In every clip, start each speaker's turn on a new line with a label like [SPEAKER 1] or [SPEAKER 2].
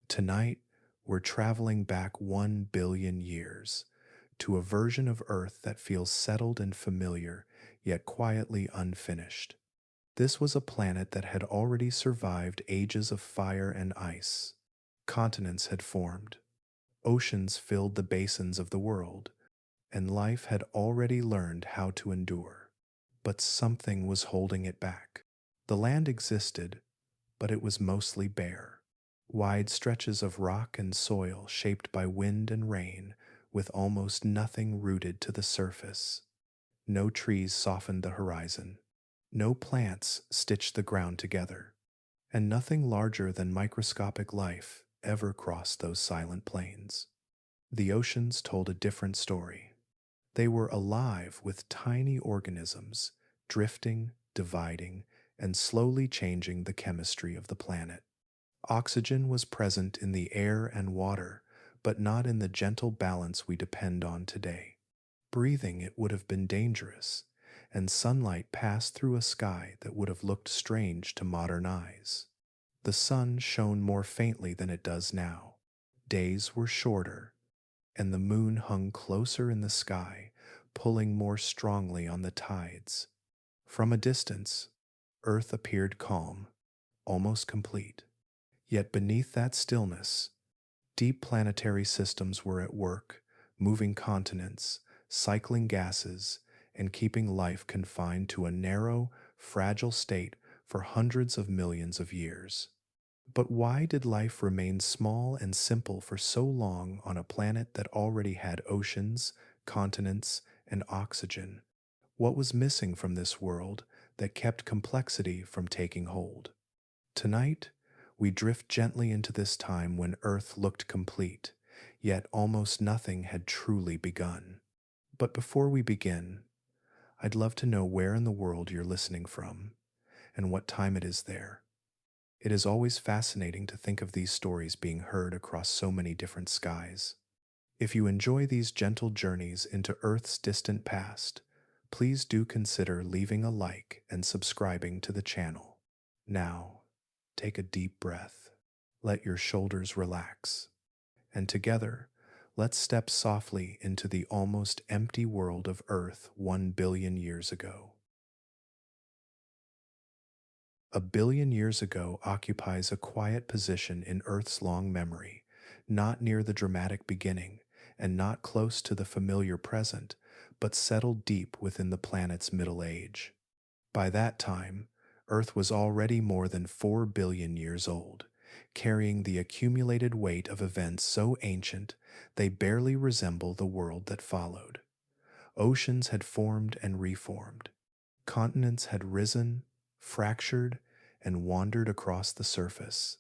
[SPEAKER 1] Tonight, we're traveling back 1 billion years to a version of Earth that feels settled and familiar, yet quietly unfinished. This was a planet that had already survived ages of fire and ice. Continents had formed, oceans filled the basins of the world, and life had already learned how to endure. But something was holding it back. The land existed, but it was mostly bare. Wide stretches of rock and soil shaped by wind and rain, with almost nothing rooted to the surface. No trees softened the horizon. No plants stitched the ground together. And nothing larger than microscopic life ever crossed those silent plains. The oceans told a different story. They were alive with tiny organisms, drifting, dividing, and slowly changing the chemistry of the planet. Oxygen was present in the air and water, but not in the gentle balance we depend on today. Breathing it would have been dangerous, and sunlight passed through a sky that would have looked strange to modern eyes. The sun shone more faintly than it does now. Days were shorter, and the moon hung closer in the sky, pulling more strongly on the tides. From a distance, Earth appeared calm, almost complete. Yet beneath that stillness, deep planetary systems were at work, moving continents, cycling gases, and keeping life confined to a narrow, fragile state for hundreds of millions of years. But why did life remain small and simple for so long on a planet that already had oceans, continents, and oxygen? What was missing from this world that kept complexity from taking hold? Tonight, we drift gently into this time when Earth looked complete, yet almost nothing had truly begun. But before we begin, I'd love to know where in the world you're listening from and what time it is there. It is always fascinating to think of these stories being heard across so many different skies. If you enjoy these gentle journeys into Earth's distant past, please do consider leaving a like and subscribing to the channel. Now, take a deep breath, let your shoulders relax, and together, let's step softly into the almost empty world of Earth 1 billion years ago. 1 billion years ago occupies a quiet position in Earth's long memory, not near the dramatic beginning and not close to the familiar present, but settled deep within the planet's middle age. By that time, Earth was already more than 4 billion years old, carrying the accumulated weight of events so ancient they barely resemble the world that followed. Oceans had formed and reformed. Continents had risen, fractured, and wandered across the surface.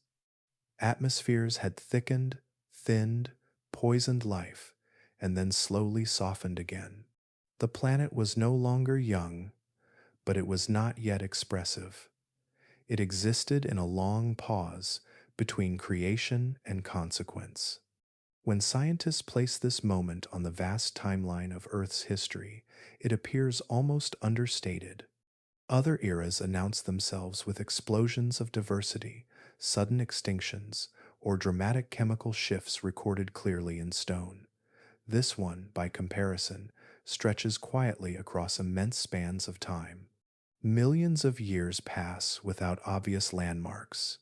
[SPEAKER 1] Atmospheres had thickened, thinned, poisoned life, and then slowly softened again. The planet was no longer young, but it was not yet expressive. It existed in a long pause between creation and consequence. When scientists place this moment on the vast timeline of Earth's history, it appears almost understated. Other eras announce themselves with explosions of diversity, sudden extinctions, or dramatic chemical shifts recorded clearly in stone. This one, by comparison, stretches quietly across immense spans of time. Millions of years pass without obvious landmarks.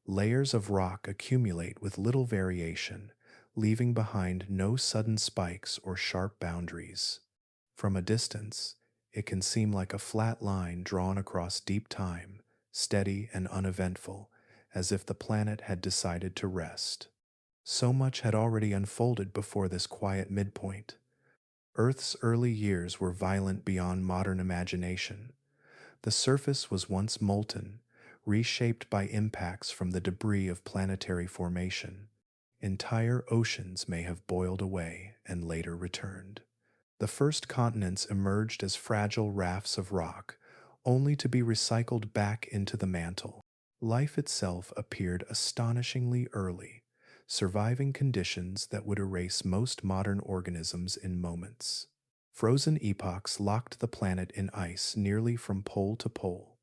[SPEAKER 1] Layers of rock accumulate with little variation, leaving behind no sudden spikes or sharp boundaries. From a distance, it can seem like a flat line drawn across deep time, steady and uneventful, as if the planet had decided to rest. So much had already unfolded before this quiet midpoint. Earth's early years were violent beyond modern imagination. The surface was once molten, reshaped by impacts from the debris of planetary formation. Entire oceans may have boiled away and later returned. The first continents emerged as fragile rafts of rock, only to be recycled back into the mantle. Life itself appeared astonishingly early, surviving conditions that would erase most modern organisms in moments. Frozen epochs locked the planet in ice nearly from pole to pole.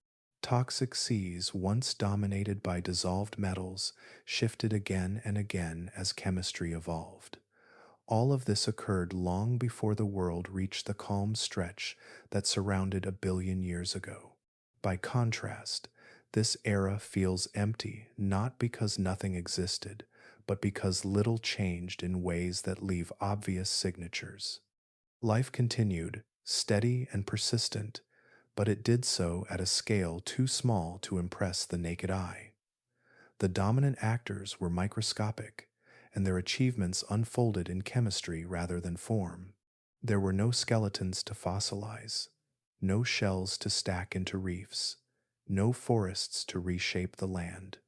[SPEAKER 1] Toxic seas, once dominated by dissolved metals, shifted again and again as chemistry evolved. All of this occurred long before the world reached the calm stretch that surrounded a billion years ago. By contrast, this era feels empty not because nothing existed, but because little changed in ways that leave obvious signatures. Life continued, steady and persistent, but it did so at a scale too small to impress the naked eye. The dominant actors were microscopic, and their achievements unfolded in chemistry rather than form. There were no skeletons to fossilize, no shells to stack into reefs, no forests to reshape the land.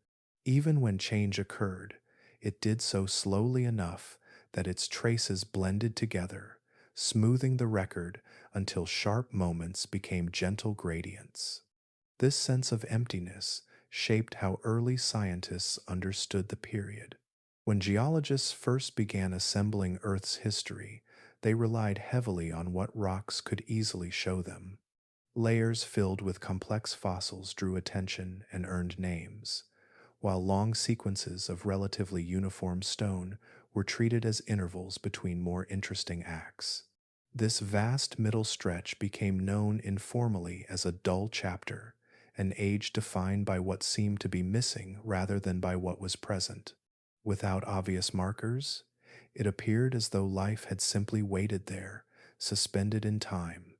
[SPEAKER 1] Even when change occurred, it did so slowly enough that its traces blended together, smoothing the record until sharp moments became gentle gradients. This sense of emptiness shaped how early scientists understood the period. When geologists first began assembling Earth's history, they relied heavily on what rocks could easily show them. Layers filled with complex fossils drew attention and earned names, while long sequences of relatively uniform stone were treated as intervals between more interesting acts. This vast middle stretch became known informally as a dull chapter, an age defined by what seemed to be missing rather than by what was present. Without obvious markers, it appeared as though life had simply waited there, suspended in time.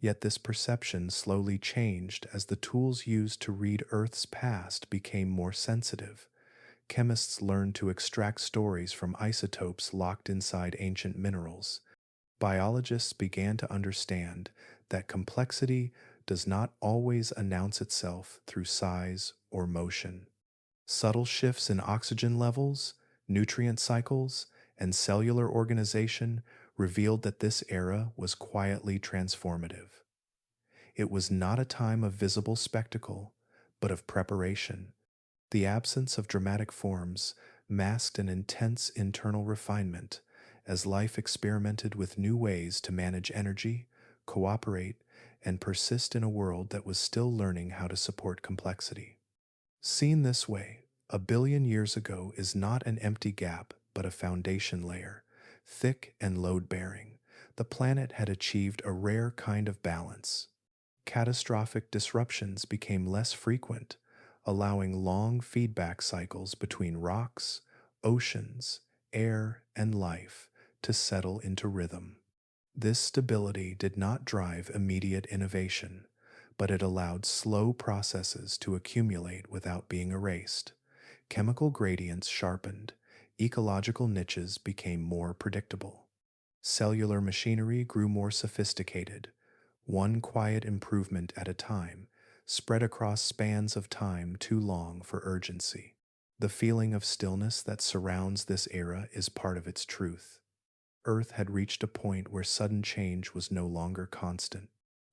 [SPEAKER 1] Yet this perception slowly changed as the tools used to read Earth's past became more sensitive. Chemists learned to extract stories from isotopes locked inside ancient minerals. Biologists began to understand that complexity does not always announce itself through size or motion. Subtle shifts in oxygen levels, nutrient cycles, and cellular organization revealed that this era was quietly transformative. It was not a time of visible spectacle, but of preparation. The absence of dramatic forms masked an intense internal refinement as life experimented with new ways to manage energy, cooperate, and persist in a world that was still learning how to support complexity. Seen this way, a billion years ago is not an empty gap, but a foundation layer, thick and load-bearing. The planet had achieved a rare kind of balance. Catastrophic disruptions became less frequent, allowing long feedback cycles between rocks, oceans, air, and life to settle into rhythm. This stability did not drive immediate innovation, but it allowed slow processes to accumulate without being erased. Chemical gradients sharpened, ecological niches became more predictable. Cellular machinery grew more sophisticated, one quiet improvement at a time, spread across spans of time too long for urgency. The feeling of stillness that surrounds this era is part of its truth. Earth had reached a point where sudden change was no longer constant.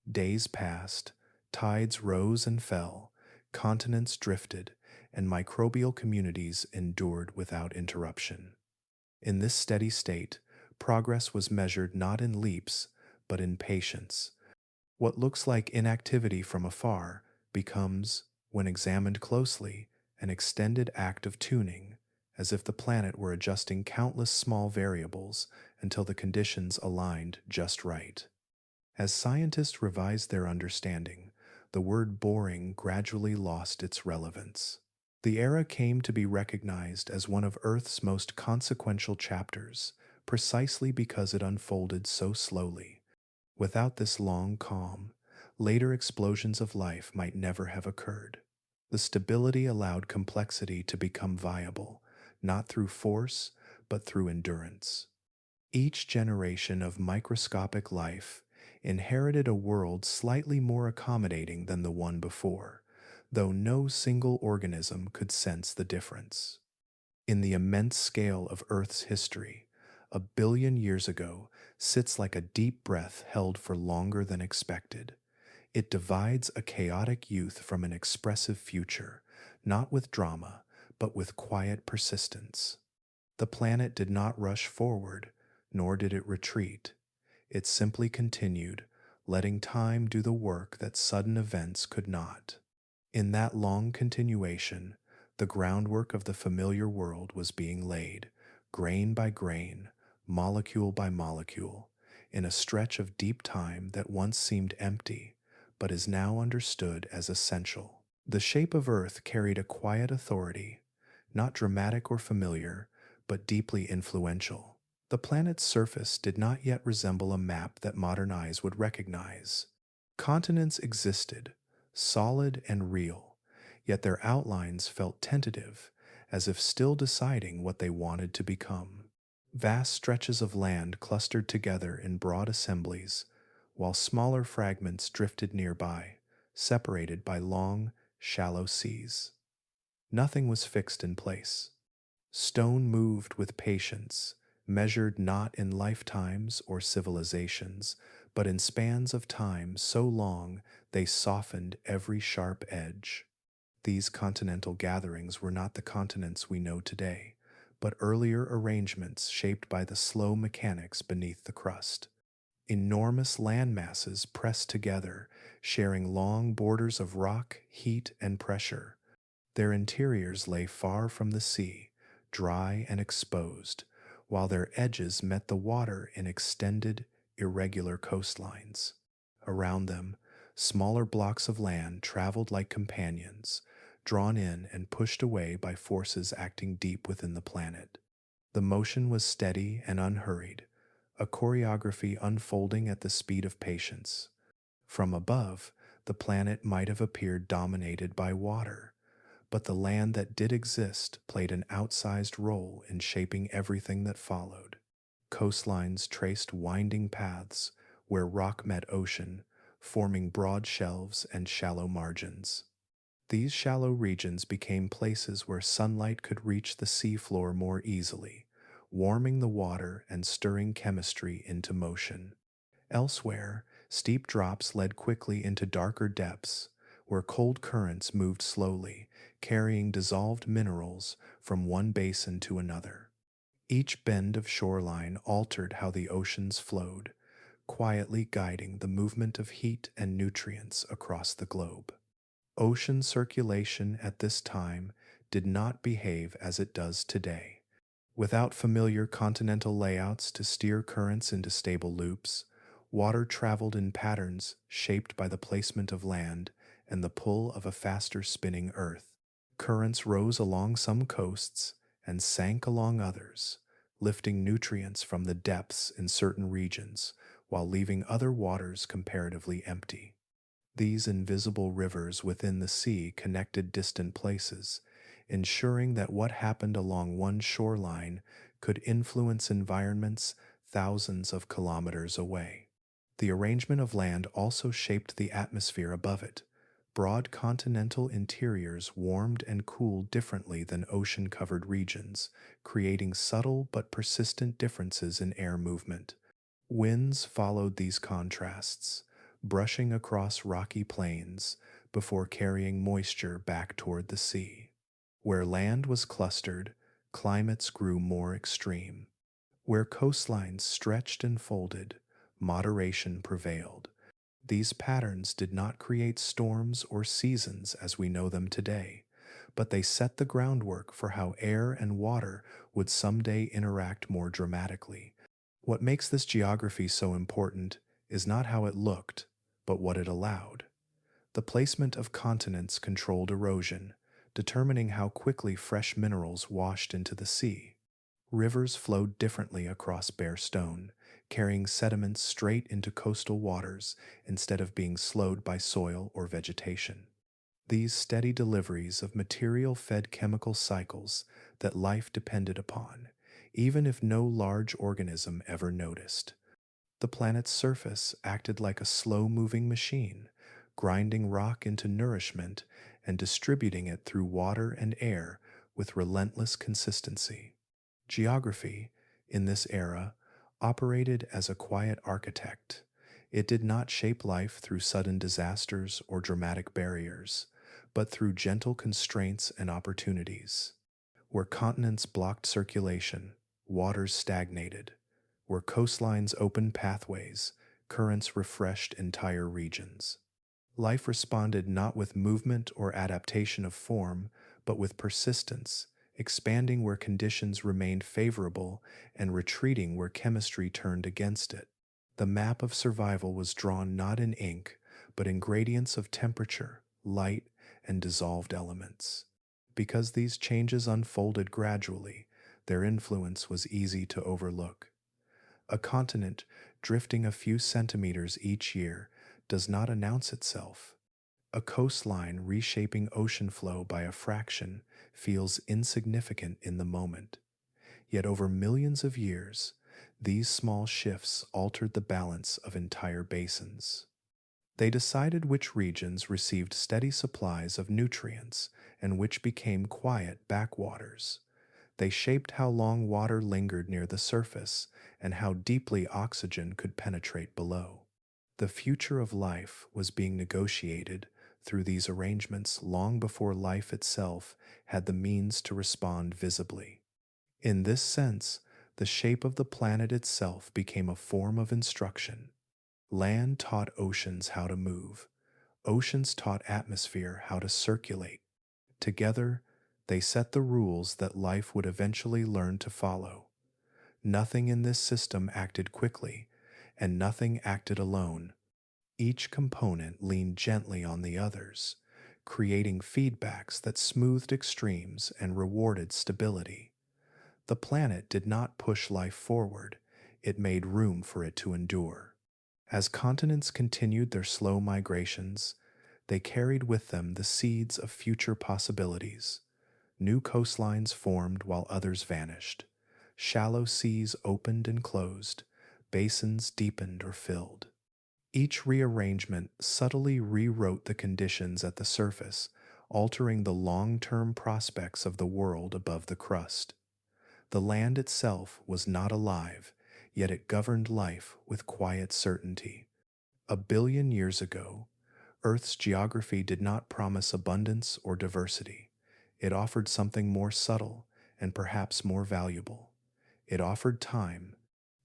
[SPEAKER 1] Days passed, tides rose and fell, continents drifted, and microbial communities endured without interruption. In this steady state, progress was measured not in leaps, but in patience. What looks like inactivity from afar becomes, when examined closely, an extended act of tuning, as if the planet were adjusting countless small variables until the conditions aligned just right. As scientists revised their understanding, the word boring gradually lost its relevance. The era came to be recognized as one of Earth's most consequential chapters, precisely because it unfolded so slowly. Without this long calm, later explosions of life might never have occurred. The stability allowed complexity to become viable, not through force, but through endurance. Each generation of microscopic life inherited a world slightly more accommodating than the one before, though no single organism could sense the difference. In the immense scale of Earth's history, a billion years ago sits like a deep breath held for longer than expected. It divides a chaotic youth from an expressive future, not with drama, but with quiet persistence. The planet did not rush forward, nor did it retreat. It simply continued, letting time do the work that sudden events could not. In that long continuation, the groundwork of the familiar world was being laid, grain by grain, molecule by molecule, in a stretch of deep time that once seemed empty, but is now understood as essential. The shape of Earth carried a quiet authority, not dramatic or familiar, but deeply influential. The planet's surface did not yet resemble a map that modern eyes would recognize. Continents existed, solid and real, yet their outlines felt tentative, as if still deciding what they wanted to become. Vast stretches of land clustered together in broad assemblies, while smaller fragments drifted nearby, separated by long, shallow seas. Nothing was fixed in place. Stone moved with patience, measured not in lifetimes or civilizations, but in spans of time so long they softened every sharp edge. These continental gatherings were not the continents we know today, but earlier arrangements shaped by the slow mechanics beneath the crust. Enormous land masses pressed together, sharing long borders of rock, heat, and pressure. Their interiors lay far from the sea, dry and exposed, while their edges met the water in extended, irregular coastlines. Around them, smaller blocks of land traveled like companions, drawn in and pushed away by forces acting deep within the planet. The motion was steady and unhurried, a choreography unfolding at the speed of patience. From above, the planet might have appeared dominated by water, but the land that did exist played an outsized role in shaping everything that followed. Coastlines traced winding paths where rock met ocean, forming broad shelves and shallow margins. These shallow regions became places where sunlight could reach the seafloor more easily, warming the water and stirring chemistry into motion. Elsewhere, steep drops led quickly into darker depths, where cold currents moved slowly, carrying dissolved minerals from one basin to another. Each bend of shoreline altered how the oceans flowed, quietly guiding the movement of heat and nutrients across the globe. Ocean circulation at this time did not behave as it does today. Without familiar continental layouts to steer currents into stable loops, water traveled in patterns shaped by the placement of land and the pull of a faster spinning earth. Currents rose along some coasts and sank along others, lifting nutrients from the depths in certain regions while leaving other waters comparatively empty. These invisible rivers within the sea connected distant places, ensuring that what happened along one shoreline could influence environments thousands of kilometers away. The arrangement of land also shaped the atmosphere above it. Broad continental interiors warmed and cooled differently than ocean-covered regions, creating subtle but persistent differences in air movement. Winds followed these contrasts, brushing across rocky plains before carrying moisture back toward the sea. Where land was clustered, climates grew more extreme. Where coastlines stretched and folded, moderation prevailed. These patterns did not create storms or seasons as we know them today, but they set the groundwork for how air and water would someday interact more dramatically. What makes this geography so important is not how it looked, but what it allowed. The placement of continents controlled erosion, determining how quickly fresh minerals washed into the sea. Rivers flowed differently across bare stone, carrying sediments straight into coastal waters instead of being slowed by soil or vegetation. These steady deliveries of material fed chemical cycles that life depended upon, even if no large organism ever noticed. The planet's surface acted like a slow-moving machine, grinding rock into nourishment and distributing it through water and air with relentless consistency. Geography, in this era, operated as a quiet architect. It did not shape life through sudden disasters or dramatic barriers, but through gentle constraints and opportunities. Where continents blocked circulation, waters stagnated. Where coastlines opened pathways, currents refreshed entire regions. Life responded not with movement or adaptation of form, but with persistence, expanding where conditions remained favorable and retreating where chemistry turned against it. The map of survival was drawn not in ink, but in gradients of temperature, light, and dissolved elements. Because these changes unfolded gradually, their influence was easy to overlook. A continent drifting a few centimeters each year does not announce itself. A coastline reshaping ocean flow by a fraction feels insignificant in the moment. Yet over millions of years, these small shifts altered the balance of entire basins. They decided which regions received steady supplies of nutrients and which became quiet backwaters. They shaped how long water lingered near the surface and how deeply oxygen could penetrate below. The future of life was being negotiated through these arrangements long before life itself had the means to respond visibly. In this sense, the shape of the planet itself became a form of instruction. Land taught oceans how to move. Oceans taught atmosphere how to circulate. Together, they set the rules that life would eventually learn to follow. Nothing in this system acted quickly, and nothing acted alone. Each component leaned gently on the others, creating feedbacks that smoothed extremes and rewarded stability. The planet did not push life forward, it made room for it to endure. As continents continued their slow migrations, they carried with them the seeds of future possibilities. New coastlines formed while others vanished. Shallow seas opened and closed, basins deepened or filled. Each rearrangement subtly rewrote the conditions at the surface, altering the long-term prospects of the world above the crust. The land itself was not alive, yet it governed life with quiet certainty. A billion years ago, Earth's geography did not promise abundance or diversity. It offered something more subtle and perhaps more valuable. It offered time.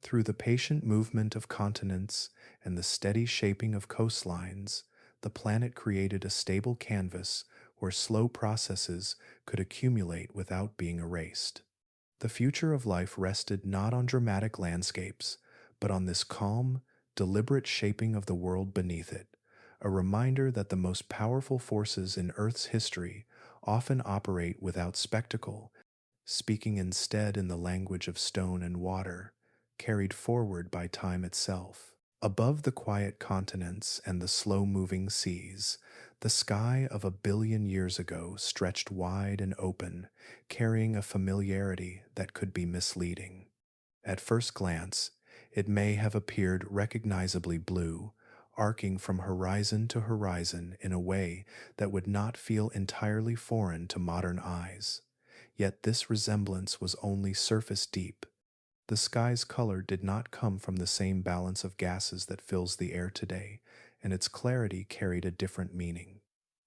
[SPEAKER 1] Through the patient movement of continents and the steady shaping of coastlines, the planet created a stable canvas where slow processes could accumulate without being erased. The future of life rested not on dramatic landscapes, but on this calm, deliberate shaping of the world beneath it, a reminder that the most powerful forces in Earth's history often operate without spectacle, speaking instead in the language of stone and water, carried forward by time itself. Above the quiet continents and the slow-moving seas, the sky of a billion years ago stretched wide and open, carrying a familiarity that could be misleading. At first glance, it may have appeared recognizably blue, arcing from horizon to horizon in a way that would not feel entirely foreign to modern eyes. Yet this resemblance was only surface deep. The sky's color did not come from the same balance of gases that fills the air today, and its clarity carried a different meaning.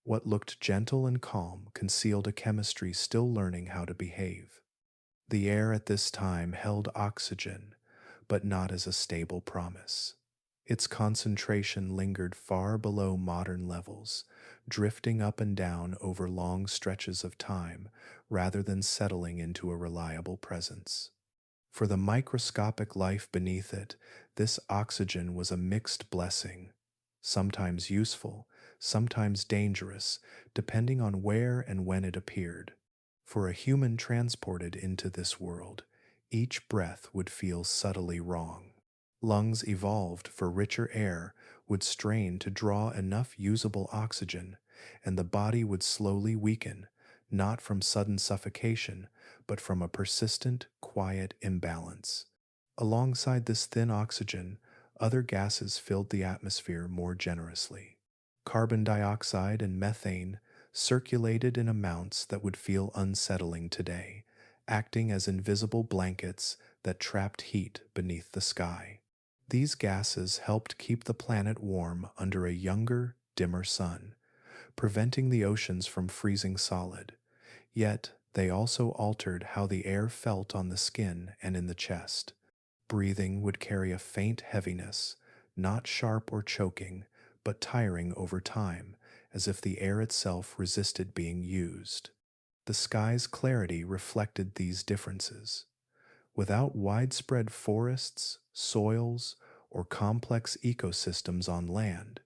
[SPEAKER 1] What looked gentle and calm concealed a chemistry still learning how to behave. The air at this time held oxygen, but not as a stable promise. Its concentration lingered far below modern levels, drifting up and down over long stretches of time rather than settling into a reliable presence. For the microscopic life beneath it, this oxygen was a mixed blessing, sometimes useful, sometimes dangerous, depending on where and when it appeared. For a human transported into this world, each breath would feel subtly wrong. Lungs evolved for richer air would strain to draw enough usable oxygen, and the body would slowly weaken, not from sudden suffocation, but from a persistent, quiet imbalance. Alongside this thin oxygen, other gases filled the atmosphere more generously. Carbon dioxide and methane circulated in amounts that would feel unsettling today, acting as invisible blankets that trapped heat beneath the sky. These gases helped keep the planet warm under a younger, dimmer sun, preventing the oceans from freezing solid. Yet, they also altered how the air felt on the skin and in the chest. Breathing would carry a faint heaviness, not sharp or choking, but tiring over time, as if the air itself resisted being used. The sky's clarity reflected these differences. Without widespread forests, soils, or complex ecosystems on land,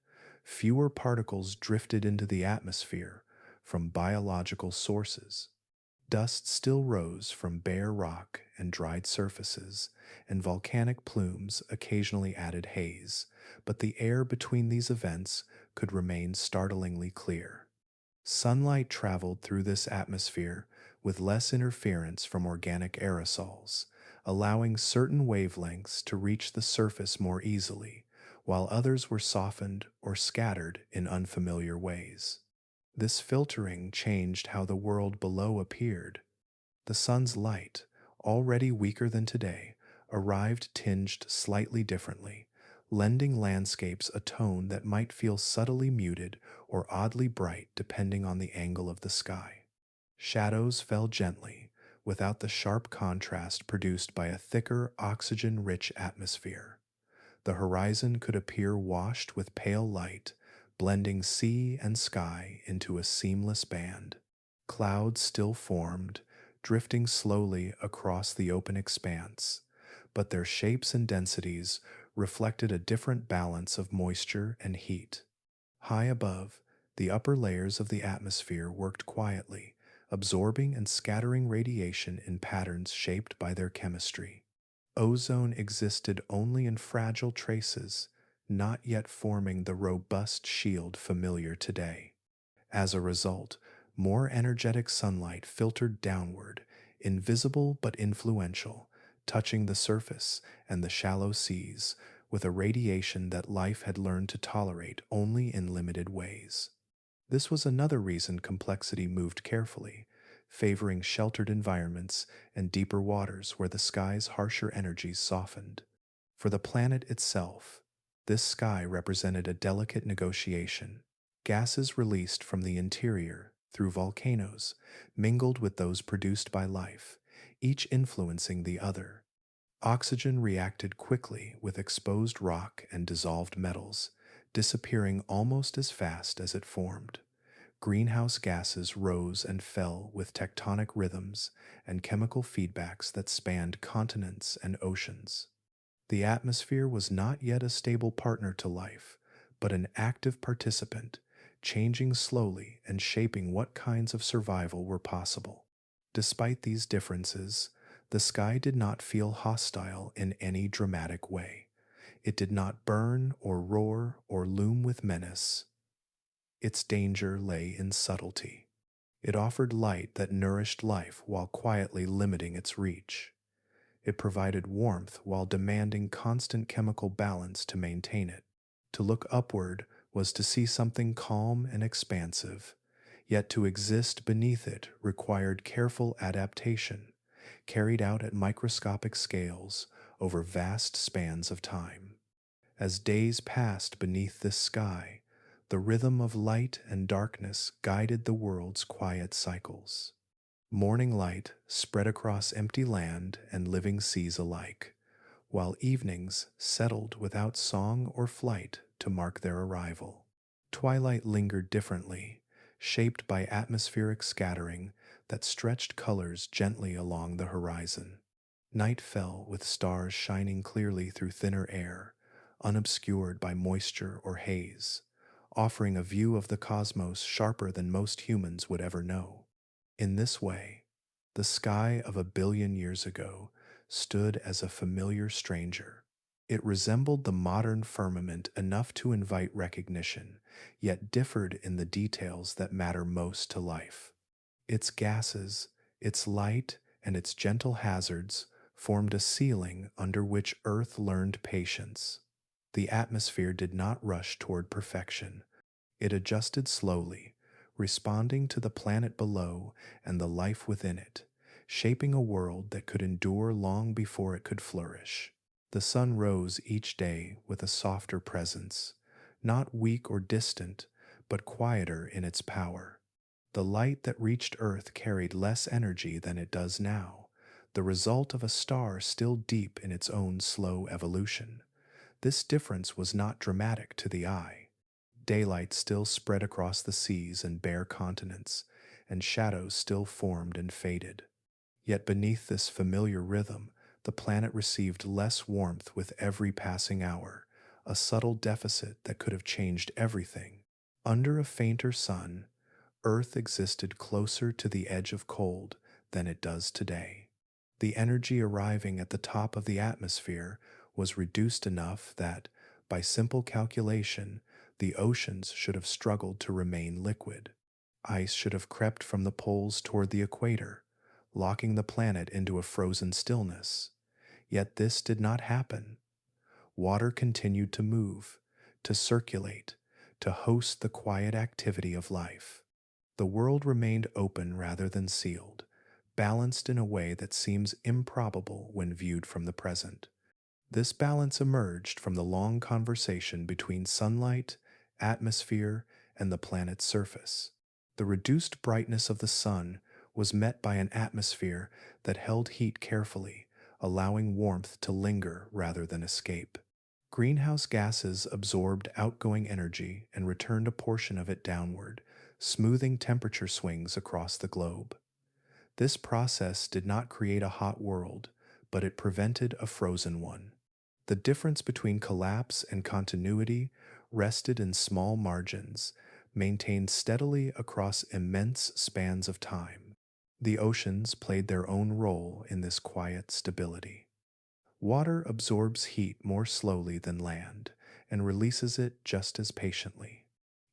[SPEAKER 1] fewer particles drifted into the atmosphere from biological sources. Dust still rose from bare rock and dried surfaces, and volcanic plumes occasionally added haze, but the air between these events could remain startlingly clear. Sunlight traveled through this atmosphere with less interference from organic aerosols, allowing certain wavelengths to reach the surface more easily, while others were softened or scattered in unfamiliar ways. This filtering changed how the world below appeared. The sun's light, already weaker than today, arrived tinged slightly differently, lending landscapes a tone that might feel subtly muted or oddly bright depending on the angle of the sky. Shadows fell gently, without the sharp contrast produced by a thicker, oxygen rich atmosphere. The horizon could appear washed with pale light, blending sea and sky into a seamless band. Clouds still formed, drifting slowly across the open expanse, but their shapes and densities reflected a different balance of moisture and heat. High above, the upper layers of the atmosphere worked quietly, absorbing and scattering radiation in patterns shaped by their chemistry. Ozone existed only in fragile traces, not yet forming the robust shield familiar today. As a result, more energetic sunlight filtered downward, invisible but influential, touching the surface and the shallow seas with a radiation that life had learned to tolerate only in limited ways. This was another reason complexity moved carefully, favoring sheltered environments and deeper waters where the sky's harsher energies softened. For the planet itself, this sky represented a delicate negotiation. Gases released from the interior through volcanoes mingled with those produced by life, each influencing the other. Oxygen reacted quickly with exposed rock and dissolved metals, disappearing almost as fast as it formed. Greenhouse gases rose and fell with tectonic rhythms and chemical feedbacks that spanned continents and oceans. The atmosphere was not yet a stable partner to life, but an active participant, changing slowly and shaping what kinds of survival were possible. Despite these differences, the sky did not feel hostile in any dramatic way. It did not burn or roar or loom with menace. Its danger lay in subtlety. It offered light that nourished life while quietly limiting its reach. It provided warmth while demanding constant chemical balance to maintain it. To look upward was to see something calm and expansive, yet to exist beneath it required careful adaptation, carried out at microscopic scales over vast spans of time. As days passed beneath this sky, the rhythm of light and darkness guided the world's quiet cycles. Morning light spread across empty land and living seas alike, while evenings settled without song or flight to mark their arrival. Twilight lingered differently, shaped by atmospheric scattering that stretched colors gently along the horizon. Night fell with stars shining clearly through thinner air, unobscured by moisture or haze, offering a view of the cosmos sharper than most humans would ever know. In this way, the sky of 1 billion years ago stood as a familiar stranger. It resembled the modern firmament enough to invite recognition, yet differed in the details that matter most to life. Its gases, its light, and its gentle hazards formed a ceiling under which Earth learned patience. The atmosphere did not rush toward perfection. It adjusted slowly, responding to the planet below and the life within it, shaping a world that could endure long before it could flourish. The sun rose each day with a softer presence, not weak or distant, but quieter in its power. The light that reached Earth carried less energy than it does now, the result of a star still deep in its own slow evolution. This difference was not dramatic to the eye. Daylight still spread across the seas and bare continents, and shadows still formed and faded. Yet beneath this familiar rhythm, the planet received less warmth with every passing hour, a subtle deficit that could have changed everything. Under a fainter sun, Earth existed closer to the edge of cold than it does today. The energy arriving at the top of the atmosphere was reduced enough that, by simple calculation, the oceans should have struggled to remain liquid. Ice should have crept from the poles toward the equator, locking the planet into a frozen stillness. Yet this did not happen. Water continued to move, to circulate, to host the quiet activity of life. The world remained open rather than sealed, balanced in a way that seems improbable when viewed from the present. This balance emerged from the long conversation between sunlight, atmosphere, and the planet's surface. The reduced brightness of the sun was met by an atmosphere that held heat carefully, allowing warmth to linger rather than escape. Greenhouse gases absorbed outgoing energy and returned a portion of it downward, smoothing temperature swings across the globe. This process did not create a hot world, but it prevented a frozen one. The difference between collapse and continuity rested in small margins, maintained steadily across immense spans of time. The oceans played their own role in this quiet stability. Water absorbs heat more slowly than land and releases it just as patiently.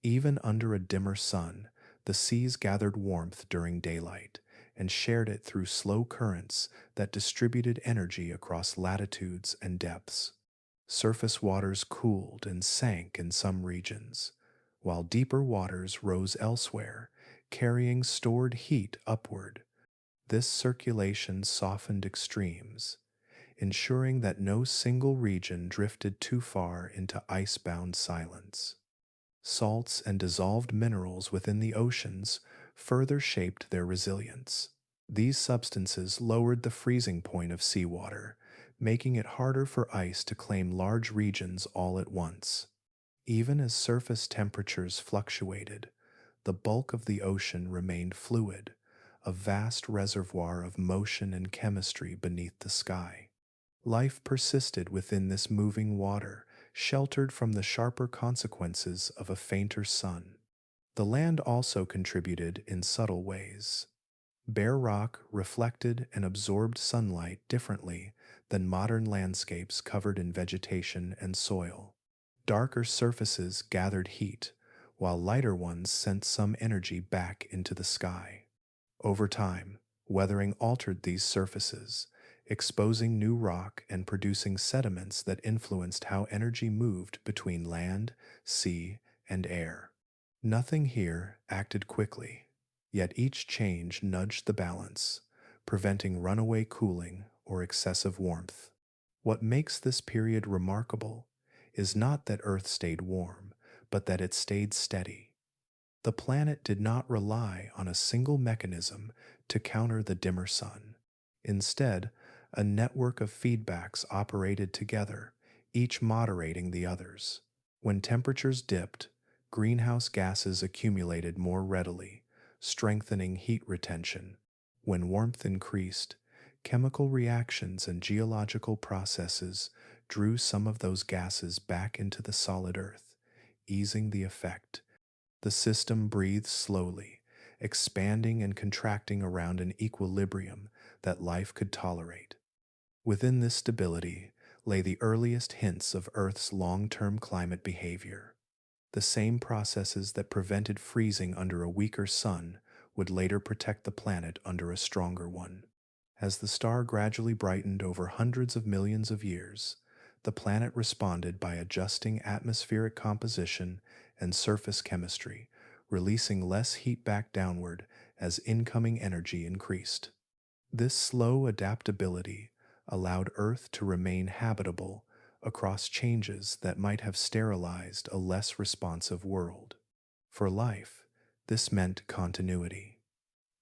[SPEAKER 1] Even under a dimmer sun, the seas gathered warmth during daylight and shared it through slow currents that distributed energy across latitudes and depths. Surface waters cooled and sank in some regions, while deeper waters rose elsewhere, carrying stored heat upward. This circulation softened extremes, ensuring that no single region drifted too far into ice-bound silence. Salts and dissolved minerals within the oceans further shaped their resilience. These substances lowered the freezing point of seawater, making it harder for ice to claim large regions all at once. Even as surface temperatures fluctuated, the bulk of the ocean remained fluid, a vast reservoir of motion and chemistry beneath the sky. Life persisted within this moving water, sheltered from the sharper consequences of a fainter sun. The land also contributed in subtle ways. Bare rock reflected and absorbed sunlight differently than modern landscapes covered in vegetation and soil. Darker surfaces gathered heat, while lighter ones sent some energy back into the sky. Over time, weathering altered these surfaces, exposing new rock and producing sediments that influenced how energy moved between land, sea, and air. Nothing here acted quickly, yet each change nudged the balance, preventing runaway cooling or excessive warmth. What makes this period remarkable is not that Earth stayed warm, but that it stayed steady. The planet did not rely on a single mechanism to counter the dimmer sun. Instead, a network of feedbacks operated together, each moderating the others. When temperatures dipped, greenhouse gases accumulated more readily, strengthening heat retention. When warmth increased, chemical reactions and geological processes drew some of those gases back into the solid Earth, easing the effect. The system breathed slowly, expanding and contracting around an equilibrium that life could tolerate. Within this stability lay the earliest hints of Earth's long-term climate behavior. The same processes that prevented freezing under a weaker sun would later protect the planet under a stronger one. As the star gradually brightened over hundreds of millions of years, the planet responded by adjusting atmospheric composition and surface chemistry, releasing less heat back downward as incoming energy increased. This slow adaptability allowed Earth to remain habitable across changes that might have sterilized a less responsive world. For life, this meant continuity.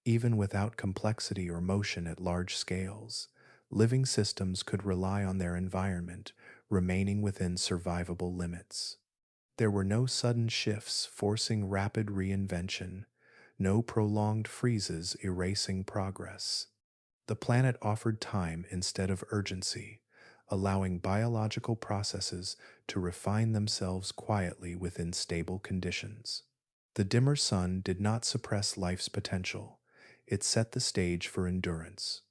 [SPEAKER 1] Even without complexity or motion at large scales, living systems could rely on their environment remaining within survivable limits. There were no sudden shifts forcing rapid reinvention, no prolonged freezes erasing progress. The planet offered time instead of urgency, allowing biological processes to refine themselves quietly within stable conditions. The dimmer sun did not suppress life's potential, it set the stage for endurance.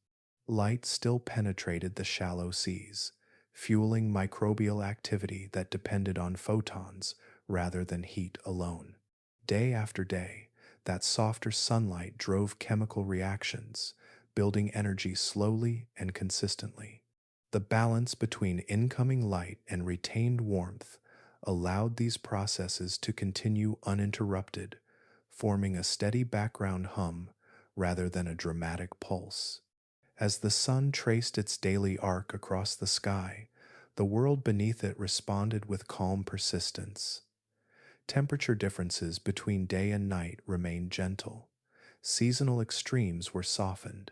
[SPEAKER 1] Light still penetrated the shallow seas, fueling microbial activity that depended on photons rather than heat alone. Day after day, that softer sunlight drove chemical reactions, building energy slowly and consistently. The balance between incoming light and retained warmth allowed these processes to continue uninterrupted, forming a steady background hum rather than a dramatic pulse. As the sun traced its daily arc across the sky, the world beneath it responded with calm persistence. Temperature differences between day and night remained gentle. Seasonal extremes were softened.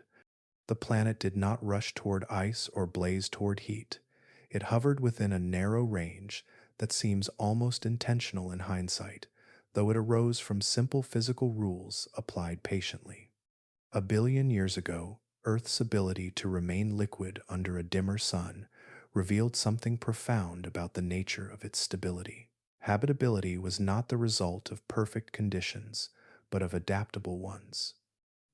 [SPEAKER 1] The planet did not rush toward ice or blaze toward heat. It hovered within a narrow range that seems almost intentional in hindsight, though it arose from simple physical rules applied patiently. A billion years ago, Earth's ability to remain liquid under a dimmer sun revealed something profound about the nature of its stability. Habitability was not the result of perfect conditions, but of adaptable ones.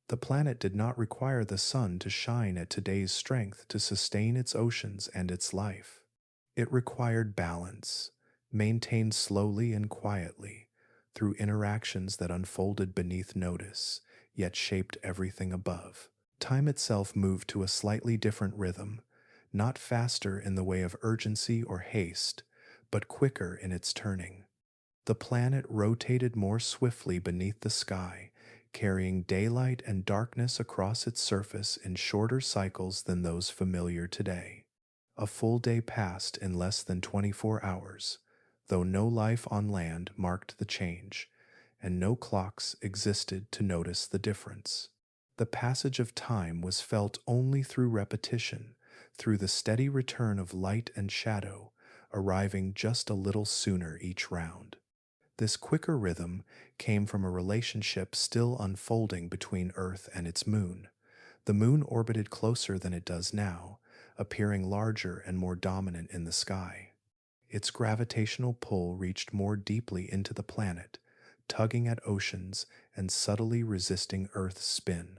[SPEAKER 1] The planet did not require the sun to shine at today's strength to sustain its oceans and its life. It required balance, maintained slowly and quietly, through interactions that unfolded beneath notice, yet shaped everything above. Time itself moved to a slightly different rhythm, not faster in the way of urgency or haste, but quicker in its turning. The planet rotated more swiftly beneath the sky, carrying daylight and darkness across its surface in shorter cycles than those familiar today. A full day passed in less than 24 hours, though no life on land marked the change, and no clocks existed to notice the difference. The passage of time was felt only through repetition, through the steady return of light and shadow, arriving just a little sooner each round. This quicker rhythm came from a relationship still unfolding between Earth and its moon. The moon orbited closer than it does now, appearing larger and more dominant in the sky. Its gravitational pull reached more deeply into the planet, tugging at oceans and subtly resisting Earth's spin.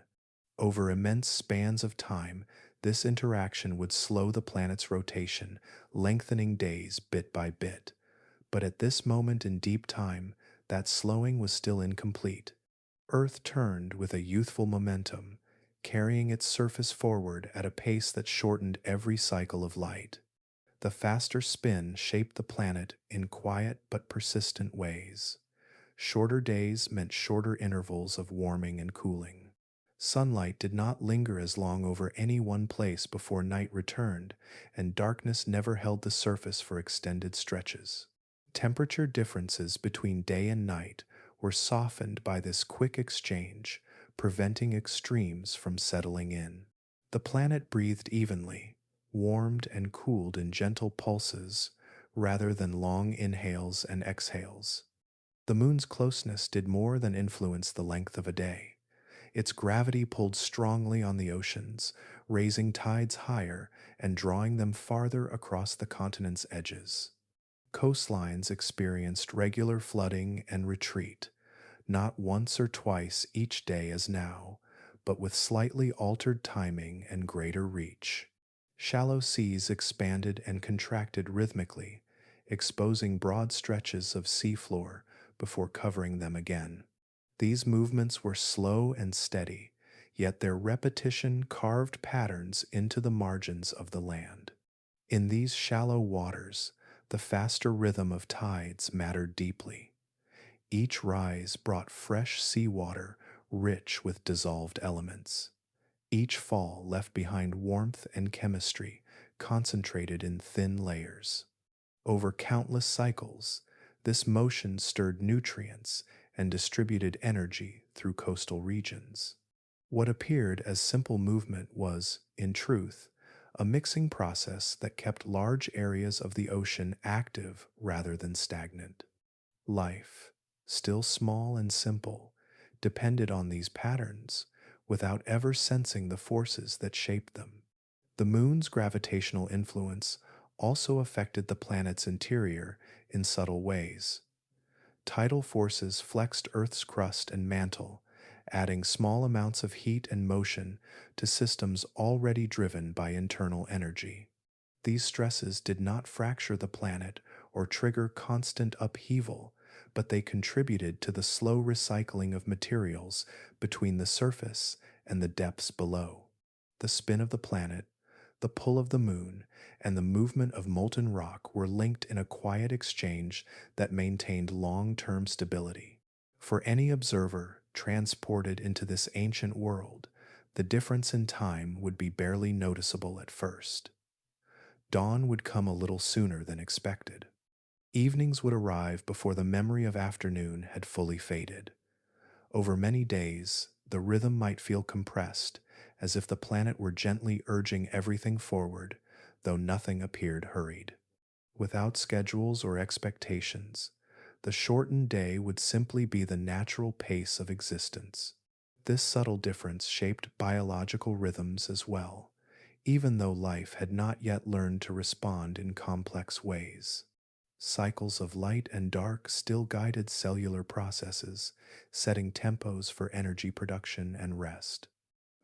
[SPEAKER 1] Over immense spans of time, this interaction would slow the planet's rotation, lengthening days bit by bit. But at this moment in deep time, that slowing was still incomplete. Earth turned with a youthful momentum, carrying its surface forward at a pace that shortened every cycle of light. The faster spin shaped the planet in quiet but persistent ways. Shorter days meant shorter intervals of warming and cooling. Sunlight did not linger as long over any one place before night returned, and darkness never held the surface for extended stretches. Temperature differences between day and night were softened by this quick exchange, preventing extremes from settling in. The planet breathed evenly, warmed and cooled in gentle pulses rather than long inhales and exhales. The moon's closeness did more than influence the length of a day. Its gravity pulled strongly on the oceans, raising tides higher and drawing them farther across the continent's edges. Coastlines experienced regular flooding and retreat, not once or twice each day as now, but with slightly altered timing and greater reach. Shallow seas expanded and contracted rhythmically, exposing broad stretches of seafloor before covering them again. These movements were slow and steady, yet their repetition carved patterns into the margins of the land. In these shallow waters, the faster rhythm of tides mattered deeply. Each rise brought fresh seawater rich with dissolved elements. Each fall left behind warmth and chemistry concentrated in thin layers. Over countless cycles, this motion stirred nutrients and distributed energy through coastal regions. What appeared as simple movement was, in truth, a mixing process that kept large areas of the ocean active rather than stagnant. Life, still small and simple, depended on these patterns without ever sensing the forces that shaped them. The moon's gravitational influence also affected the planet's interior in subtle ways. Tidal forces flexed Earth's crust and mantle, adding small amounts of heat and motion to systems already driven by internal energy. These stresses did not fracture the planet or trigger constant upheaval, but they contributed to the slow recycling of materials between the surface and the depths below. The spin of the planet, the pull of the moon, and the movement of molten rock were linked in a quiet exchange that maintained long-term stability. For any observer transported into this ancient world, the difference in time would be barely noticeable at first. Dawn would come a little sooner than expected. Evenings would arrive before the memory of afternoon had fully faded. Over many days, the rhythm might feel compressed, as if the planet were gently urging everything forward, though nothing appeared hurried. Without schedules or expectations, the shortened day would simply be the natural pace of existence. This subtle difference shaped biological rhythms as well, even though life had not yet learned to respond in complex ways. Cycles of light and dark still guided cellular processes, setting tempos for energy production and rest.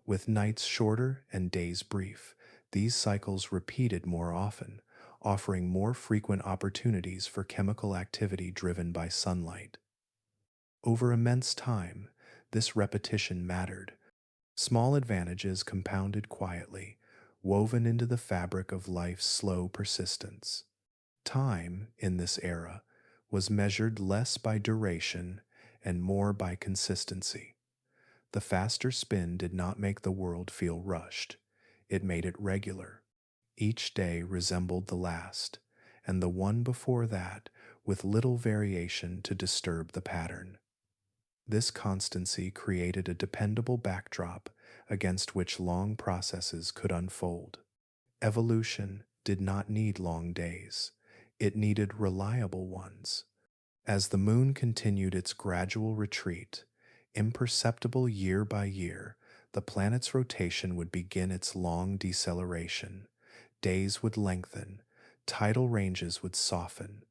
[SPEAKER 1] With nights shorter and days brief, these cycles repeated more often, offering more frequent opportunities for chemical activity driven by sunlight. Over immense time, this repetition mattered. Small advantages compounded quietly, woven into the fabric of life's slow persistence. Time, in this era, was measured less by duration and more by consistency. The faster spin did not make the world feel rushed, it made it regular. Each day resembled the last, and the one before that, with little variation to disturb the pattern. This constancy created a dependable backdrop against which long processes could unfold. Evolution did not need long days, it needed reliable ones. As the moon continued its gradual retreat, imperceptible year by year, the planet's rotation would begin its long deceleration. Days would lengthen, tidal ranges would soften,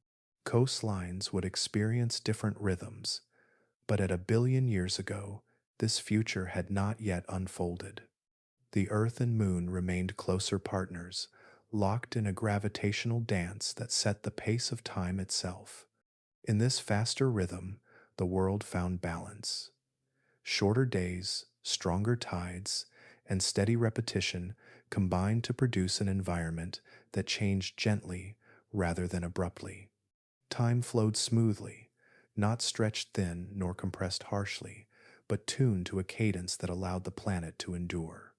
[SPEAKER 1] coastlines would experience different rhythms. But at 1 billion years ago, this future had not yet unfolded. The Earth and Moon remained closer partners, locked in a gravitational dance that set the pace of time itself. In this faster rhythm, the world found balance. Shorter days, stronger tides, and steady repetition combined to produce an environment that changed gently rather than abruptly. Time flowed smoothly, not stretched thin nor compressed harshly, but tuned to a cadence that allowed the planet to endure.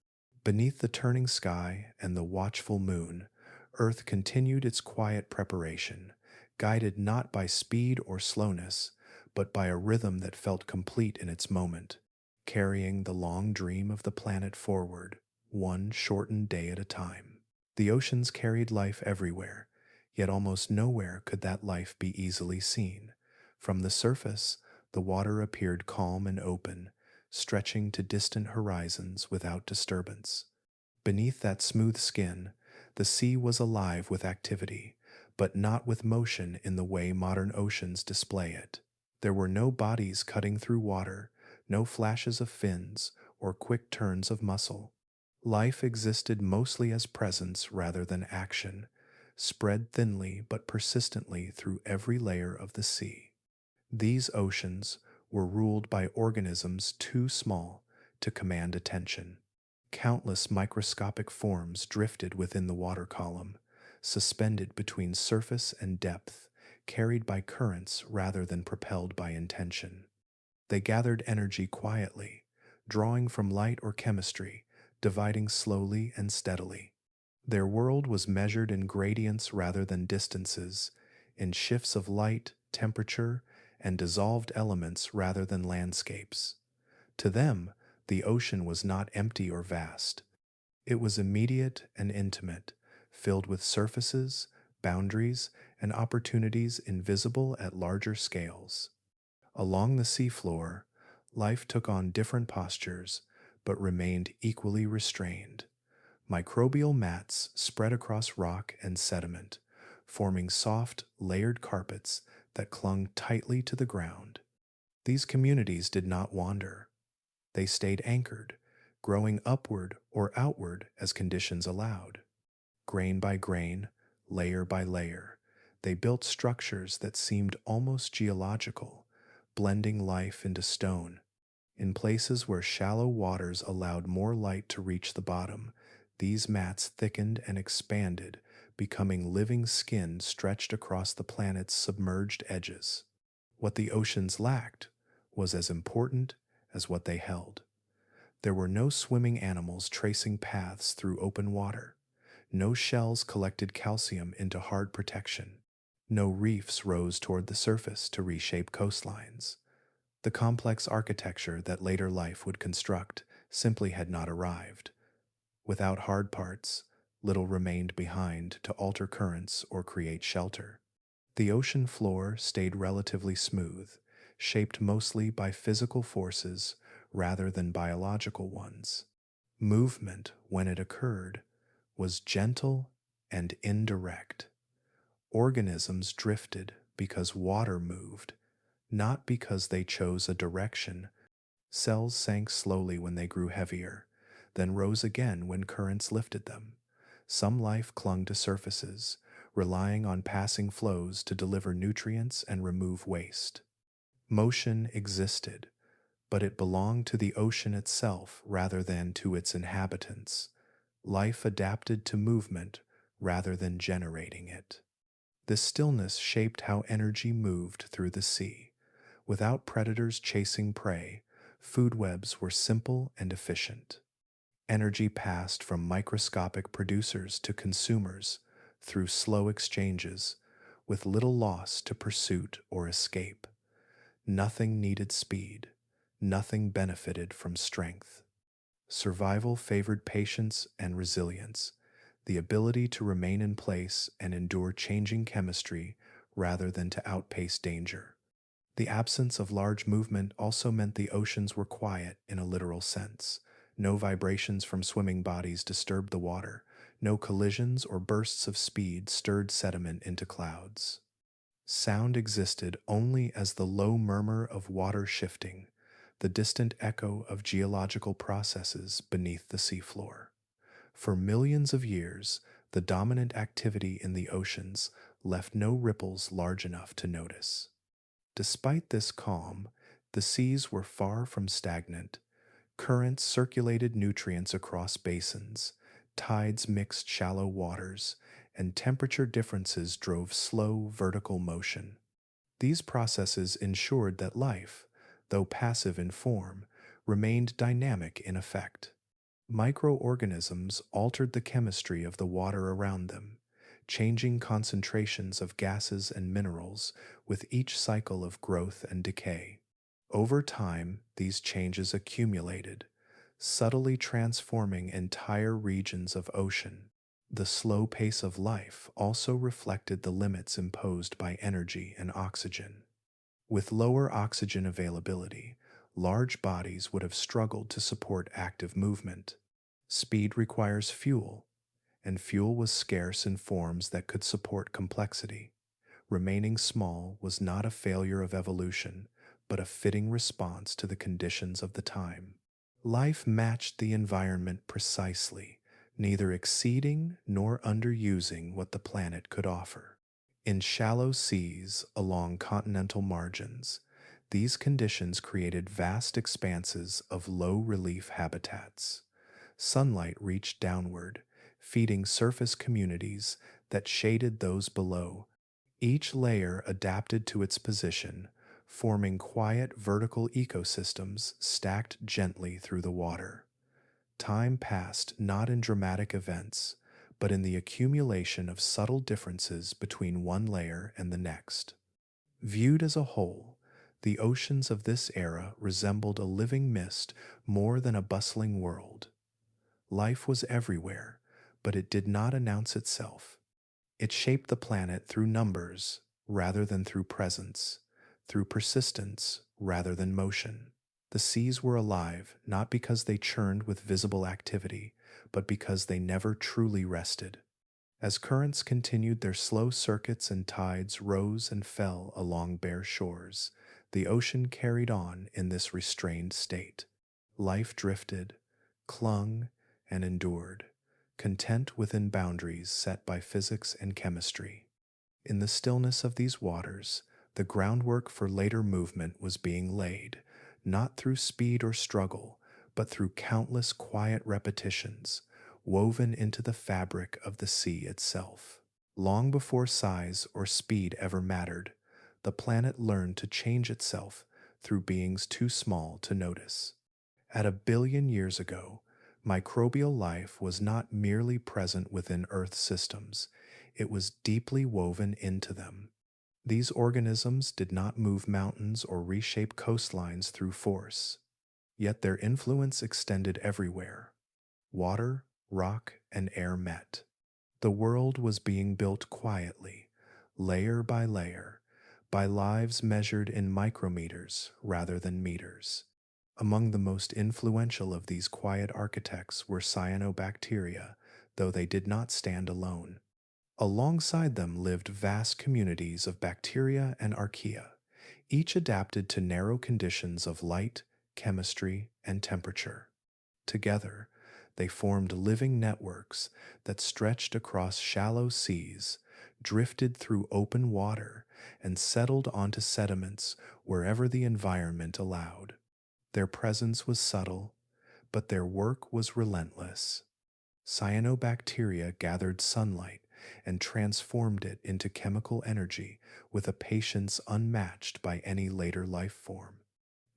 [SPEAKER 1] Beneath the turning sky and the watchful moon, Earth continued its quiet preparation, guided not by speed or slowness, but by a rhythm that felt complete in its moment, carrying the long dream of the planet forward, one shortened day at a time. The oceans carried life everywhere, yet almost nowhere could that life be easily seen. From the surface, the water appeared calm and open, stretching to distant horizons without disturbance. Beneath that smooth skin, the sea was alive with activity, but not with motion in the way modern oceans display it. There were no bodies cutting through water, no flashes of fins, or quick turns of muscle. Life existed mostly as presence rather than action, spread thinly but persistently through every layer of the sea. These oceans were ruled by organisms too small to command attention. Countless microscopic forms drifted within the water column, suspended between surface and depth, carried by currents rather than propelled by intention. They gathered energy quietly, drawing from light or chemistry, dividing slowly and steadily. Their world was measured in gradients rather than distances, in shifts of light, temperature, and dissolved elements rather than landscapes. To them, the ocean was not empty or vast. It was immediate and intimate, filled with surfaces, boundaries, and opportunities invisible at larger scales. Along the seafloor, life took on different postures but remained equally restrained. Microbial mats spread across rock and sediment, forming soft, layered carpets that clung tightly to the ground. These communities did not wander. They stayed anchored, growing upward or outward as conditions allowed. Grain by grain, layer by layer, they built structures that seemed almost geological, blending life into stone. In places where shallow waters allowed more light to reach the bottom, these mats thickened and expanded, becoming living skin stretched across the planet's submerged edges. What the oceans lacked was as important as what they held. There were no swimming animals tracing paths through open water. No shells collected calcium into hard protection. No reefs rose toward the surface to reshape coastlines. The complex architecture that later life would construct simply had not arrived. Without hard parts, little remained behind to alter currents or create shelter. The ocean floor stayed relatively smooth, shaped mostly by physical forces rather than biological ones. Movement, when it occurred, was gentle and indirect. Organisms drifted because water moved, not because they chose a direction. Cells sank slowly when they grew heavier, then rose again when currents lifted them. Some life clung to surfaces, relying on passing flows to deliver nutrients and remove waste. Motion existed, but it belonged to the ocean itself rather than to its inhabitants. Life adapted to movement rather than generating it. This stillness shaped how energy moved through the sea. Without predators chasing prey, food webs were simple and efficient. Energy passed from microscopic producers to consumers through slow exchanges, with little loss to pursuit or escape. Nothing needed speed. Nothing benefited from strength. Survival favored patience and resilience, the ability to remain in place and endure changing chemistry rather than to outpace danger. The absence of large movement also meant the oceans were quiet in a literal sense. No vibrations from swimming bodies disturbed the water. No collisions or bursts of speed stirred sediment into clouds. Sound existed only as the low murmur of water shifting, the distant echo of geological processes beneath the seafloor. For millions of years, the dominant activity in the oceans left no ripples large enough to notice. Despite this calm, the seas were far from stagnant. Currents circulated nutrients across basins, tides mixed shallow waters, and temperature differences drove slow vertical motion. These processes ensured that life, though passive in form, remained dynamic in effect. Microorganisms altered the chemistry of the water around them, changing concentrations of gases and minerals with each cycle of growth and decay. Over time, these changes accumulated, subtly transforming entire regions of ocean. The slow pace of life also reflected the limits imposed by energy and oxygen. With lower oxygen availability, large bodies would have struggled to support active movement. Speed requires fuel, and fuel was scarce in forms that could support complexity. Remaining small was not a failure of evolution, but a fitting response to the conditions of the time. Life matched the environment precisely, neither exceeding nor underusing what the planet could offer. In shallow seas along continental margins, these conditions created vast expanses of low-relief habitats. Sunlight reached downward, feeding surface communities that shaded those below. Each layer adapted to its position, forming quiet vertical ecosystems stacked gently through the water. Time passed not in dramatic events, but in the accumulation of subtle differences between one layer and the next. Viewed as a whole, the oceans of this era resembled a living mist more than a bustling world. Life was everywhere, but it did not announce itself. It shaped the planet through numbers rather than through presence, through persistence rather than motion. The seas were alive not because they churned with visible activity, but because they never truly rested. As currents continued their slow circuits and tides rose and fell along bare shores, the ocean carried on in this restrained state. Life drifted, clung, and endured, content within boundaries set by physics and chemistry. In the stillness of these waters, the groundwork for later movement was being laid, not through speed or struggle, but through countless quiet repetitions, woven into the fabric of the sea itself. Long before size or speed ever mattered, the planet learned to change itself through beings too small to notice. At 1 billion years ago, microbial life was not merely present within Earth systems, it was deeply woven into them. These organisms did not move mountains or reshape coastlines through force, yet their influence extended everywhere. Water, rock, and air met. The world was being built quietly, layer by layer, by lives measured in micrometers rather than meters. Among the most influential of these quiet architects were cyanobacteria, though they did not stand alone. Alongside them lived vast communities of bacteria and archaea, each adapted to narrow conditions of light, chemistry, and temperature. Together, they formed living networks that stretched across shallow seas, drifted through open water, and settled onto sediments wherever the environment allowed. Their presence was subtle, but their work was relentless. Cyanobacteria gathered sunlight and transformed it into chemical energy with a patience unmatched by any later life form.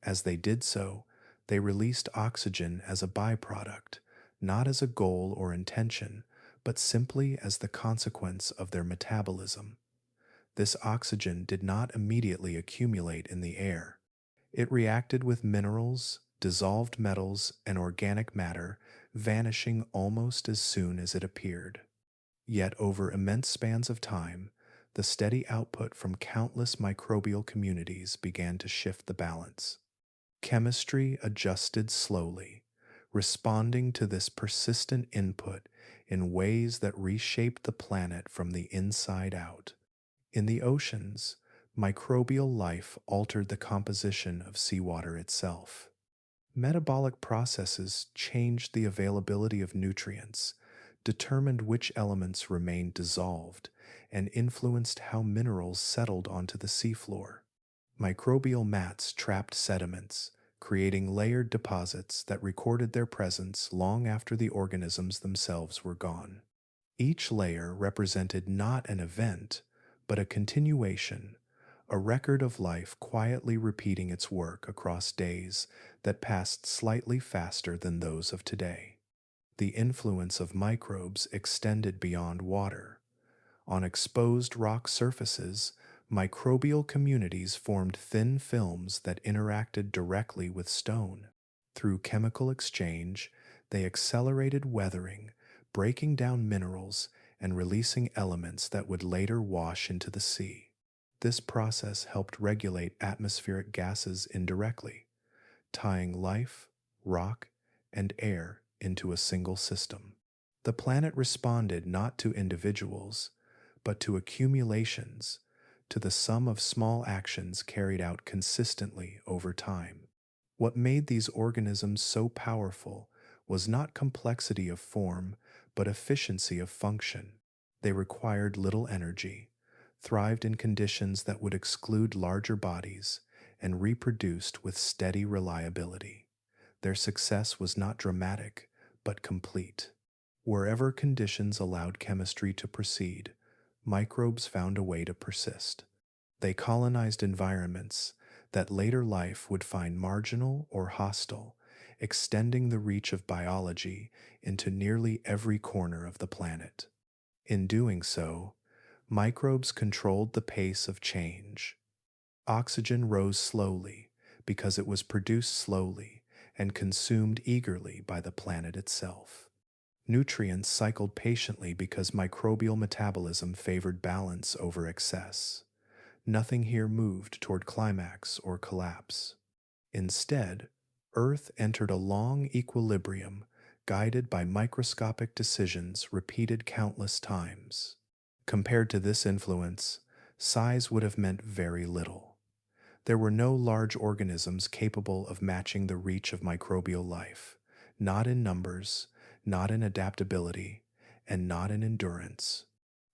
[SPEAKER 1] As they did so, they released oxygen as a byproduct, not as a goal or intention, but simply as the consequence of their metabolism. This oxygen did not immediately accumulate in the air. It reacted with minerals, dissolved metals, and organic matter, vanishing almost as soon as it appeared. Yet over immense spans of time, the steady output from countless microbial communities began to shift the balance. Chemistry adjusted slowly, responding to this persistent input in ways that reshaped the planet from the inside out. In the oceans, microbial life altered the composition of seawater itself. Metabolic processes changed the availability of nutrients, determined which elements remained dissolved, and influenced how minerals settled onto the seafloor. Microbial mats trapped sediments, creating layered deposits that recorded their presence long after the organisms themselves were gone. Each layer represented not an event, but a continuation, a record of life quietly repeating its work across days that passed slightly faster than those of today. The influence of microbes extended beyond water. On exposed rock surfaces, microbial communities formed thin films that interacted directly with stone. Through chemical exchange, they accelerated weathering, breaking down minerals and releasing elements that would later wash into the sea. This process helped regulate atmospheric gases indirectly, tying life, rock, and air into a single system. The planet responded not to individuals, but to accumulations, to the sum of small actions carried out consistently over time. What made these organisms so powerful was not complexity of form, but efficiency of function. They required little energy, thrived in conditions that would exclude larger bodies, and reproduced with steady reliability. Their success was not dramatic, but complete. Wherever conditions allowed chemistry to proceed, microbes found a way to persist. They colonized environments that later life would find marginal or hostile, extending the reach of biology into nearly every corner of the planet. In doing so, microbes controlled the pace of change. Oxygen rose slowly because it was produced slowly and consumed eagerly by the planet itself. Nutrients cycled patiently because microbial metabolism favored balance over excess. Nothing here moved toward climax or collapse. Instead, Earth entered a long equilibrium guided by microscopic decisions repeated countless times. Compared to this influence, size would have meant very little. There were no large organisms capable of matching the reach of microbial life, not in numbers, not in adaptability, and not in endurance.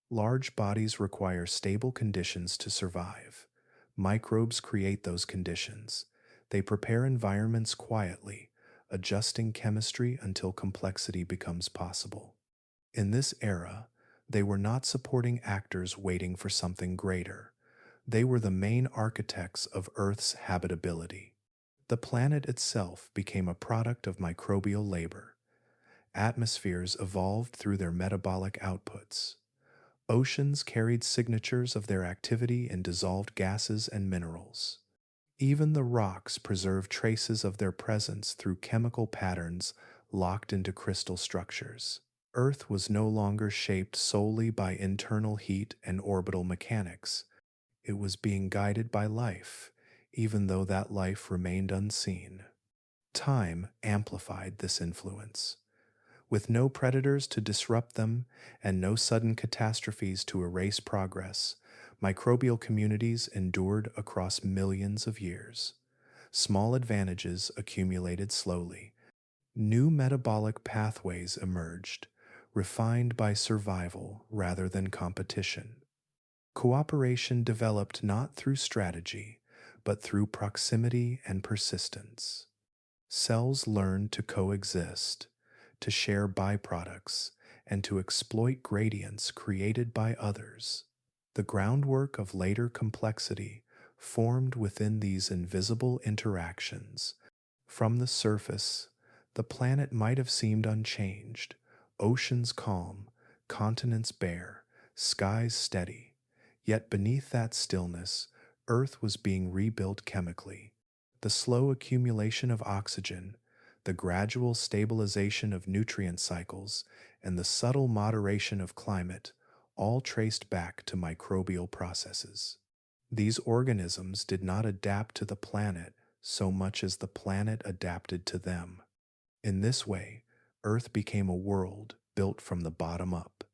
[SPEAKER 1] Large bodies require stable conditions to survive. Microbes create those conditions. They prepare environments quietly, adjusting chemistry until complexity becomes possible. In this era, they were not supporting actors waiting for something greater. They were the main architects of Earth's habitability. The planet itself became a product of microbial labor. Atmospheres evolved through their metabolic outputs. Oceans carried signatures of their activity in dissolved gases and minerals. Even the rocks preserved traces of their presence through chemical patterns locked into crystal structures. Earth was no longer shaped solely by internal heat and orbital mechanics. It was being guided by life, even though that life remained unseen. Time amplified this influence. With no predators to disrupt them and no sudden catastrophes to erase progress, microbial communities endured across millions of years. Small advantages accumulated slowly. New metabolic pathways emerged, refined by survival rather than competition. Cooperation developed not through strategy, but through proximity and persistence. Cells learned to coexist, to share byproducts, and to exploit gradients created by others. The groundwork of later complexity formed within these invisible interactions. From the surface, the planet might have seemed unchanged, oceans calm, continents bare, skies steady. Yet beneath that stillness, Earth was being rebuilt chemically. The slow accumulation of oxygen, the gradual stabilization of nutrient cycles, and the subtle moderation of climate, all traced back to microbial processes. These organisms did not adapt to the planet so much as the planet adapted to them. In this way, Earth became a world built from the bottom up,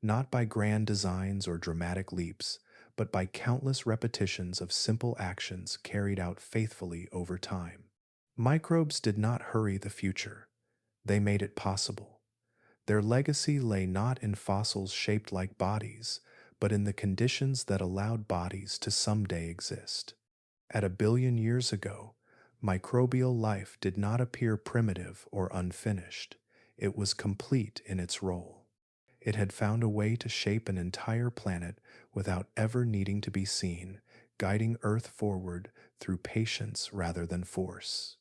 [SPEAKER 1] not by grand designs or dramatic leaps, but by countless repetitions of simple actions carried out faithfully over time. Microbes did not hurry the future, they made it possible. Their legacy lay not in fossils shaped like bodies, but in the conditions that allowed bodies to someday exist. At 1 billion years ago, microbial life did not appear primitive or unfinished. It was complete in its role. It had found a way to shape an entire planet without ever needing to be seen, guiding Earth forward through patience rather than force.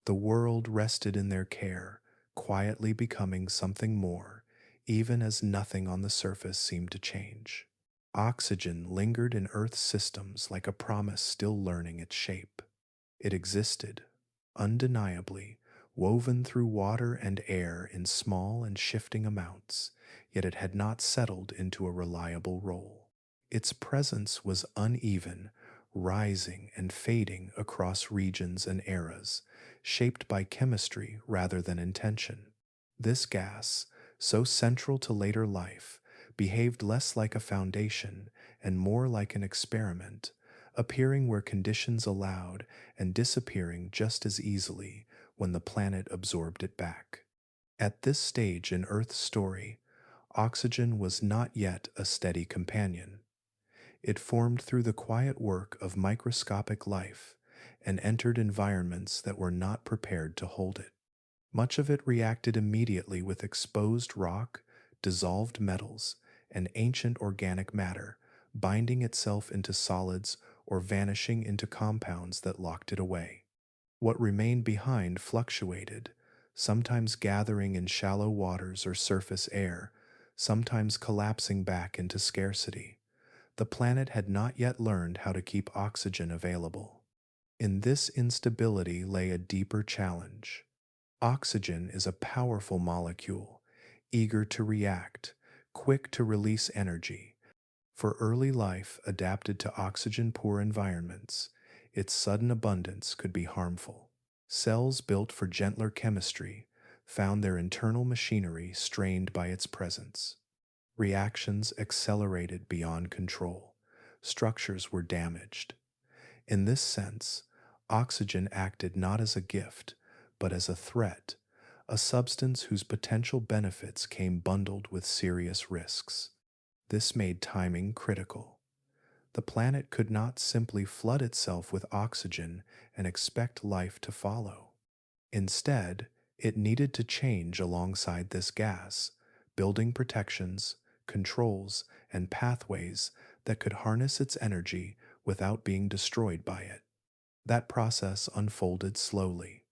[SPEAKER 1] The world rested in their care, quietly becoming something more, even as nothing on the surface seemed to change. Oxygen lingered in Earth's systems like a promise still learning its shape. It existed, undeniably, woven through water and air in small and shifting amounts, yet it had not settled into a reliable role. Its presence was uneven, rising and fading across regions and eras, shaped by chemistry rather than intention. This gas, so central to later life, behaved less like a foundation and more like an experiment, appearing where conditions allowed and disappearing just as easily when the planet absorbed it back. At this stage in Earth's story, oxygen was not yet a steady companion. It formed through the quiet work of microscopic life and entered environments that were not prepared to hold it. Much of it reacted immediately with exposed rock, dissolved metals, and ancient organic matter, binding itself into solids or vanishing into compounds that locked it away. What remained behind fluctuated, sometimes gathering in shallow waters or surface air, sometimes collapsing back into scarcity. The planet had not yet learned how to keep oxygen available. In this instability lay a deeper challenge. Oxygen is a powerful molecule, eager to react, quick to release energy. For early life adapted to oxygen-poor environments, its sudden abundance could be harmful. Cells built for gentler chemistry found their internal machinery strained by its presence. Reactions accelerated beyond control. Structures were damaged. In this sense, oxygen acted not as a gift, but as a threat, a substance whose potential benefits came bundled with serious risks. This made timing critical. The planet could not simply flood itself with oxygen and expect life to follow. Instead, it needed to change alongside this gas, building protections, controls, and pathways that could harness its energy without being destroyed by it. That process unfolded slowly.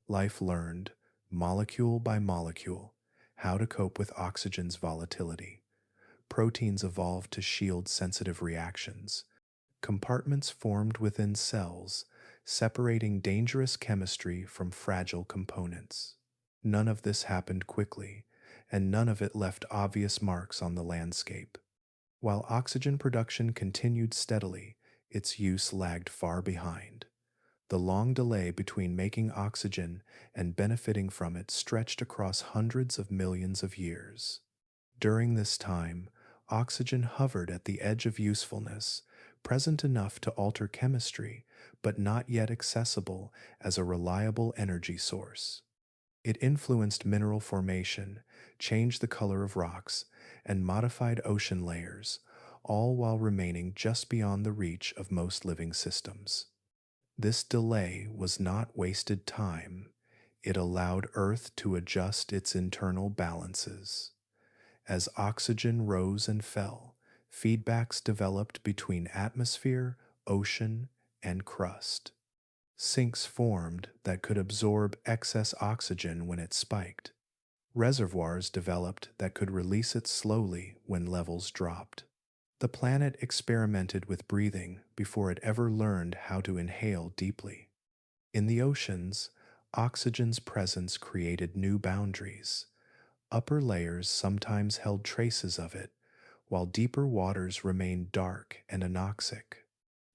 [SPEAKER 1] Life learned, molecule by molecule, how to cope with oxygen's volatility. Proteins evolved to shield sensitive reactions. Compartments formed within cells, separating dangerous chemistry from fragile components. None of this happened quickly, and none of it left obvious marks on the landscape. While oxygen production continued steadily, its use lagged far behind. The long delay between making oxygen and benefiting from it stretched across hundreds of millions of years. During this time, oxygen hovered at the edge of usefulness, present enough to alter chemistry, but not yet accessible as a reliable energy source. It influenced mineral formation, changed the color of rocks, and modified ocean layers, all while remaining just beyond the reach of most living systems. This delay was not wasted time. It allowed Earth to adjust its internal balances. As oxygen rose and fell, feedbacks developed between atmosphere, ocean, and crust. Sinks formed that could absorb excess oxygen when it spiked. Reservoirs developed that could release it slowly when levels dropped. The planet experimented with breathing before it ever learned how to inhale deeply. In the oceans, oxygen's presence created new boundaries. Upper layers sometimes held traces of it, while deeper waters remained dark and anoxic.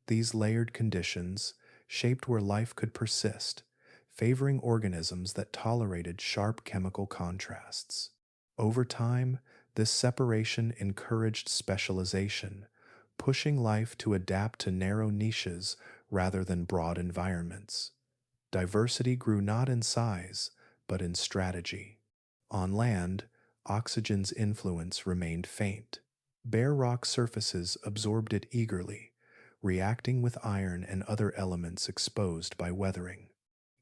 [SPEAKER 1] These layered conditions shaped where life could persist, favoring organisms that tolerated sharp chemical contrasts. Over time, this separation encouraged specialization, pushing life to adapt to narrow niches rather than broad environments. Diversity grew not in size, but in strategy. On land, oxygen's influence remained faint. Bare rock surfaces absorbed it eagerly, reacting with iron and other elements exposed by weathering.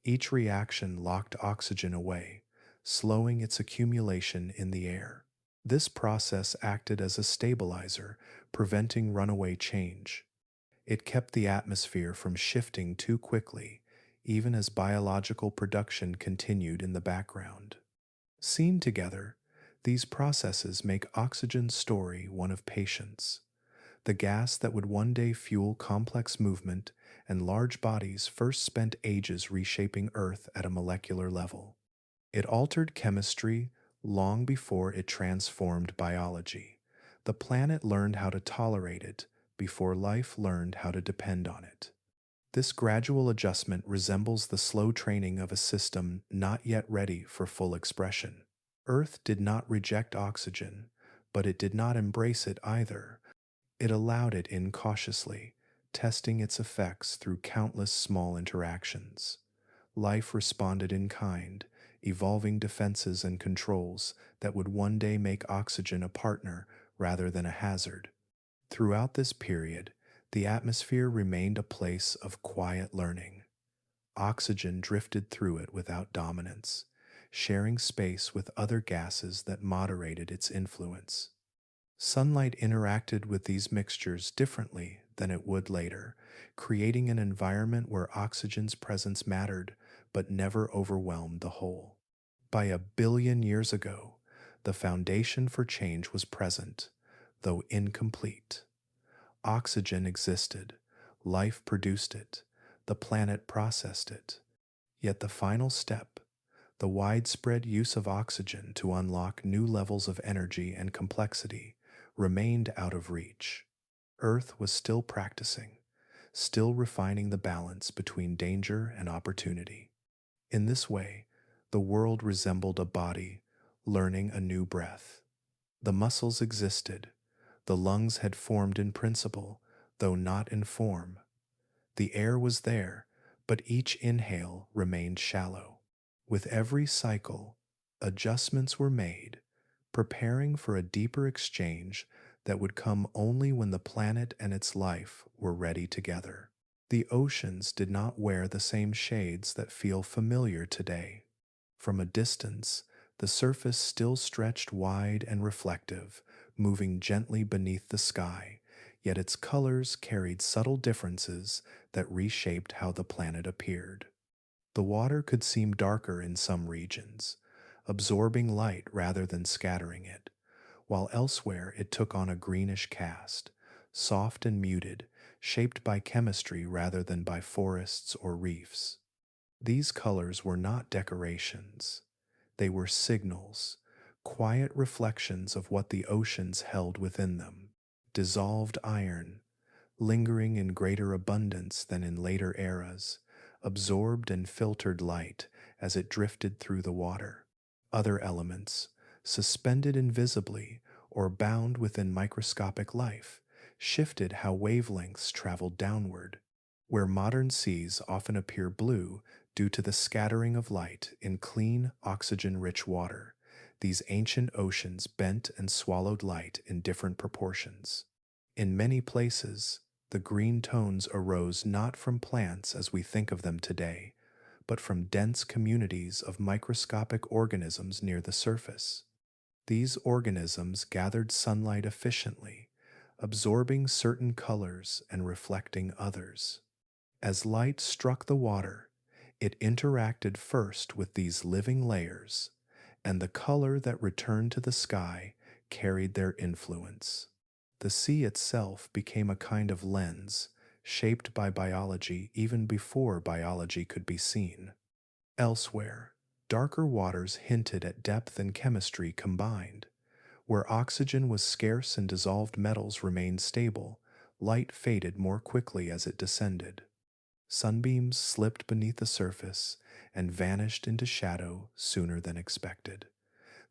[SPEAKER 1] Each reaction locked oxygen away, slowing its accumulation in the air. This process acted as a stabilizer, preventing runaway change. It kept the atmosphere from shifting too quickly, even as biological production continued in the background. Seen together, these processes make oxygen's story one of patience. The gas that would one day fuel complex movement and large bodies first spent ages reshaping Earth at a molecular level. It altered chemistry long before it transformed biology. The planet learned how to tolerate it before life learned how to depend on it. This gradual adjustment resembles the slow training of a system not yet ready for full expression. Earth did not reject oxygen, but it did not embrace it either. It allowed it in cautiously, testing its effects through countless small interactions. Life responded in kind, evolving defenses and controls that would one day make oxygen a partner rather than a hazard. Throughout this period, the atmosphere remained a place of quiet learning. Oxygen drifted through it without dominance, sharing space with other gases that moderated its influence. Sunlight interacted with these mixtures differently than it would later, creating an environment where oxygen's presence mattered but never overwhelmed the whole. By 1 billion years ago, the foundation for change was present, though incomplete. Oxygen existed, life produced it, the planet processed it. Yet the final step, The widespread use of oxygen to unlock new levels of energy and complexity remained out of reach. Earth was still practicing, still refining the balance between danger and opportunity. In this way, the world resembled a body learning a new breath. The muscles existed, the lungs had formed in principle, though not in form. The air was there, but each inhale remained shallow. With every cycle, adjustments were made, preparing for a deeper exchange that would come only when the planet and its life were ready together. The oceans did not wear the same shades that feel familiar today. From a distance, the surface still stretched wide and reflective, moving gently beneath the sky, yet its colors carried subtle differences that reshaped how the planet appeared. The water could seem darker in some regions, absorbing light rather than scattering it, while elsewhere it took on a greenish cast, soft and muted, shaped by chemistry rather than by forests or reefs. These colors were not decorations. They were signals, quiet reflections of what the oceans held within them. Dissolved iron, lingering in greater abundance than in later eras, absorbed and filtered light as it drifted through the water. Other elements, suspended invisibly or bound within microscopic life, shifted how wavelengths traveled downward. Where modern seas often appear blue due to the scattering of light in clean, oxygen-rich water, these ancient oceans bent and swallowed light in different proportions. In many places, the green tones arose not from plants as we think of them today, but from dense communities of microscopic organisms near the surface. These organisms gathered sunlight efficiently, absorbing certain colors and reflecting others. As light struck the water, it interacted first with these living layers, and the color that returned to the sky carried their influence. The sea itself became a kind of lens, shaped by biology even before biology could be seen. Elsewhere, darker waters hinted at depth and chemistry combined. Where oxygen was scarce and dissolved metals remained stable, light faded more quickly as it descended. Sunbeams slipped beneath the surface and vanished into shadow sooner than expected.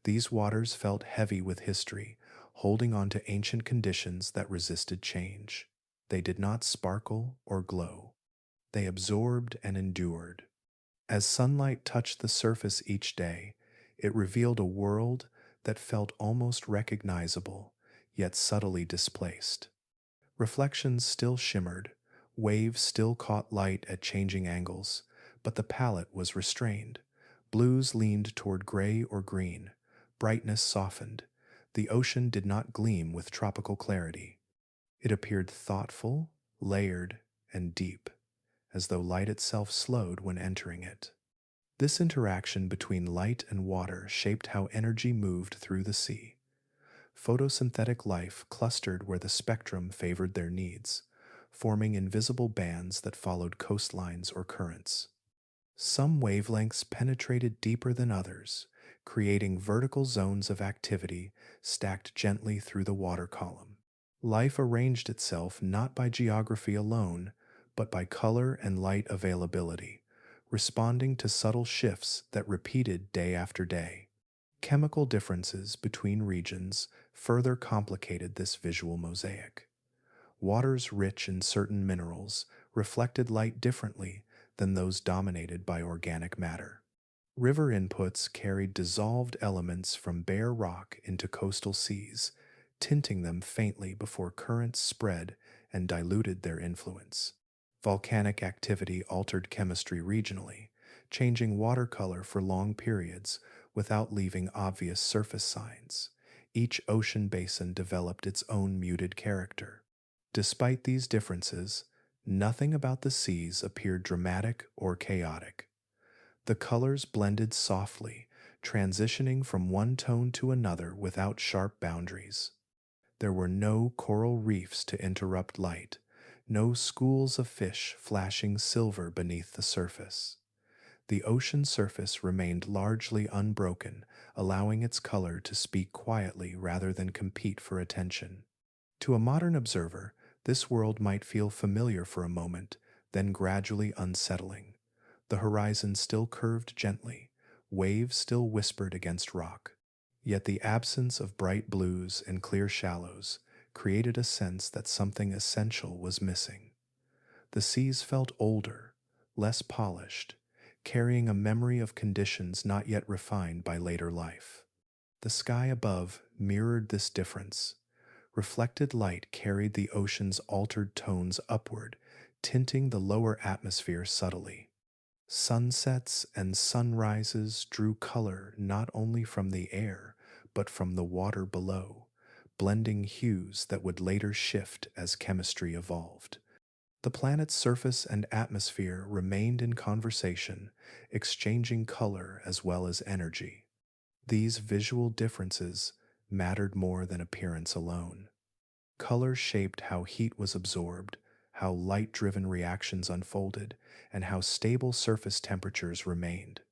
[SPEAKER 1] These waters felt heavy with history, holding on to ancient conditions that resisted change. They did not sparkle or glow. They absorbed and endured. As sunlight touched the surface each day, it revealed a world that felt almost recognizable, yet subtly displaced. Reflections still shimmered, waves still caught light at changing angles, but the palette was restrained. Blues leaned toward gray or green, brightness softened. The ocean did not gleam with tropical clarity. It appeared thoughtful, layered, and deep, as though light itself slowed when entering it. This interaction between light and water shaped how energy moved through the sea. Photosynthetic life clustered where the spectrum favored their needs, forming invisible bands that followed coastlines or currents. Some wavelengths penetrated deeper than others, creating vertical zones of activity stacked gently through the water column. Life arranged itself not by geography alone, but by color and light availability, responding to subtle shifts that repeated day after day. Chemical differences between regions further complicated this visual mosaic. Waters rich in certain minerals reflected light differently than those dominated by organic matter. River inputs carried dissolved elements from bare rock into coastal seas, tinting them faintly before currents spread and diluted their influence. Volcanic activity altered chemistry regionally, changing watercolor for long periods without leaving obvious surface signs. Each ocean basin developed its own muted character. Despite these differences, nothing about the seas appeared dramatic or chaotic. The colors blended softly, transitioning from one tone to another without sharp boundaries. There were no coral reefs to interrupt light, no schools of fish flashing silver beneath the surface. The ocean surface remained largely unbroken, allowing its color to speak quietly rather than compete for attention. To a modern observer, this world might feel familiar for a moment, then gradually unsettling. The horizon still curved gently, waves still whispered against rock. Yet the absence of bright blues and clear shallows created a sense that something essential was missing. The seas felt older, less polished, carrying a memory of conditions not yet refined by later life. The sky above mirrored this difference. Reflected light carried the ocean's altered tones upward, tinting the lower atmosphere subtly. Sunsets and sunrises drew color not only from the air, but from the water below, blending hues that would later shift as chemistry evolved. The planet's surface and atmosphere remained in conversation, exchanging color as well as energy. These visual differences mattered more than appearance alone. Color shaped how heat was absorbed, how light driven reactions unfolded, and how stable surface temperatures remained.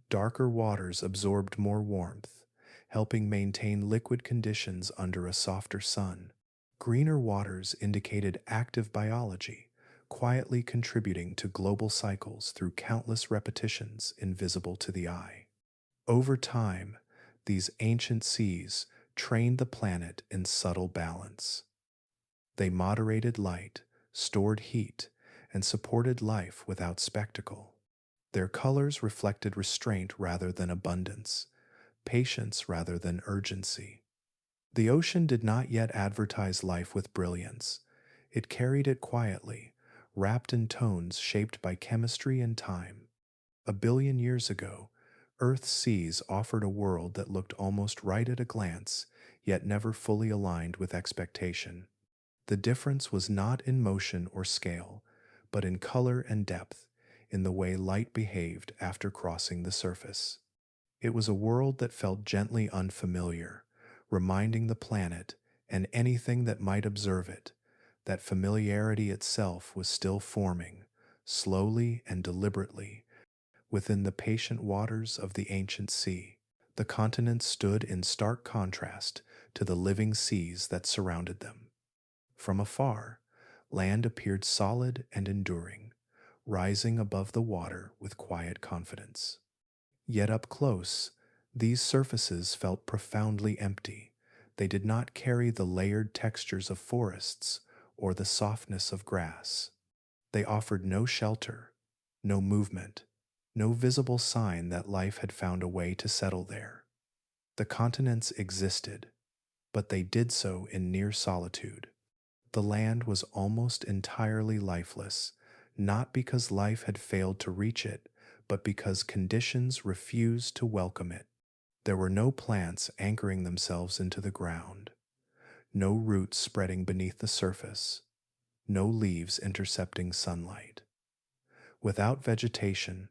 [SPEAKER 1] Darker waters absorbed more warmth, helping maintain liquid conditions under a softer sun. Greener waters indicated active biology, quietly contributing to global cycles through countless repetitions invisible to the eye. Over time, these ancient seas trained the planet in subtle balance. They moderated light, stored heat, and supported life without spectacle. Their colors reflected restraint rather than abundance, patience rather than urgency. The ocean did not yet advertise life with brilliance. It carried it quietly, wrapped in tones shaped by chemistry and time. A billion years ago, Earth's seas offered a world that looked almost right at a glance, yet never fully aligned with expectation. The difference was not in motion or scale, but in color and depth, in the way light behaved after crossing the surface. It was a world that felt gently unfamiliar, reminding the planet, and anything that might observe it, that familiarity itself was still forming, slowly and deliberately, within the patient waters of the ancient sea. The continents stood in stark contrast to the living seas that surrounded them. From afar, land appeared solid and enduring, rising above the water with quiet confidence. Yet up close, these surfaces felt profoundly empty. They did not carry the layered textures of forests or the softness of grass. They offered no shelter, no movement, no visible sign that life had found a way to settle there. The continents existed, but they did so in near solitude. The land was almost entirely lifeless, not because life had failed to reach it, but because conditions refused to welcome it. There were no plants anchoring themselves into the ground, no roots spreading beneath the surface, no leaves intercepting sunlight. Without vegetation,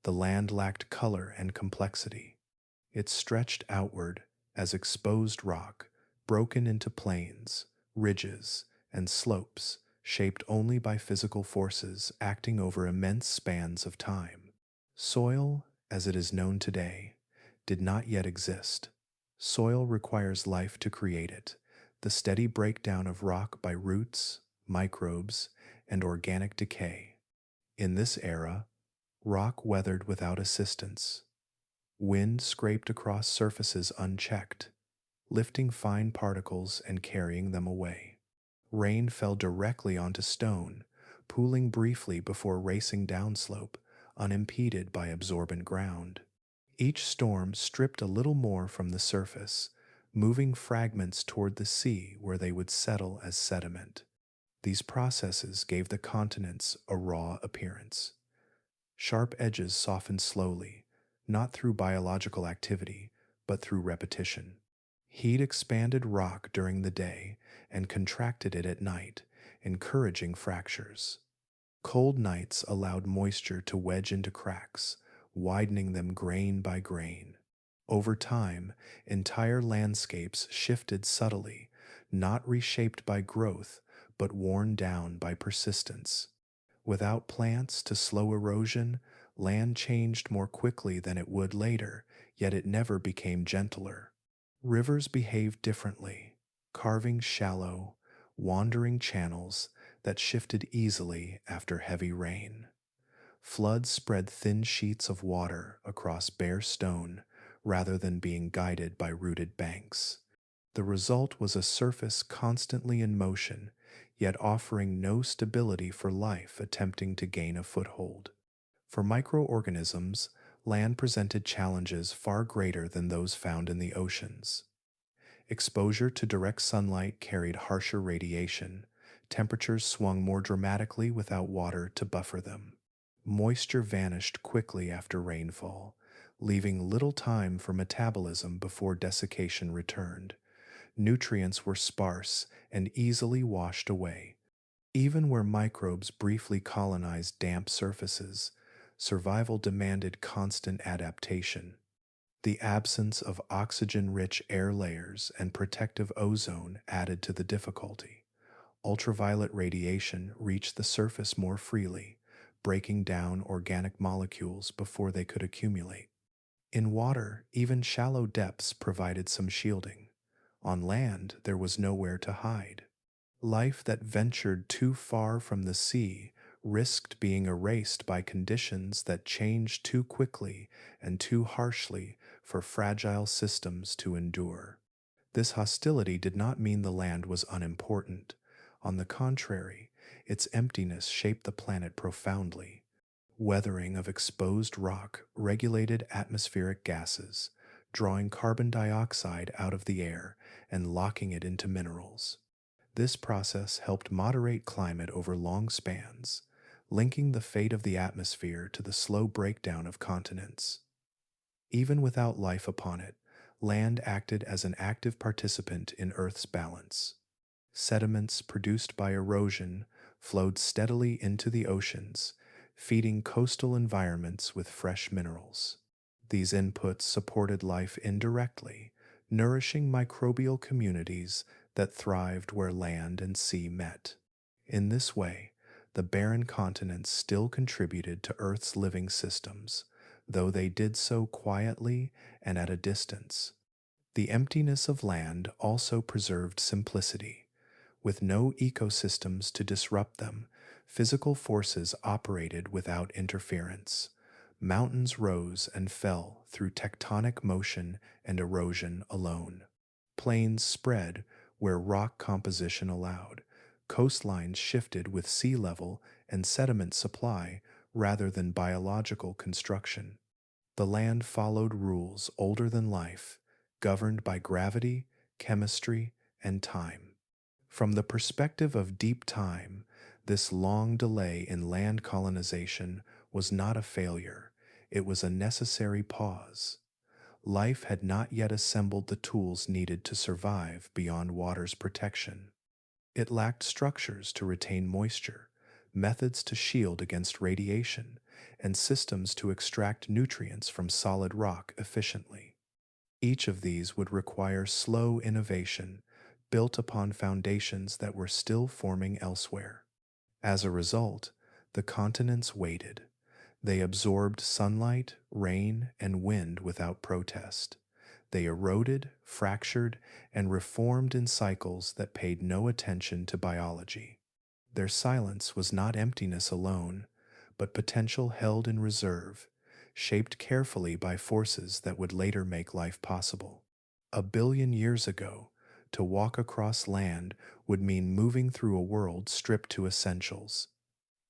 [SPEAKER 1] the land lacked color and complexity. It stretched outward as exposed rock, broken into plains, ridges, and slopes, shaped only by physical forces acting over immense spans of time. Soil, as it is known today, did not yet exist. Soil requires life to create it, the steady breakdown of rock by roots, microbes, and organic decay. In this era, rock weathered without assistance. Wind scraped across surfaces unchecked, lifting fine particles and carrying them away. Rain fell directly onto stone, pooling briefly before racing downslope, unimpeded by absorbent ground. Each storm stripped a little more from the surface, moving fragments toward the sea where they would settle as sediment. These processes gave the continents a raw appearance. Sharp edges softened slowly, not through biological activity, but through repetition. Heat expanded rock during the day and contracted it at night, encouraging fractures. Cold nights allowed moisture to wedge into cracks, widening them grain by grain. Over time, entire landscapes shifted subtly, not reshaped by growth, but worn down by persistence. Without plants to slow erosion, Land changed more quickly than it would later, yet it never became gentler. Rivers behaved differently, carving shallow, wandering channels that shifted easily after heavy rain. Floods spread thin sheets of water across bare stone rather than being guided by rooted banks. The result was a surface constantly in motion, yet offering no stability for life attempting to gain a foothold. For microorganisms, land presented challenges far greater than those found in the oceans. Exposure to direct sunlight carried harsher radiation. Temperatures swung more dramatically without water to buffer them. Moisture vanished quickly after rainfall, leaving little time for metabolism before desiccation returned. Nutrients were sparse and easily washed away. Even where microbes briefly colonized damp surfaces, survival demanded constant adaptation. The absence of oxygen-rich air layers and protective ozone added to the difficulty. Ultraviolet radiation reached the surface more freely, breaking down organic molecules before they could accumulate. In water, even shallow depths provided some shielding. On land, there was nowhere to hide. Life that ventured too far from the sea risked being erased by conditions that changed too quickly and too harshly for fragile systems to endure. This hostility did not mean the land was unimportant. On the contrary, its emptiness shaped the planet profoundly. Weathering of exposed rock regulated atmospheric gases, drawing carbon dioxide out of the air and locking it into minerals. This process helped moderate climate over long spans, linking the fate of the atmosphere to the slow breakdown of continents. Even without life upon it, land acted as an active participant in Earth's balance. Sediments produced by erosion flowed steadily into the oceans, feeding coastal environments with fresh minerals. These inputs supported life indirectly, nourishing microbial communities that thrived where land and sea met. In this way, the barren continents still contributed to Earth's living systems, though they did so quietly and at a distance. The emptiness of land also preserved simplicity. With no ecosystems to disrupt them, physical forces operated without interference. Mountains rose and fell through tectonic motion and erosion alone. Plains spread where rock composition allowed. Coastlines shifted with sea level and sediment supply rather than biological construction. The land followed rules older than life, governed by gravity, chemistry, and time. From the perspective of deep time, this long delay in land colonization was not a failure, it was a necessary pause. Life had not yet assembled the tools needed to survive beyond water's protection. It lacked structures to retain moisture, methods to shield against radiation, and systems to extract nutrients from solid rock efficiently. Each of these would require slow innovation, built upon foundations that were still forming elsewhere. As a result, the continents waited. They absorbed sunlight, rain, and wind without protest. They eroded, fractured, and reformed in cycles that paid no attention to biology. Their silence was not emptiness alone, but potential held in reserve, shaped carefully by forces that would later make life possible. 1 billion years ago, to walk across land would mean moving through a world stripped to essentials.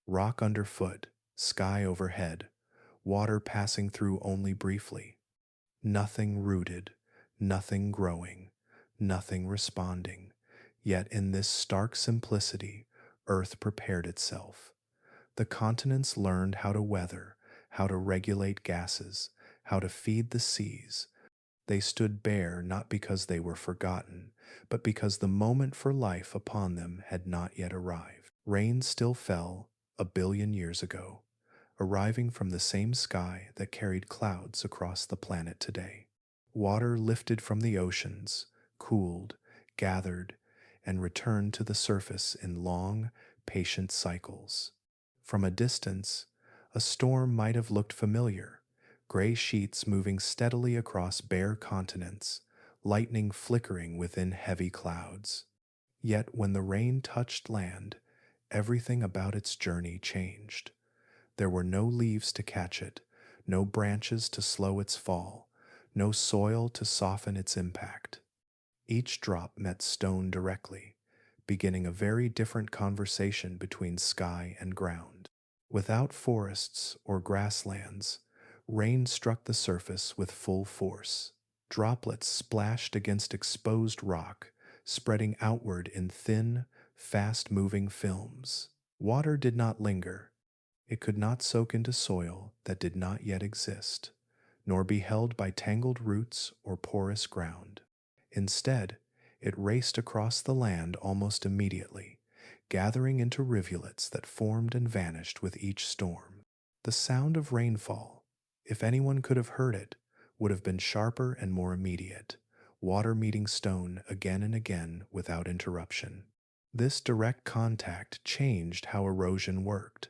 [SPEAKER 1] Rock underfoot, sky overhead, water passing through only briefly. Nothing rooted, nothing growing, nothing responding. Yet in this stark simplicity, Earth prepared itself. The continents learned how to weather, how to regulate gases, how to feed the seas. They stood bare not because they were forgotten, but because the moment for life upon them had not yet arrived. Rain still fell 1 billion years ago, arriving from the same sky that carried clouds across the planet today. Water lifted from the oceans, cooled, gathered, and returned to the surface in long, patient cycles. From a distance, A storm might have looked familiar, gray sheets moving steadily across bare continents, lightning flickering within heavy clouds. Yet when the rain touched land, everything about its journey changed. There were no leaves to catch it, no branches to slow its fall, no soil to soften its impact. Each drop met stone directly, beginning a very different conversation between sky and ground. Without forests or grasslands, rain struck the surface with full force. Droplets splashed against exposed rock, spreading outward in thin, fast moving films. Water did not linger. It could not soak into soil that did not yet exist, nor be held by tangled roots or porous ground. Instead, it raced across the land almost immediately, gathering into rivulets that formed and vanished with each storm. The sound of rainfall, if anyone could have heard it, would have been sharper and more immediate, water meeting stone again and again without interruption. This direct contact changed how erosion worked.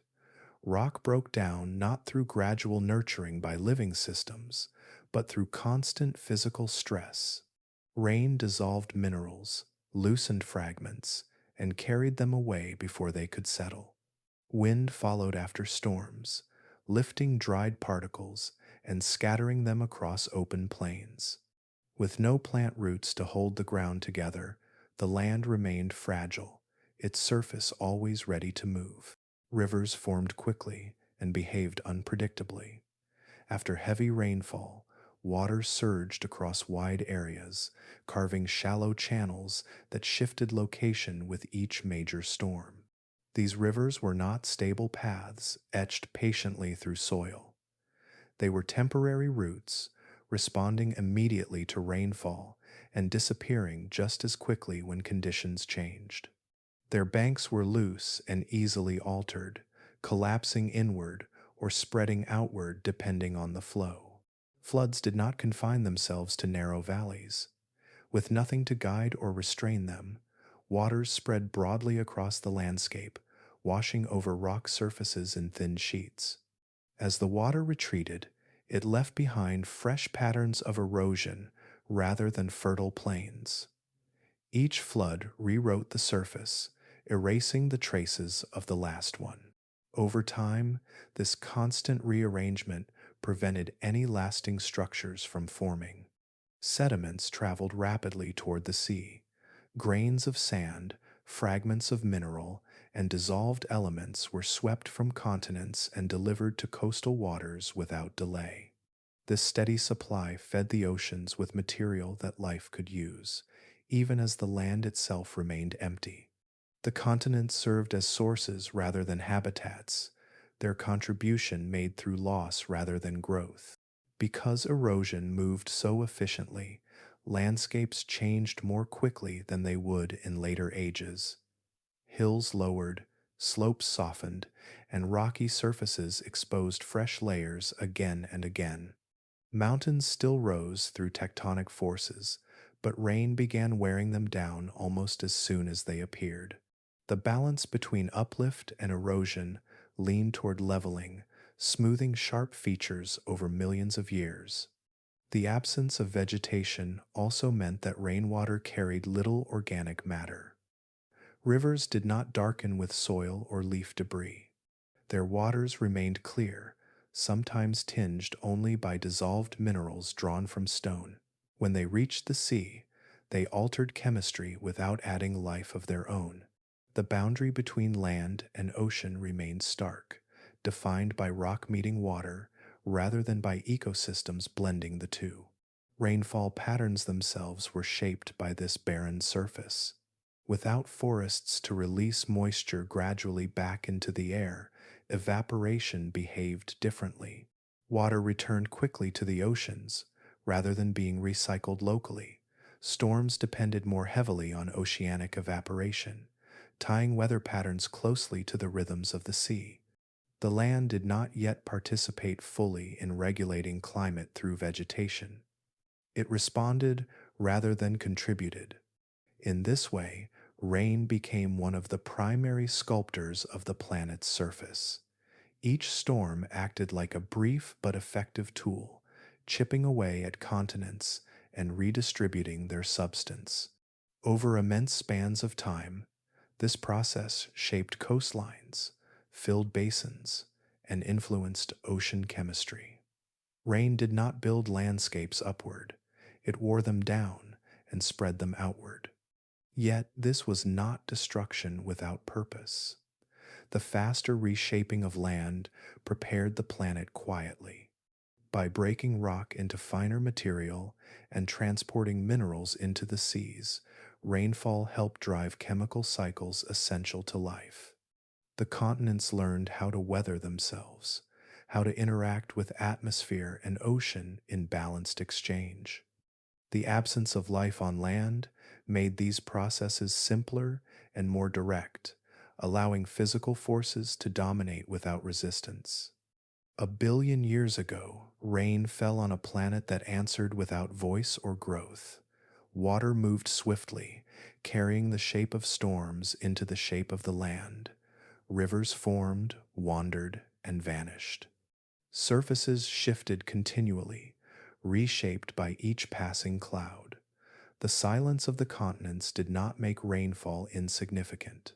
[SPEAKER 1] Rock broke down not through gradual nurturing by living systems, but through constant physical stress. Rain dissolved minerals, loosened fragments, and carried them away before they could settle. Wind followed after storms, lifting dried particles and scattering them across open plains. With no plant roots to hold the ground together, the land remained fragile, its surface always ready to move. Rivers formed quickly and behaved unpredictably. After heavy rainfall, water surged across wide areas, carving shallow channels that shifted location with each major storm. These rivers were not stable paths etched patiently through soil. They were temporary routes, responding immediately to rainfall and disappearing just as quickly when conditions changed. Their banks were loose and easily altered, collapsing inward or spreading outward depending on the flow. Floods did not confine themselves to narrow valleys. With nothing to guide or restrain them, waters spread broadly across the landscape, washing over rock surfaces in thin sheets. As the water retreated, it left behind fresh patterns of erosion rather than fertile plains. Each flood rewrote the surface, erasing the traces of the last one. Over time, this constant rearrangement prevented any lasting structures from forming. Sediments traveled rapidly toward the sea. Grains of sand, fragments of mineral, and dissolved elements were swept from continents and delivered to coastal waters without delay. This steady supply fed the oceans with material that life could use, even as the land itself remained empty. The continents served as sources rather than habitats, their contribution made through loss rather than growth. Because erosion moved so efficiently, landscapes changed more quickly than they would in later ages. Hills lowered, slopes softened, and rocky surfaces exposed fresh layers again and again. Mountains still rose through tectonic forces, but rain began wearing them down almost as soon as they appeared. The balance between uplift and erosion leaned toward leveling, smoothing sharp features over millions of years. The absence of vegetation also meant that rainwater carried little organic matter. Rivers did not darken with soil or leaf debris. Their waters remained clear, sometimes tinged only by dissolved minerals drawn from stone. When they reached the sea, they altered chemistry without adding life of their own. The boundary between land and ocean remained stark, defined by rock meeting water rather than by ecosystems blending the two. Rainfall patterns themselves were shaped by this barren surface. Without forests to release moisture gradually back into the air, evaporation behaved differently. Water returned quickly to the oceans, rather than being recycled locally. Storms depended more heavily on oceanic evaporation, tying weather patterns closely to the rhythms of the sea. The land did not yet participate fully in regulating climate through vegetation. It responded rather than contributed. In this way, rain became one of the primary sculptors of the planet's surface. Each storm acted like a brief but effective tool, chipping away at continents and redistributing their substance. Over immense spans of time, this process shaped coastlines, filled basins, and influenced ocean chemistry. Rain did not build landscapes upward, it wore them down and spread them outward. Yet this was not destruction without purpose. The faster reshaping of land prepared the planet quietly. By breaking rock into finer material and transporting minerals into the seas, rainfall helped drive chemical cycles essential to life. The continents learned how to weather themselves, how to interact with atmosphere and ocean in balanced exchange. The absence of life on land made these processes simpler and more direct, allowing physical forces to dominate without resistance. A billion years ago, rain fell on a planet that answered without voice or growth. Water moved swiftly, carrying the shape of storms into the shape of the land. Rivers formed, wandered, and vanished. Surfaces shifted continually, reshaped by each passing cloud. The silence of the continents did not make rainfall insignificant.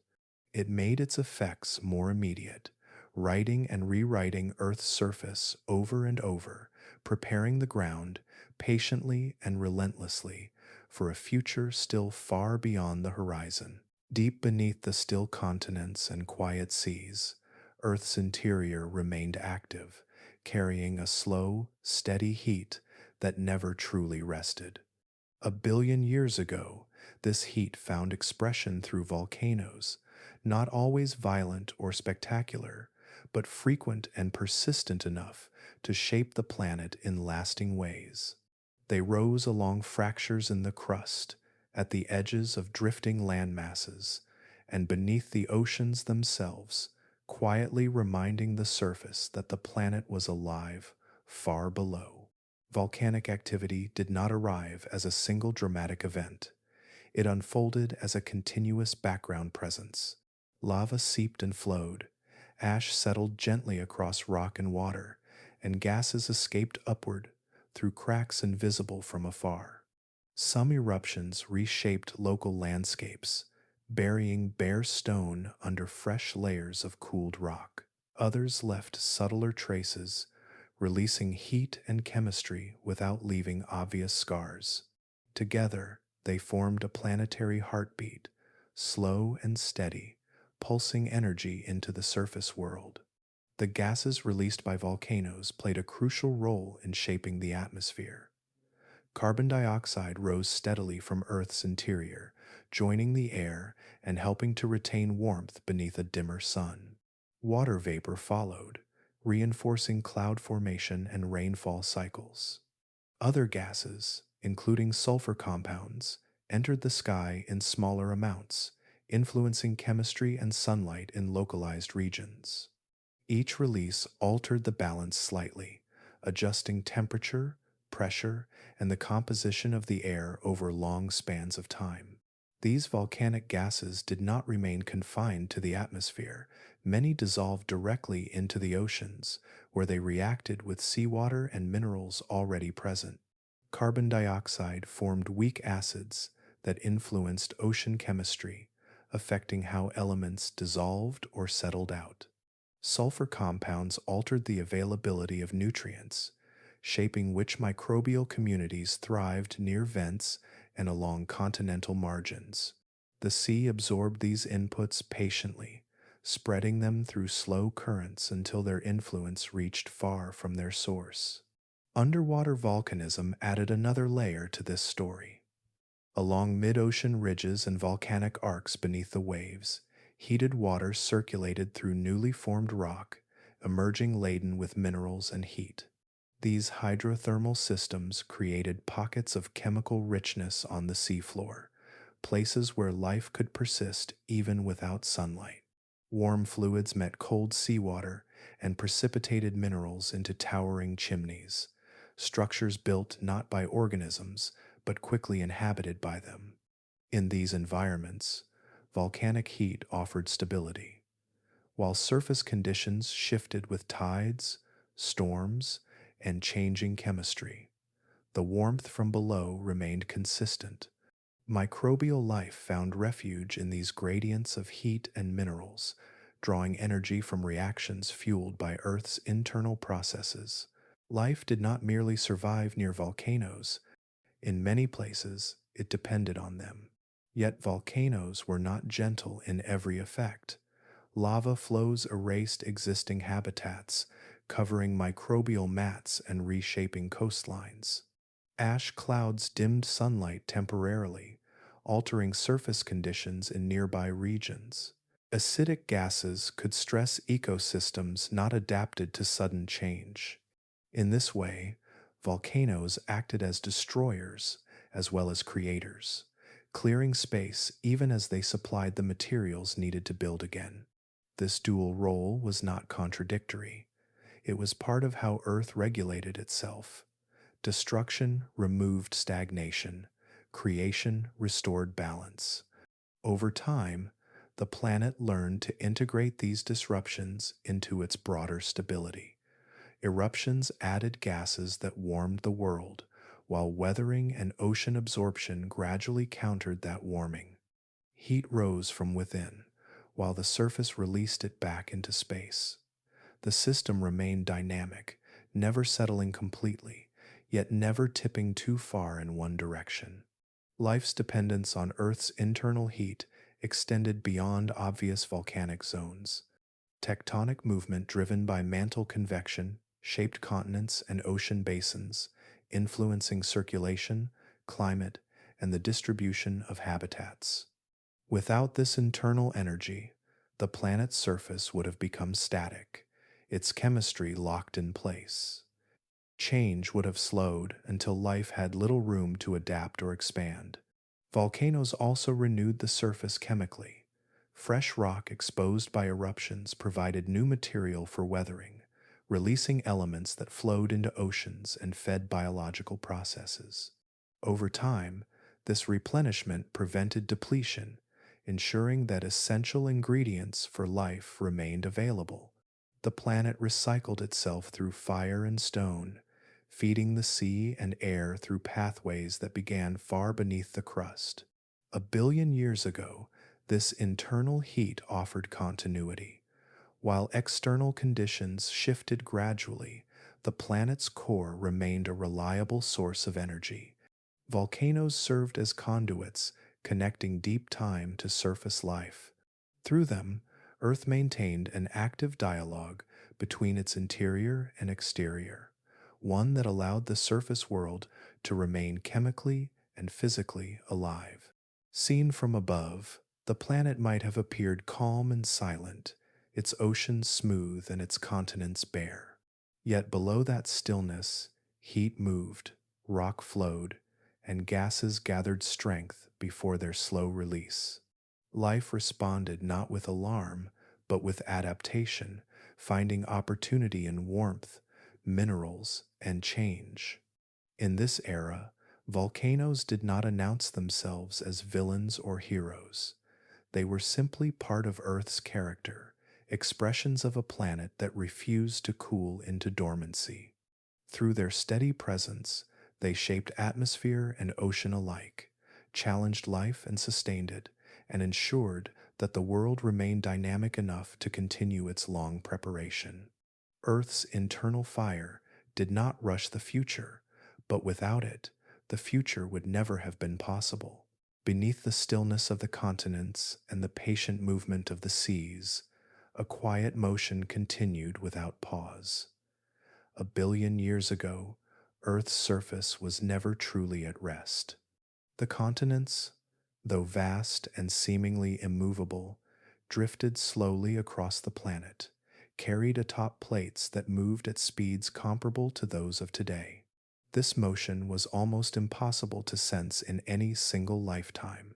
[SPEAKER 1] It made its effects more immediate, writing and rewriting Earth's surface over and over, preparing the ground patiently and relentlessly for a future still far beyond the horizon. Deep beneath the still continents and quiet seas, Earth's interior remained active, carrying a slow, steady heat that never truly rested. A billion years ago, this heat found expression through volcanoes, not always violent or spectacular, but frequent and persistent enough to shape the planet in lasting ways. They rose along fractures in the crust, at the edges of drifting land masses, and beneath the oceans themselves, quietly reminding the surface that the planet was alive far below. Volcanic activity did not arrive as a single dramatic event. It unfolded as a continuous background presence. Lava seeped and flowed, ash settled gently across rock and water, and gases escaped upward through cracks invisible from afar. Some eruptions reshaped local landscapes, burying bare stone under fresh layers of cooled rock. Others left subtler traces, releasing heat and chemistry without leaving obvious scars. Together, they formed a planetary heartbeat, slow and steady, pulsing energy into the surface world. The gases released by volcanoes played a crucial role in shaping the atmosphere. Carbon dioxide rose steadily from Earth's interior, joining the air and helping to retain warmth beneath a dimmer sun. Water vapor followed, reinforcing cloud formation and rainfall cycles. Other gases, including sulfur compounds, entered the sky in smaller amounts, influencing chemistry and sunlight in localized regions. Each release altered the balance slightly, adjusting temperature, pressure, and the composition of the air over long spans of time. These volcanic gases did not remain confined to the atmosphere. Many dissolved directly into the oceans, where they reacted with seawater and minerals already present. Carbon dioxide formed weak acids that influenced ocean chemistry, affecting how elements dissolved or settled out. Sulfur compounds altered the availability of nutrients, shaping which microbial communities thrived near vents and along continental margins. The sea absorbed these inputs patiently, spreading them through slow currents until their influence reached far from their source. Underwater volcanism added another layer to this story. Along mid-ocean ridges and volcanic arcs beneath the waves, heated water circulated through newly formed rock, emerging laden with minerals and heat. These hydrothermal systems created pockets of chemical richness on the seafloor, places where life could persist even without sunlight. Warm fluids met cold seawater and precipitated minerals into towering chimneys, structures built not by organisms, but quickly inhabited by them. In these environments, volcanic heat offered stability. while surface conditions shifted with tides, storms, and changing chemistry. The warmth from below remained consistent. Microbial life found refuge in these gradients of heat and minerals, drawing energy from reactions fueled by Earth's internal processes. Life did not merely survive near volcanoes. In many places, it depended on them. Yet volcanoes were not gentle in every effect. Lava flows erased existing habitats, covering microbial mats and reshaping coastlines. Ash clouds dimmed sunlight temporarily, altering surface conditions in nearby regions. Acidic gases could stress ecosystems not adapted to sudden change. In this way, volcanoes acted as destroyers as well as creators, clearing space even as they supplied the materials needed to build again. This dual role was not contradictory. It was part of how Earth regulated itself. Destruction removed stagnation, creation restored balance. Over time, the planet learned to integrate these disruptions into its broader stability. Eruptions added gases that warmed the world, while weathering and ocean absorption gradually countered that warming. Heat rose from within, while the surface released it back into space. The system remained dynamic, never settling completely, yet never tipping too far in one direction. Life's dependence on Earth's internal heat extended beyond obvious volcanic zones. Tectonic movement driven by mantle convection shaped continents and ocean basins, influencing circulation, climate, and the distribution of habitats. Without this internal energy, the planet's surface would have become static, its chemistry locked in place. Change would have slowed until life had little room to adapt or expand. Volcanoes also renewed the surface chemically. Fresh rock exposed by eruptions provided new material for weathering, releasing elements that flowed into oceans and fed biological processes. Over time, this replenishment prevented depletion, ensuring that essential ingredients for life remained available. The planet recycled itself through fire and stone, feeding the sea and air through pathways that began far beneath the crust. 1 billion years ago, this internal heat offered continuity. While external conditions shifted gradually, the planet's core remained a reliable source of energy. Volcanoes served as conduits, connecting deep time to surface life. Through them, Earth maintained an active dialogue between its interior and exterior, one that allowed the surface world to remain chemically and physically alive. Seen from above, the planet might have appeared calm and silent, its oceans smooth and its continents bare. Yet below that stillness, heat moved, rock flowed, and gases gathered strength before their slow release. Life responded not with alarm, but with adaptation, finding opportunity in warmth, minerals, and change. In this era, volcanoes did not announce themselves as villains or heroes. They were simply part of Earth's character, expressions of a planet that refused to cool into dormancy. Through their steady presence, they shaped atmosphere and ocean alike, challenged life and sustained it, and ensured that the world remained dynamic enough to continue its long preparation. Earth's internal fire did not rush the future, but without it, the future would never have been possible. Beneath the stillness of the continents and the patient movement of the seas, a quiet motion continued without pause. 1 billion years ago, Earth's surface was never truly at rest. The continents, though vast and seemingly immovable, drifted slowly across the planet, carried atop plates that moved at speeds comparable to those of today. This motion was almost impossible to sense in any single lifetime,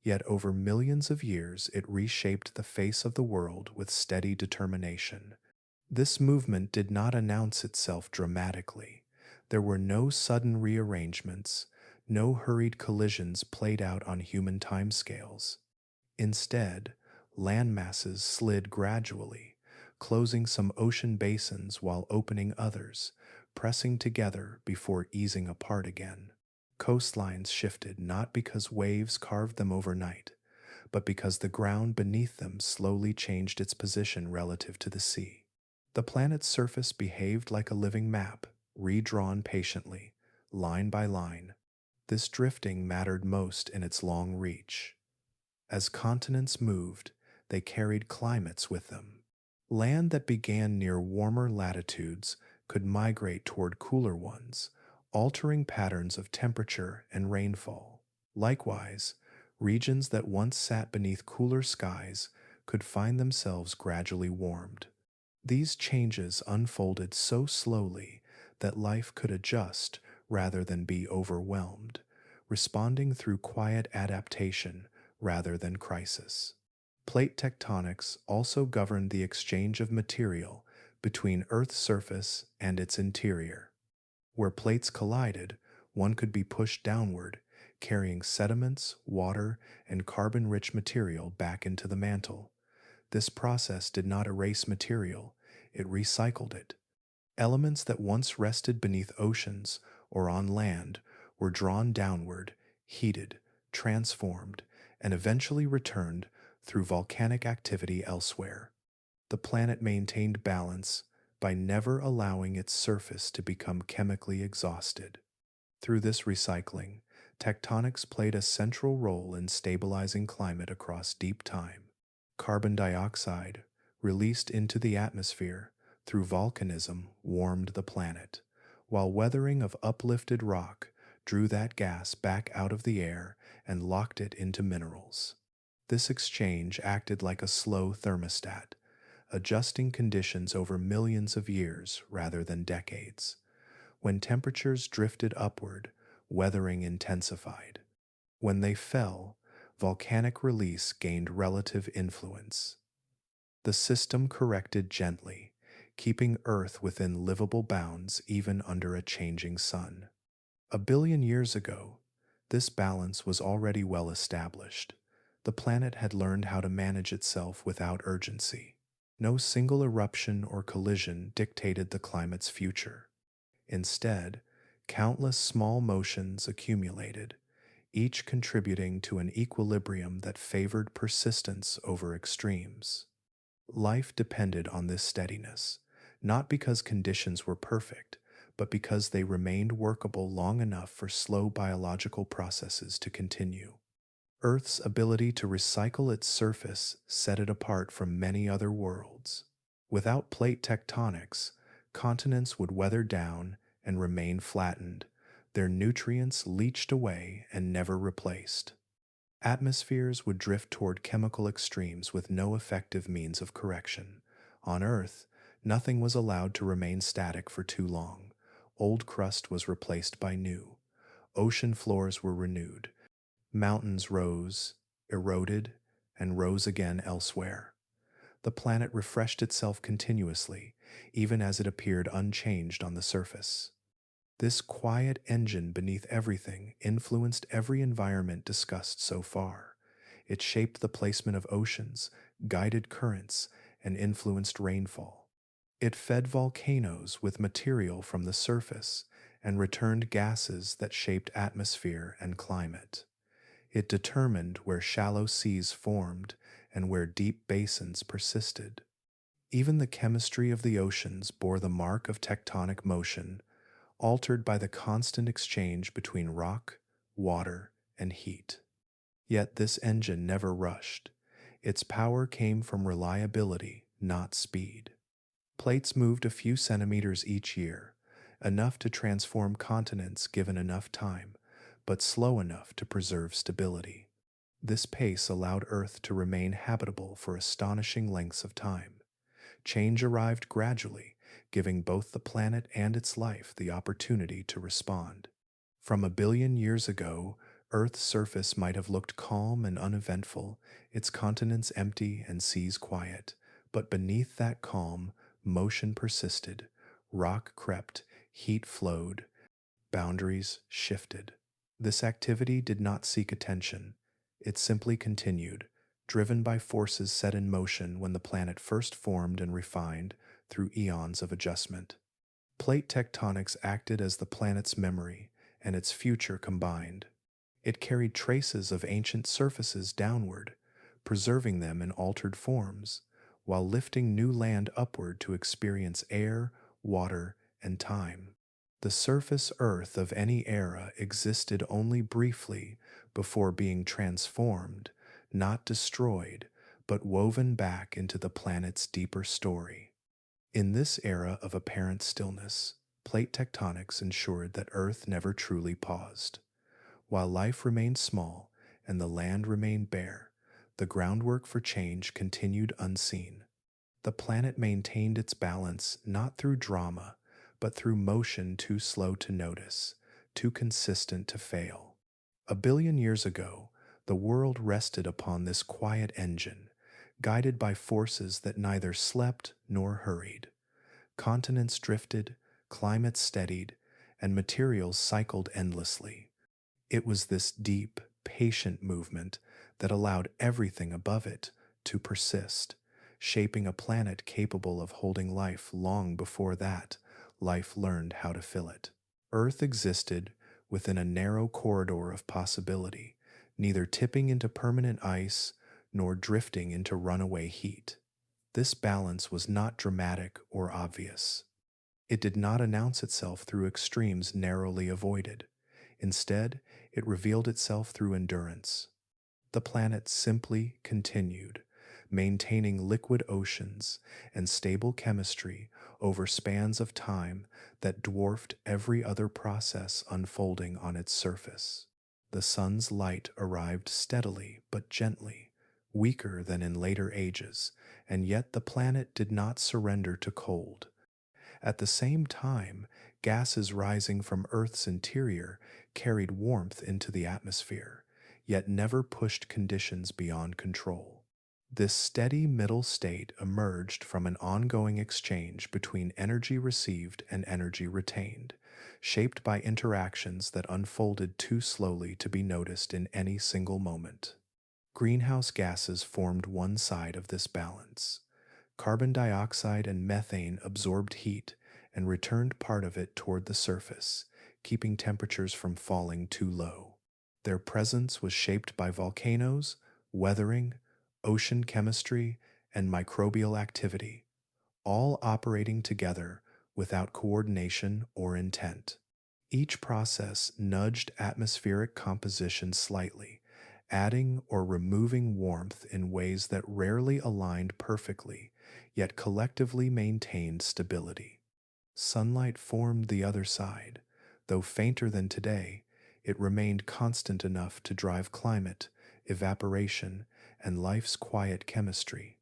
[SPEAKER 1] yet over millions of years it reshaped the face of the world with steady determination. This movement did not announce itself dramatically. There were no sudden rearrangements, no hurried collisions played out on human timescales. Instead, land masses slid gradually, closing some ocean basins while opening others, pressing together before easing apart again. Coastlines shifted not because waves carved them overnight, but because the ground beneath them slowly changed its position relative to the sea. The planet's surface behaved like a living map, redrawn patiently, line by line. This drifting mattered most in its long reach. As continents moved, they carried climates with them. Land that began near warmer latitudes could migrate toward cooler ones, altering patterns of temperature and rainfall. Likewise, regions that once sat beneath cooler skies could find themselves gradually warmed. These changes unfolded so slowly that life could adjust rather than be overwhelmed, responding through quiet adaptation rather than crisis. Plate tectonics also governed the exchange of material between Earth's surface and its interior. Where plates collided, one could be pushed downward, carrying sediments, water, and carbon rich material back into the mantle. This process did not erase material, it recycled it. Elements that once rested beneath oceans or on land were drawn downward, heated, transformed, and eventually returned through volcanic activity elsewhere. The planet maintained balance by never allowing its surface to become chemically exhausted. Through this recycling, tectonics played a central role in stabilizing climate across deep time. Carbon dioxide, released into the atmosphere through volcanism, warmed the planet, while weathering of uplifted rock drew that gas back out of the air and locked it into minerals. This exchange acted like a slow thermostat, adjusting conditions over millions of years rather than decades. When temperatures drifted upward, weathering intensified. When they fell, volcanic release gained relative influence. The system corrected gently, keeping Earth within livable bounds even under a changing sun. A billion years ago, this balance was already well established. The planet had learned how to manage itself without urgency. No single eruption or collision dictated the climate's future. Instead, countless small motions accumulated, each contributing to an equilibrium that favored persistence over extremes. Life depended on this steadiness, not because conditions were perfect, but because they remained workable long enough for slow biological processes to continue. Earth's ability to recycle its surface set it apart from many other worlds. Without plate tectonics, continents would weather down and remain flattened, their nutrients leached away and never replaced. Atmospheres would drift toward chemical extremes with no effective means of correction. On Earth, nothing was allowed to remain static for too long. Old crust was replaced by new. Ocean floors were renewed. Mountains rose, eroded, and rose again elsewhere. The planet refreshed itself continuously, even as it appeared unchanged on the surface. This quiet engine beneath everything influenced every environment discussed so far. It shaped the placement of oceans, guided currents, and influenced rainfall. It fed volcanoes with material from the surface and returned gases that shaped atmosphere and climate. It determined where shallow seas formed and where deep basins persisted. Even the chemistry of the oceans bore the mark of tectonic motion, altered by the constant exchange between rock, water, and heat. Yet this engine never rushed. Its power came from reliability, not speed. Plates moved a few centimeters each year, enough to transform continents given enough time, but slow enough to preserve stability. This pace allowed Earth to remain habitable for astonishing lengths of time. Change arrived gradually, giving both the planet and its life the opportunity to respond. From a billion years ago, Earth's surface might have looked calm and uneventful, its continents empty and seas quiet, but beneath that calm, motion persisted, rock crept, heat flowed, boundaries shifted. This activity did not seek attention, it simply continued, driven by forces set in motion when the planet first formed and refined through eons of adjustment. Plate tectonics acted as the planet's memory and its future combined. It carried traces of ancient surfaces downward, preserving them in altered forms, while lifting new land upward to experience air, water, and time. The surface Earth of any era existed only briefly before being transformed, not destroyed, but woven back into the planet's deeper story. In this era of apparent stillness, plate tectonics ensured that Earth never truly paused. While life remained small and the land remained bare, the groundwork for change continued unseen. The planet maintained its balance not through drama, but through motion too slow to notice, too consistent to fail. A billion years ago, the world rested upon this quiet engine, guided by forces that neither slept nor hurried. Continents drifted, climates steadied, and materials cycled endlessly. It was this deep, patient movement that allowed everything above it to persist, shaping a planet capable of holding life long before that life learned how to fill it. Earth existed within a narrow corridor of possibility, neither tipping into permanent ice nor drifting into runaway heat. This balance was not dramatic or obvious. It did not announce itself through extremes narrowly avoided. Instead, it revealed itself through endurance. The planet simply continued, maintaining liquid oceans and stable chemistry over spans of time that dwarfed every other process unfolding on its surface. The sun's light arrived steadily but gently, weaker than in later ages, and yet the planet did not surrender to cold. At the same time, gases rising from Earth's interior carried warmth into the atmosphere, yet never pushed conditions beyond control. This steady middle state emerged from an ongoing exchange between energy received and energy retained, shaped by interactions that unfolded too slowly to be noticed in any single moment. Greenhouse gases formed one side of this balance. Carbon dioxide and methane absorbed heat and returned part of it toward the surface, keeping temperatures from falling too low. Their presence was shaped by volcanoes, weathering, ocean chemistry, and microbial activity, all operating together without coordination or intent. Each process nudged atmospheric composition slightly, adding or removing warmth in ways that rarely aligned perfectly, yet collectively maintained stability. Sunlight formed the other side. Though fainter than today, it remained constant enough to drive climate, evaporation, and life's quiet chemistry.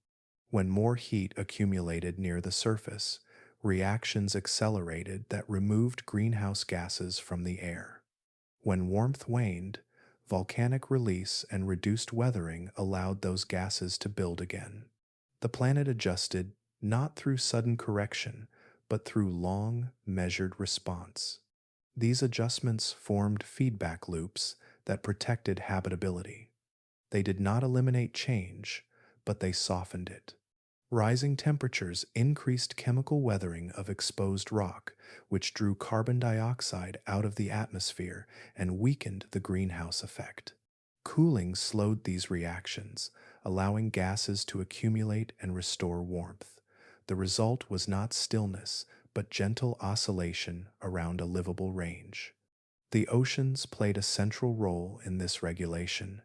[SPEAKER 1] When more heat accumulated near the surface, reactions accelerated that removed greenhouse gases from the air. When warmth waned, volcanic release and reduced weathering allowed those gases to build again. The planet adjusted not through sudden correction, but through long, measured response. These adjustments formed feedback loops that protected habitability. They did not eliminate change, but they softened it. Rising temperatures increased chemical weathering of exposed rock, which drew carbon dioxide out of the atmosphere and weakened the greenhouse effect. Cooling slowed these reactions, allowing gases to accumulate and restore warmth. The result was not stillness, but gentle oscillation around a livable range. The oceans played a central role in this regulation.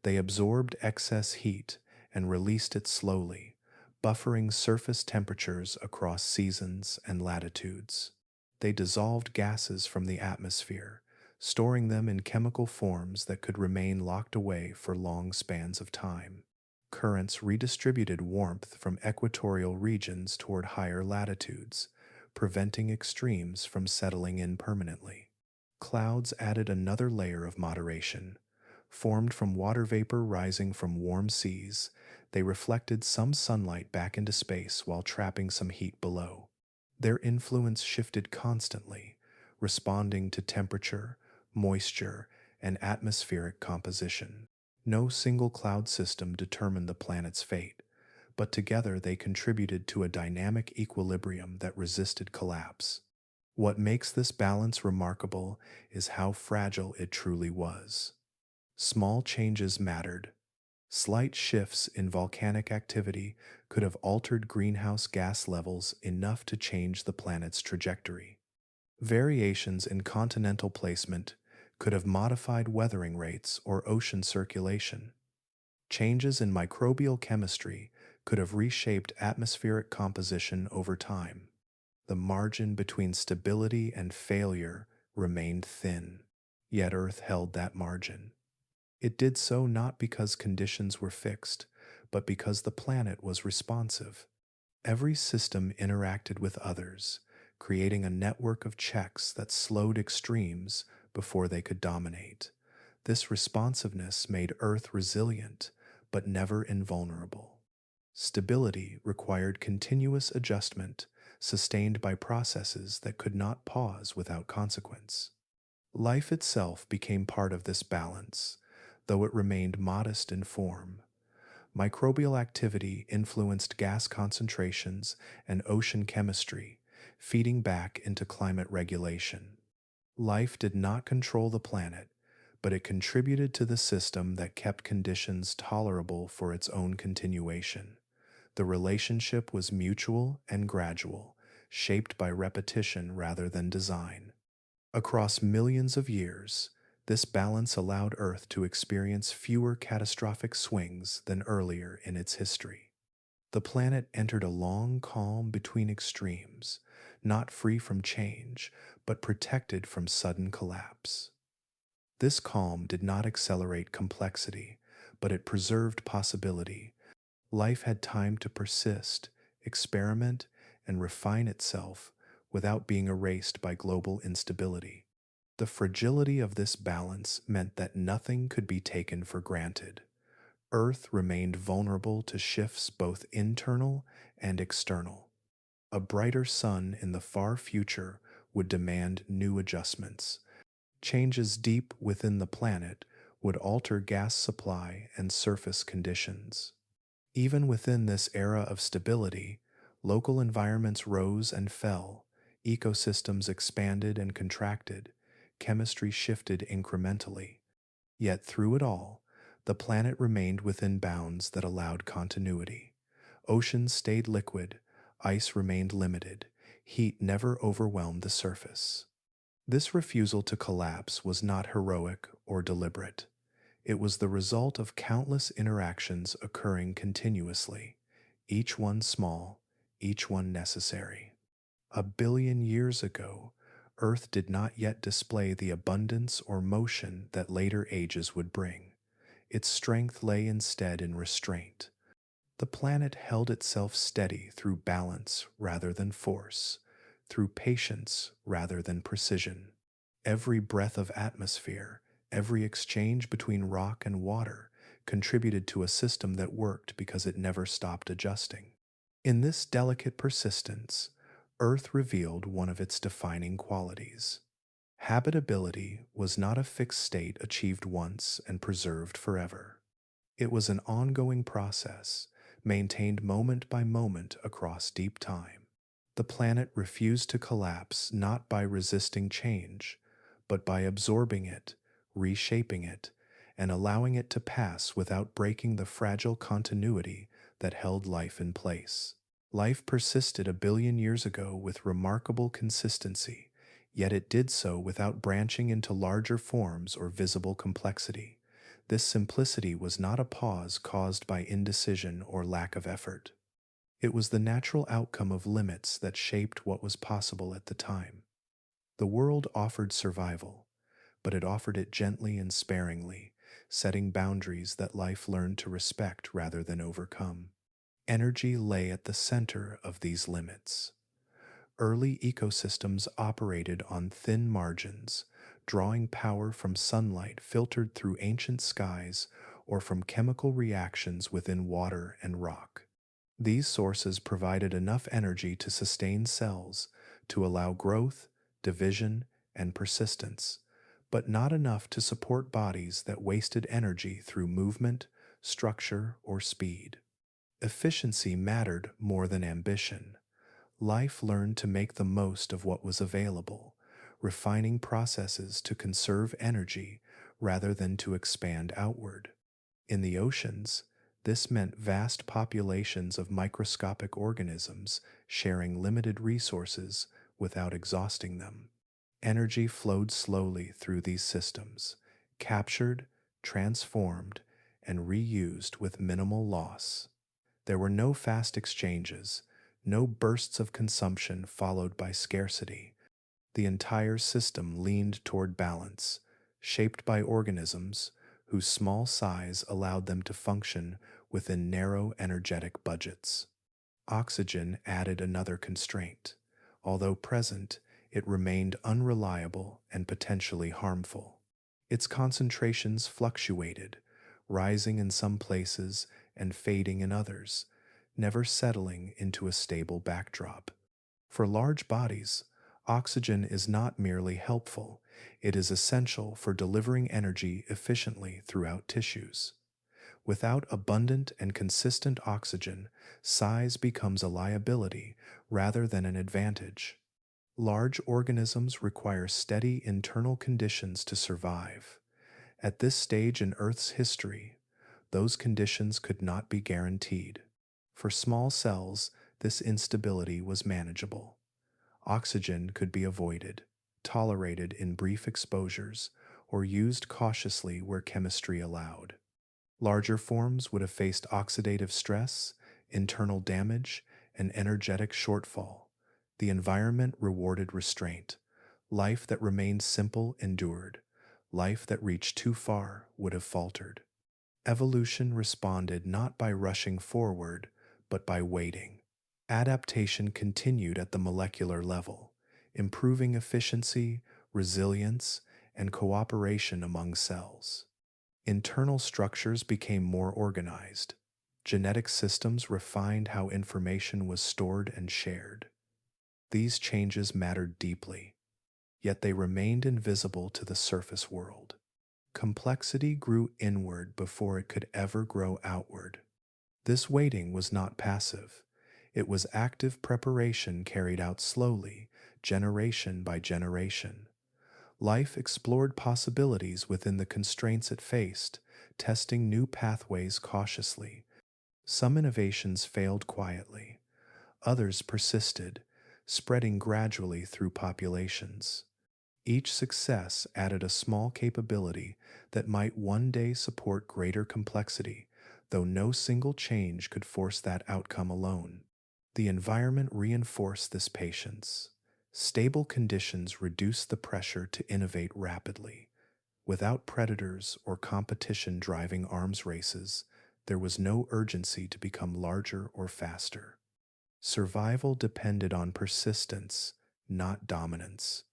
[SPEAKER 1] They absorbed excess heat and released it slowly, buffering surface temperatures across seasons and latitudes. They dissolved gases from the atmosphere, storing them in chemical forms that could remain locked away for long spans of time. Currents redistributed warmth from equatorial regions toward higher latitudes, preventing extremes from settling in permanently. Clouds added another layer of moderation. Formed from water vapor rising from warm seas, they reflected some sunlight back into space while trapping some heat below. Their influence shifted constantly, responding to temperature, moisture, and atmospheric composition. No single cloud system determined the planet's fate, but together they contributed to a dynamic equilibrium that resisted collapse. What makes this balance remarkable is how fragile it truly was. Small changes mattered. Slight shifts in volcanic activity could have altered greenhouse gas levels enough to change the planet's trajectory. Variations in continental placement could have modified weathering rates or ocean circulation. Changes in microbial chemistry could have reshaped atmospheric composition over time. The margin between stability and failure remained thin, yet Earth held that margin. It did so not because conditions were fixed, but because the planet was responsive. Every system interacted with others, creating a network of checks that slowed extremes before they could dominate. This responsiveness made Earth resilient, but never invulnerable. Stability required continuous adjustment, sustained by processes that could not pause without consequence. Life itself became part of this balance, though it remained modest in form. Microbial activity influenced gas concentrations and ocean chemistry, feeding back into climate regulation. Life did not control the planet, but it contributed to the system that kept conditions tolerable for its own continuation. The relationship was mutual and gradual, shaped by repetition rather than design. Across millions of years, this balance allowed Earth to experience fewer catastrophic swings than earlier in its history. The planet entered a long calm between extremes, not free from change, but protected from sudden collapse. This calm did not accelerate complexity, but it preserved possibility. Life had time to persist, experiment, and refine itself without being erased by global instability. The fragility of this balance meant that nothing could be taken for granted. Earth remained vulnerable to shifts both internal and external. A brighter sun in the far future would demand new adjustments. Changes deep within the planet would alter gas supply and surface conditions. Even within this era of stability, local environments rose and fell, ecosystems expanded and contracted, chemistry shifted incrementally. Yet through it all, the planet remained within bounds that allowed continuity. Oceans stayed liquid, ice remained limited, heat never overwhelmed the surface. This refusal to collapse was not heroic or deliberate. It was the result of countless interactions occurring continuously, each one small, each one necessary. A billion years ago, Earth did not yet display the abundance or motion that later ages would bring. Its strength lay instead in restraint. The planet held itself steady through balance rather than force, through patience rather than precision. Every breath of atmosphere, every exchange between rock and water contributed to a system that worked because it never stopped adjusting. In this delicate persistence, Earth revealed one of its defining qualities. Habitability was not a fixed state achieved once and preserved forever. It was an ongoing process, maintained moment by moment across deep time. The planet refused to collapse not by resisting change, but by absorbing it, reshaping it, and allowing it to pass without breaking the fragile continuity that held life in place. Life persisted a billion years ago with remarkable consistency, yet it did so without branching into larger forms or visible complexity. This simplicity was not a pause caused by indecision or lack of effort. It was the natural outcome of limits that shaped what was possible at the time. The world offered survival, but it offered it gently and sparingly, setting boundaries that life learned to respect rather than overcome. Energy lay at the center of these limits. Early ecosystems operated on thin margins, drawing power from sunlight filtered through ancient skies or from chemical reactions within water and rock. These sources provided enough energy to sustain cells, to allow growth, division, and persistence, but not enough to support bodies that wasted energy through movement, structure, or speed. Efficiency mattered more than ambition. Life learned to make the most of what was available, refining processes to conserve energy rather than to expand outward. In the oceans, this meant vast populations of microscopic organisms sharing limited resources without exhausting them. Energy flowed slowly through these systems, captured, transformed, and reused with minimal loss. There were no fast exchanges, no bursts of consumption followed by scarcity. The entire system leaned toward balance, shaped by organisms whose small size allowed them to function within narrow energetic budgets. Oxygen added another constraint. Although present, it remained unreliable and potentially harmful. Its concentrations fluctuated, rising in some places and fading in others, never settling into a stable backdrop. For large bodies, oxygen is not merely helpful, it is essential for delivering energy efficiently throughout tissues. Without abundant and consistent oxygen, size becomes a liability rather than an advantage. Large organisms require steady internal conditions to survive. At this stage in Earth's history, those conditions could not be guaranteed. For small cells, this instability was manageable. Oxygen could be avoided, tolerated in brief exposures, or used cautiously where chemistry allowed. Larger forms would have faced oxidative stress, internal damage, and energetic shortfall. The environment rewarded restraint. Life that remained simple endured. Life that reached too far would have faltered. Evolution responded not by rushing forward, but by waiting. Adaptation continued at the molecular level, improving efficiency, resilience, and cooperation among cells. Internal structures became more organized. Genetic systems refined how information was stored and shared. These changes mattered deeply, yet they remained invisible to the surface world. Complexity grew inward before it could ever grow outward. This waiting was not passive. It was active preparation carried out slowly, generation by generation. Life explored possibilities within the constraints it faced, testing new pathways cautiously. Some innovations failed quietly. Others persisted, spreading gradually through populations. Each success added a small capability that might one day support greater complexity, though no single change could force that outcome alone. The environment reinforced this patience. Stable conditions reduced the pressure to innovate rapidly. Without predators or competition driving arms races, there was no urgency to become larger or faster. Survival depended on persistence, not dominance.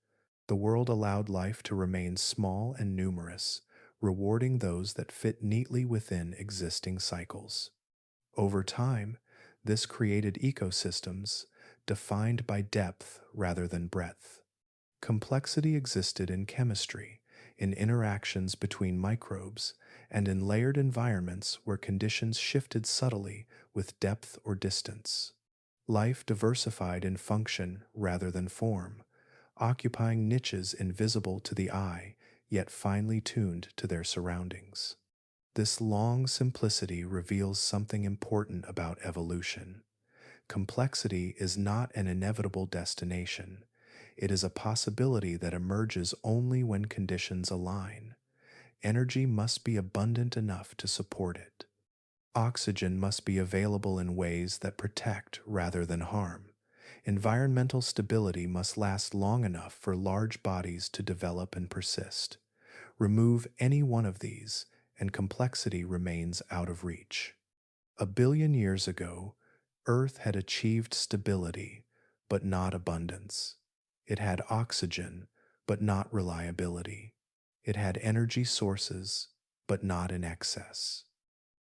[SPEAKER 1] The world allowed life to remain small and numerous, rewarding those that fit neatly within existing cycles. Over time, this created ecosystems defined by depth rather than breadth. Complexity existed in chemistry, in interactions between microbes, and in layered environments where conditions shifted subtly with depth or distance. Life diversified in function rather than form, occupying niches invisible to the eye, yet finely tuned to their surroundings. This long simplicity reveals something important about evolution. Complexity is not an inevitable destination. It is a possibility that emerges only when conditions align. Energy must be abundant enough to support it. Oxygen must be available in ways that protect rather than harm. Environmental stability must last long enough for large bodies to develop and persist. Remove any one of these, and complexity remains out of reach. 1 billion years ago, Earth had achieved stability, but not abundance. It had oxygen, but not reliability. It had energy sources, but not in excess.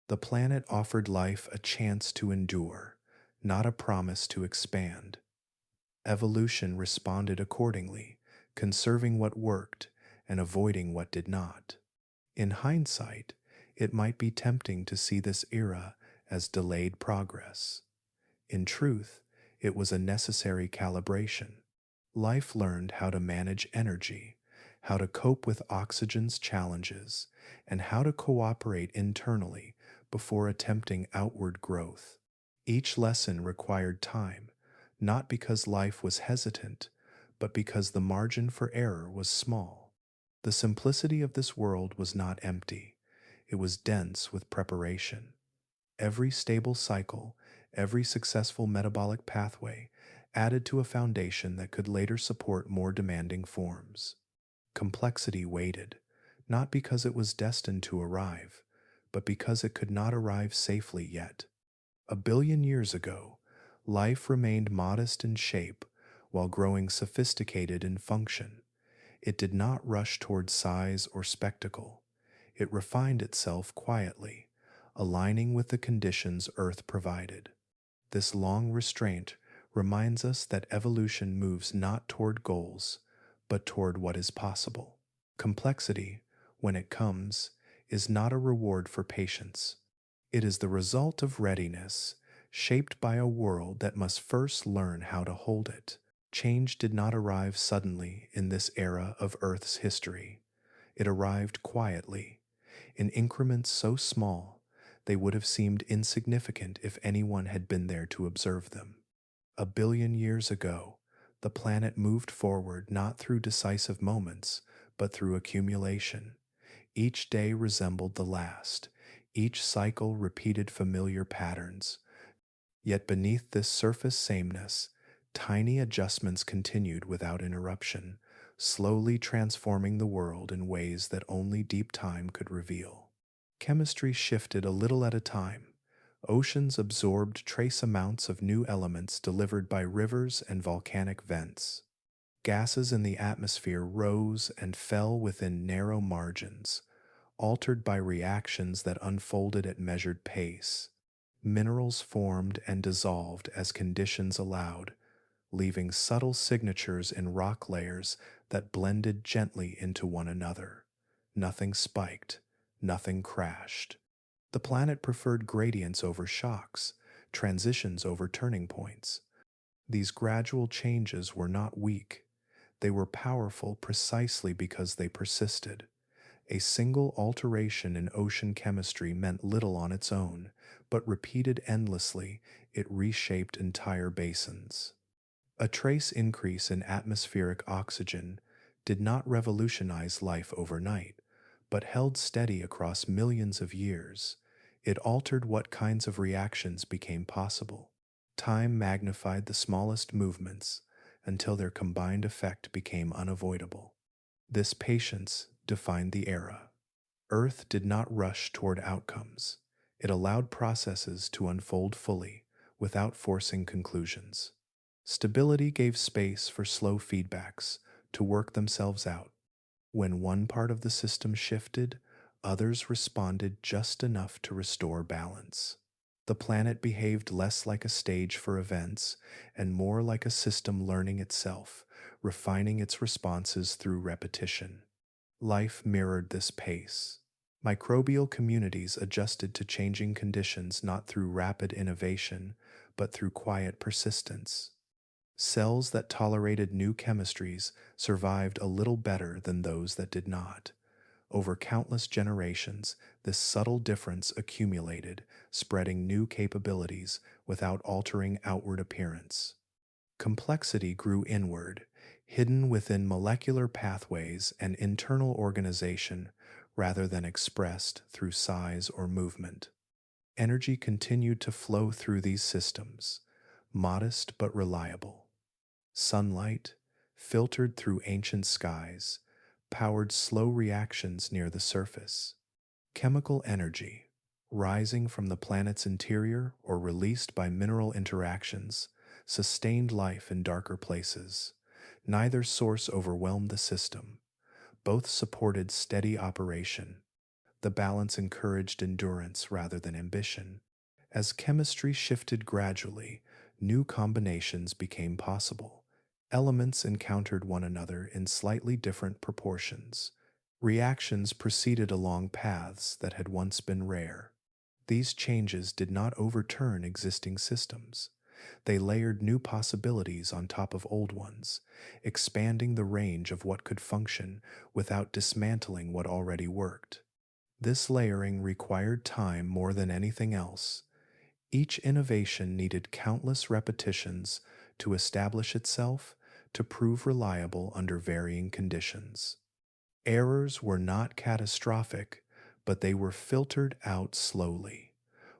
[SPEAKER 1] The planet offered life a chance to endure, not a promise to expand. Evolution responded accordingly, conserving what worked and avoiding what did not. In hindsight, it might be tempting to see this era as delayed progress. In truth, it was a necessary calibration. Life learned how to manage energy, how to cope with oxygen's challenges, and how to cooperate internally before attempting outward growth. Each lesson required time, not because life was hesitant, but because the margin for error was small. The simplicity of this world was not empty, it was dense with preparation. Every stable cycle, every successful metabolic pathway added to a foundation that could later support more demanding forms. Complexity waited, not because it was destined to arrive, but because it could not arrive safely yet. 1 billion years ago, life remained modest in shape while growing sophisticated in function. It did not rush toward size or spectacle. It refined itself quietly, aligning with the conditions Earth provided. This long restraint reminds us that evolution moves not toward goals, but toward what is possible. Complexity, when it comes, is not a reward for patience. It is the result of readiness, shaped by a world that must first learn how to hold it. Change did not arrive suddenly in this era of Earth's history. It arrived quietly, in increments so small they would have seemed insignificant if anyone had been there to observe them. 1 billion years ago, the planet moved forward not through decisive moments, but through accumulation. Each day resembled the last, each cycle repeated familiar patterns. Yet beneath this surface sameness, tiny adjustments continued without interruption, slowly transforming the world in ways that only deep time could reveal. Chemistry shifted a little at a time. Oceans absorbed trace amounts of new elements delivered by rivers and volcanic vents. Gases in the atmosphere rose and fell within narrow margins, altered by reactions that unfolded at measured pace. Minerals formed and dissolved as conditions allowed, leaving subtle signatures in rock layers that blended gently into one another. Nothing spiked, nothing crashed. The planet preferred gradients over shocks, transitions over turning points. These gradual changes were not weak. They were powerful precisely because they persisted. A single alteration in ocean chemistry meant little on its own, but repeated endlessly, it reshaped entire basins. A trace increase in atmospheric oxygen did not revolutionize life overnight, but held steady across millions of years. It altered what kinds of reactions became possible. Time magnified the smallest movements until their combined effect became unavoidable. This patience defined the era. Earth did not rush toward outcomes. It allowed processes to unfold fully, without forcing conclusions. Stability gave space for slow feedbacks to work themselves out. When one part of the system shifted, others responded just enough to restore balance. The planet behaved less like a stage for events and more like a system learning itself, refining its responses through repetition. Life mirrored this pace. Microbial communities adjusted to changing conditions not through rapid innovation, but through quiet persistence. Cells that tolerated new chemistries survived a little better than those that did not. Over countless generations, this subtle difference accumulated, spreading new capabilities without altering outward appearance. Complexity grew inward, hidden within molecular pathways and internal organization rather than expressed through size or movement. Energy continued to flow through these systems, modest but reliable. Sunlight, filtered through ancient skies, powered slow reactions near the surface. Chemical energy, rising from the planet's interior or released by mineral interactions, sustained life in darker places. Neither source overwhelmed the system. Both supported steady operation. The balance encouraged endurance rather than ambition. As chemistry shifted gradually, new combinations became possible. Elements encountered one another in slightly different proportions, Reactions proceeded along paths that had once been rare. These changes did not overturn existing systems. They layered new possibilities on top of old ones, expanding the range of what could function without dismantling what already worked. This layering required time more than anything else. Each innovation needed countless repetitions to establish itself, to prove reliable under varying conditions. Errors were not catastrophic, but they were filtered out slowly.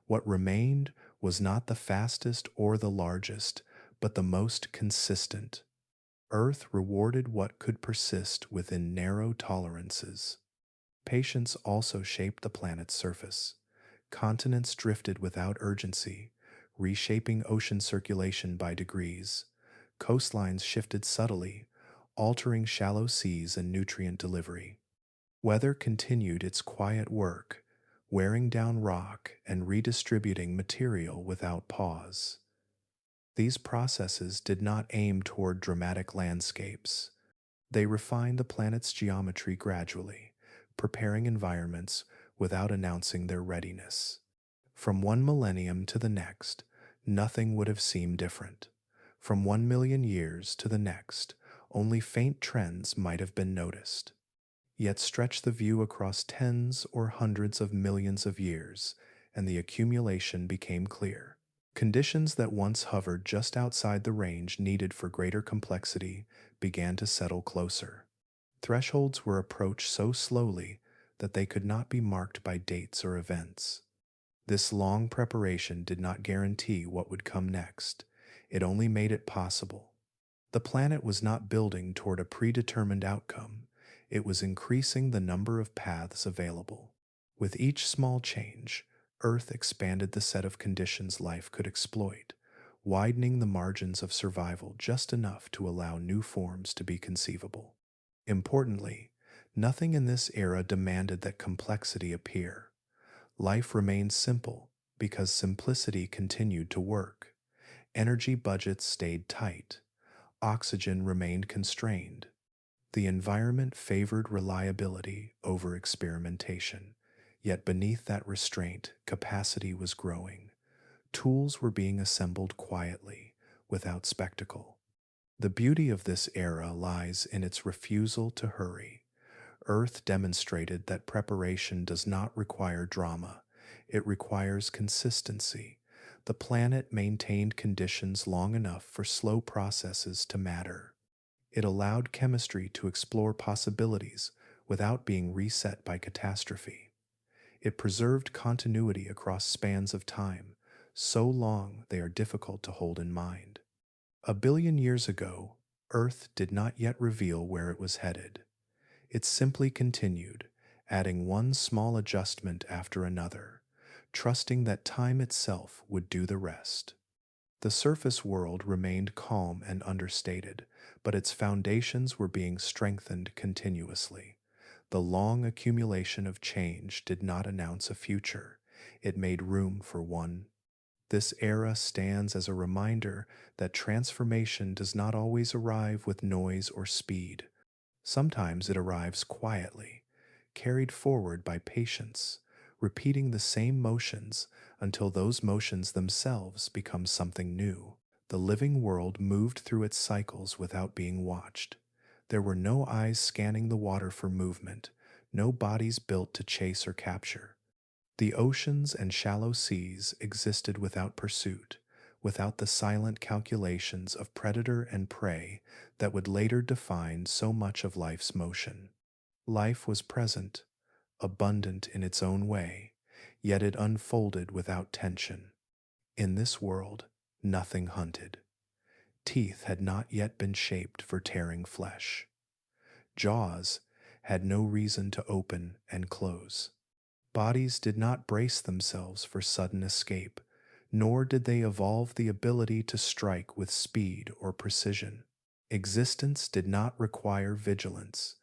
[SPEAKER 1] What remained was not the fastest or the largest, but the most consistent. Earth rewarded what could persist within narrow tolerances. Patience also shaped the planet's surface. Continents drifted without urgency, reshaping ocean circulation by degrees. Coastlines shifted subtly, altering shallow seas and nutrient delivery. Weather continued its quiet work, wearing down rock and redistributing material without pause. These processes did not aim toward dramatic landscapes. They refined the planet's geometry gradually, preparing environments without announcing their readiness. From one millennium to the next, nothing would have seemed different. From 1 million years to the next, only faint trends might have been noticed. Yet stretch the view across tens or hundreds of millions of years, and the accumulation became clear. Conditions that once hovered just outside the range needed for greater complexity began to settle closer. Thresholds were approached so slowly that they could not be marked by dates or events. This long preparation did not guarantee what would come next. It only made it possible. The planet was not building toward a predetermined outcome. It was increasing the number of paths available. With each small change, Earth expanded the set of conditions life could exploit, widening the margins of survival just enough to allow new forms to be conceivable. Importantly, nothing in this era demanded that complexity appear. Life remained simple because simplicity continued to work. Energy budgets stayed tight. Oxygen remained constrained. The environment favored reliability over experimentation. Yet beneath that restraint, capacity was growing. Tools were being assembled quietly, without spectacle. The beauty of this era lies in its refusal to hurry. Earth demonstrated that preparation does not require drama, it requires consistency. The planet maintained conditions long enough for slow processes to matter. It allowed chemistry to explore possibilities without being reset by catastrophe. It preserved continuity across spans of time, so long they are difficult to hold in mind. 1 billion years ago, Earth did not yet reveal where it was headed. It simply continued, adding one small adjustment after another, trusting that time itself would do the rest. The surface world remained calm and understated, but its foundations were being strengthened continuously. The long accumulation of change did not announce a future, it made room for one. This era stands as a reminder that transformation does not always arrive with noise or speed. Sometimes it arrives quietly, carried forward by patience, repeating the same motions until those motions themselves become something new. The living world moved through its cycles without being watched. There were no eyes scanning the water for movement, no bodies built to chase or capture. The oceans and shallow seas existed without pursuit, without the silent calculations of predator and prey that would later define so much of life's motion. Life was present, abundant in its own way, yet it unfolded without tension. In this world, nothing hunted. Teeth had not yet been shaped for tearing flesh. Jaws had no reason to open and close. Bodies did not brace themselves for sudden escape, nor did they evolve the ability to strike with speed or precision. Existence did not require vigilance.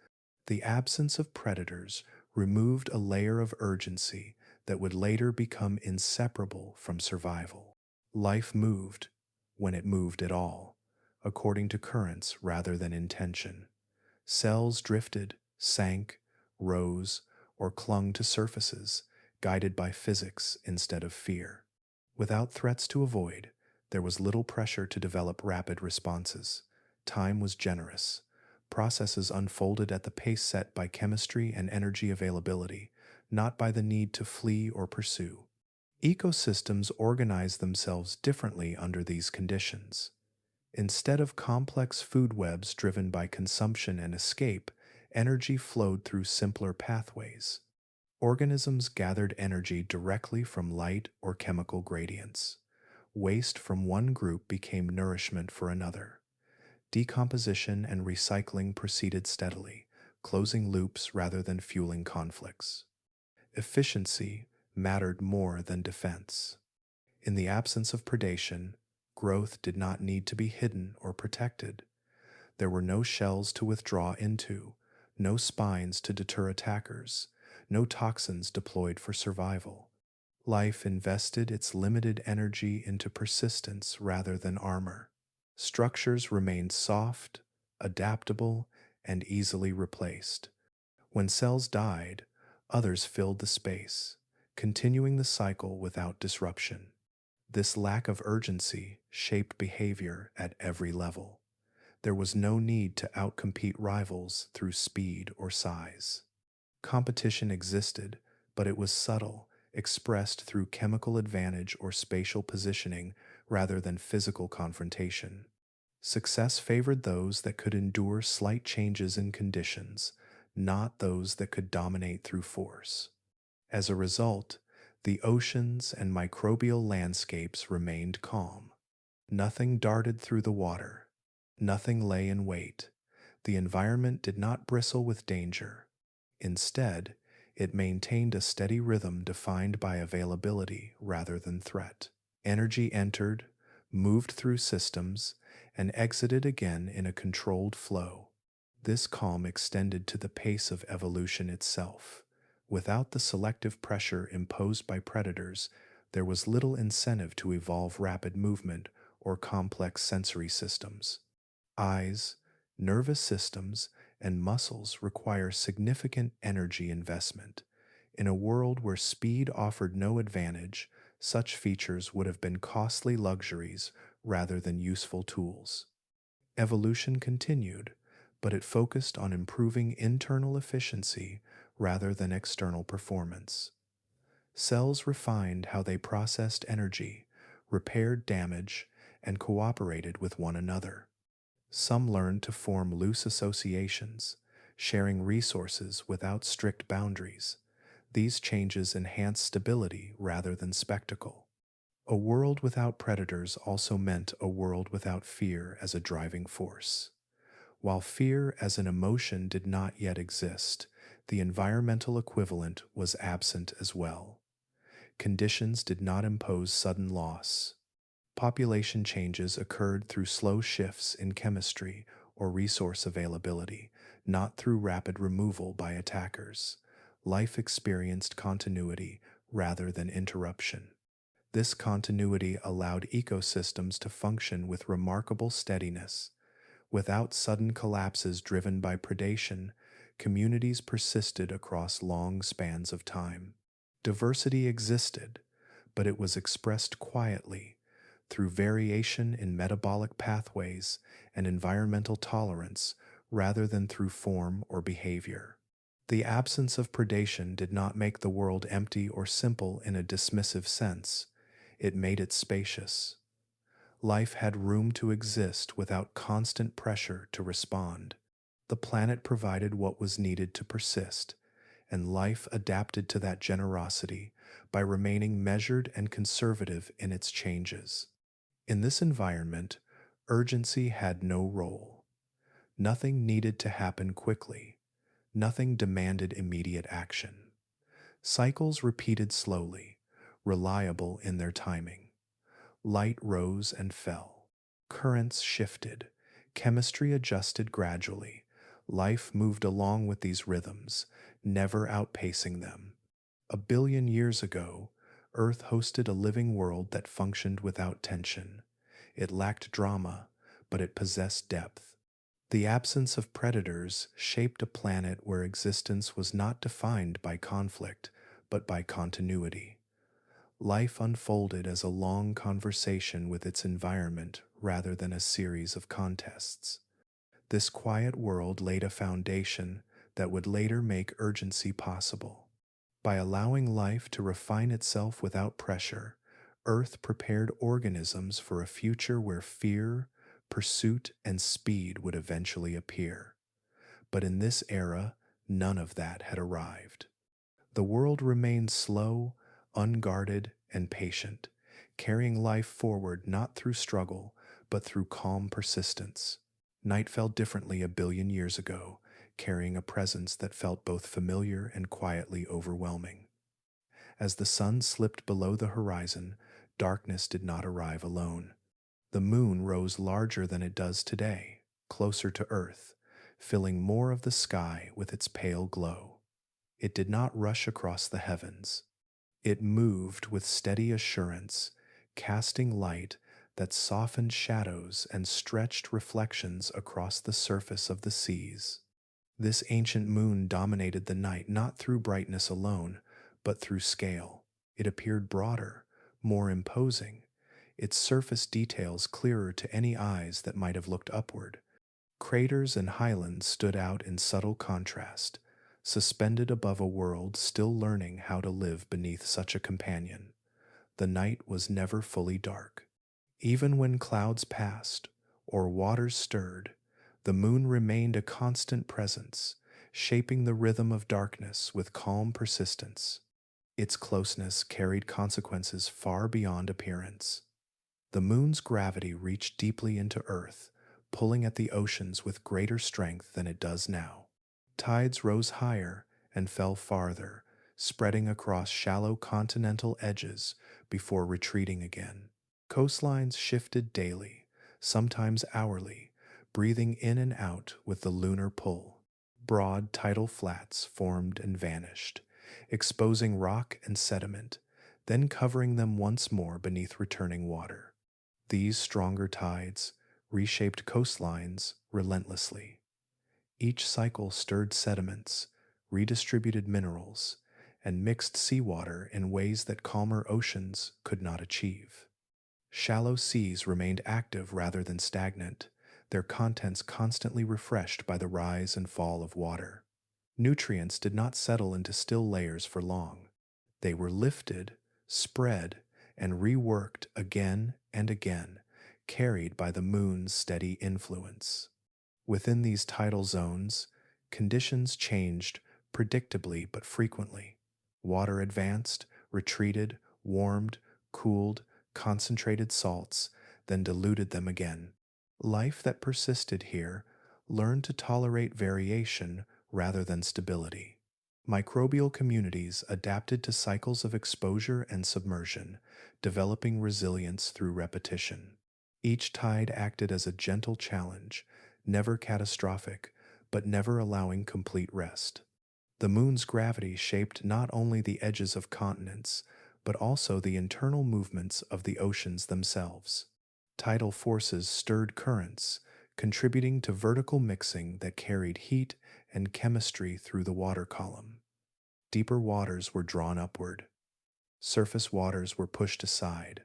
[SPEAKER 1] The absence of predators removed a layer of urgency that would later become inseparable from survival. Life moved, when it moved at all, according to currents rather than intention. Cells drifted, sank, rose, or clung to surfaces, guided by physics instead of fear. Without threats to avoid, there was little pressure to develop rapid responses. Time was generous. Processes unfolded at the pace set by chemistry and energy availability, not by the need to flee or pursue. Ecosystems organized themselves differently under these conditions. Instead of complex food webs driven by consumption and escape, energy flowed through simpler pathways. Organisms gathered energy directly from light or chemical gradients. Waste from one group became nourishment for another. Decomposition and recycling proceeded steadily, closing loops rather than fueling conflicts. Efficiency mattered more than defense. In the absence of predation, growth did not need to be hidden or protected. There were no shells to withdraw into, no spines to deter attackers, no toxins deployed for survival. Life invested its limited energy into persistence rather than armor. Structures remained soft, adaptable, and easily replaced. When cells died, others filled the space, continuing the cycle without disruption. This lack of urgency shaped behavior at every level. There was no need to outcompete rivals through speed or size. Competition existed, but it was subtle, expressed through chemical advantage or spatial positioning rather than physical confrontation. Success favored those that could endure slight changes in conditions, not those that could dominate through force. As a result, the oceans and microbial landscapes remained calm. Nothing darted through the water. Nothing lay in wait. The environment did not bristle with danger. Instead, it maintained a steady rhythm defined by availability rather than threat. Energy entered, moved through systems, and exited again in a controlled flow. This calm extended to the pace of evolution itself. Without the selective pressure imposed by predators, there was little incentive to evolve rapid movement or complex sensory systems. Eyes, nervous systems, and muscles require significant energy investment. In a world where speed offered no advantage, such features would have been costly luxuries rather than useful tools. Evolution continued, but it focused on improving internal efficiency rather than external performance. Cells refined how they processed energy, repaired damage, and cooperated with one another. Some learned to form loose associations, sharing resources without strict boundaries. These changes enhanced stability rather than spectacle. A world without predators also meant a world without fear as a driving force. While fear as an emotion did not yet exist, the environmental equivalent was absent as well. Conditions did not impose sudden loss. Population changes occurred through slow shifts in chemistry or resource availability, not through rapid removal by attackers. Life experienced continuity rather than interruption. This continuity allowed ecosystems to function with remarkable steadiness. Without sudden collapses driven by predation, communities persisted across long spans of time. Diversity existed, but it was expressed quietly through variation in metabolic pathways and environmental tolerance rather than through form or behavior. The absence of predation did not make the world empty or simple in a dismissive sense. It made it spacious. Life had room to exist without constant pressure to respond. The planet provided what was needed to persist, and life adapted to that generosity by remaining measured and conservative in its changes. In this environment, urgency had no role. Nothing needed to happen quickly. Nothing demanded immediate action. Cycles repeated slowly, reliable in their timing. Light rose and fell. Currents shifted. Chemistry adjusted gradually. Life moved along with these rhythms, never outpacing them. 1 billion years ago, Earth hosted a living world that functioned without tension. It lacked drama, but it possessed depth. The absence of predators shaped a planet where existence was not defined by conflict, but by continuity. Life unfolded as a long conversation with its environment rather than a series of contests. This quiet world laid a foundation that would later make urgency possible. By allowing life to refine itself without pressure, Earth prepared organisms for a future where fear, pursuit, and speed would eventually appear. But in this era, none of that had arrived. The world remained slow, unguarded, and patient, carrying life forward not through struggle, but through calm persistence. Night fell differently 1 billion years ago, carrying a presence that felt both familiar and quietly overwhelming. As the sun slipped below the horizon, darkness did not arrive alone. The moon rose larger than it does today, closer to Earth, filling more of the sky with its pale glow. It did not rush across the heavens. It moved with steady assurance, casting light that softened shadows and stretched reflections across the surface of the seas. This ancient moon dominated the night not through brightness alone, but through scale. It appeared broader, more imposing, its surface details clearer to any eyes that might have looked upward. Craters and highlands stood out in subtle contrast, suspended above a world still learning how to live beneath such a companion. The night was never fully dark. Even when clouds passed or waters stirred, the moon remained a constant presence, shaping the rhythm of darkness with calm persistence. Its closeness carried consequences far beyond appearance. The moon's gravity reached deeply into Earth, pulling at the oceans with greater strength than it does now. Tides rose higher and fell farther, spreading across shallow continental edges before retreating again. Coastlines shifted daily, sometimes hourly, breathing in and out with the lunar pull. Broad tidal flats formed and vanished, exposing rock and sediment, then covering them once more beneath returning water. These stronger tides reshaped coastlines relentlessly. Each cycle stirred sediments, redistributed minerals, and mixed seawater in ways that calmer oceans could not achieve. Shallow seas remained active rather than stagnant, their contents constantly refreshed by the rise and fall of water. Nutrients did not settle into still layers for long. They were lifted, spread, and reworked again and again, carried by the moon's steady influence. Within these tidal zones, conditions changed predictably but frequently. Water advanced, retreated, warmed, cooled, concentrated salts, then diluted them again. Life that persisted here learned to tolerate variation rather than stability. Microbial communities adapted to cycles of exposure and submersion, developing resilience through repetition. Each tide acted as a gentle challenge, never catastrophic, but never allowing complete rest. The moon's gravity shaped not only the edges of continents, but also the internal movements of the oceans themselves. Tidal forces stirred currents, contributing to vertical mixing that carried heat and chemistry through the water column. Deeper waters were drawn upward. Surface waters were pushed aside.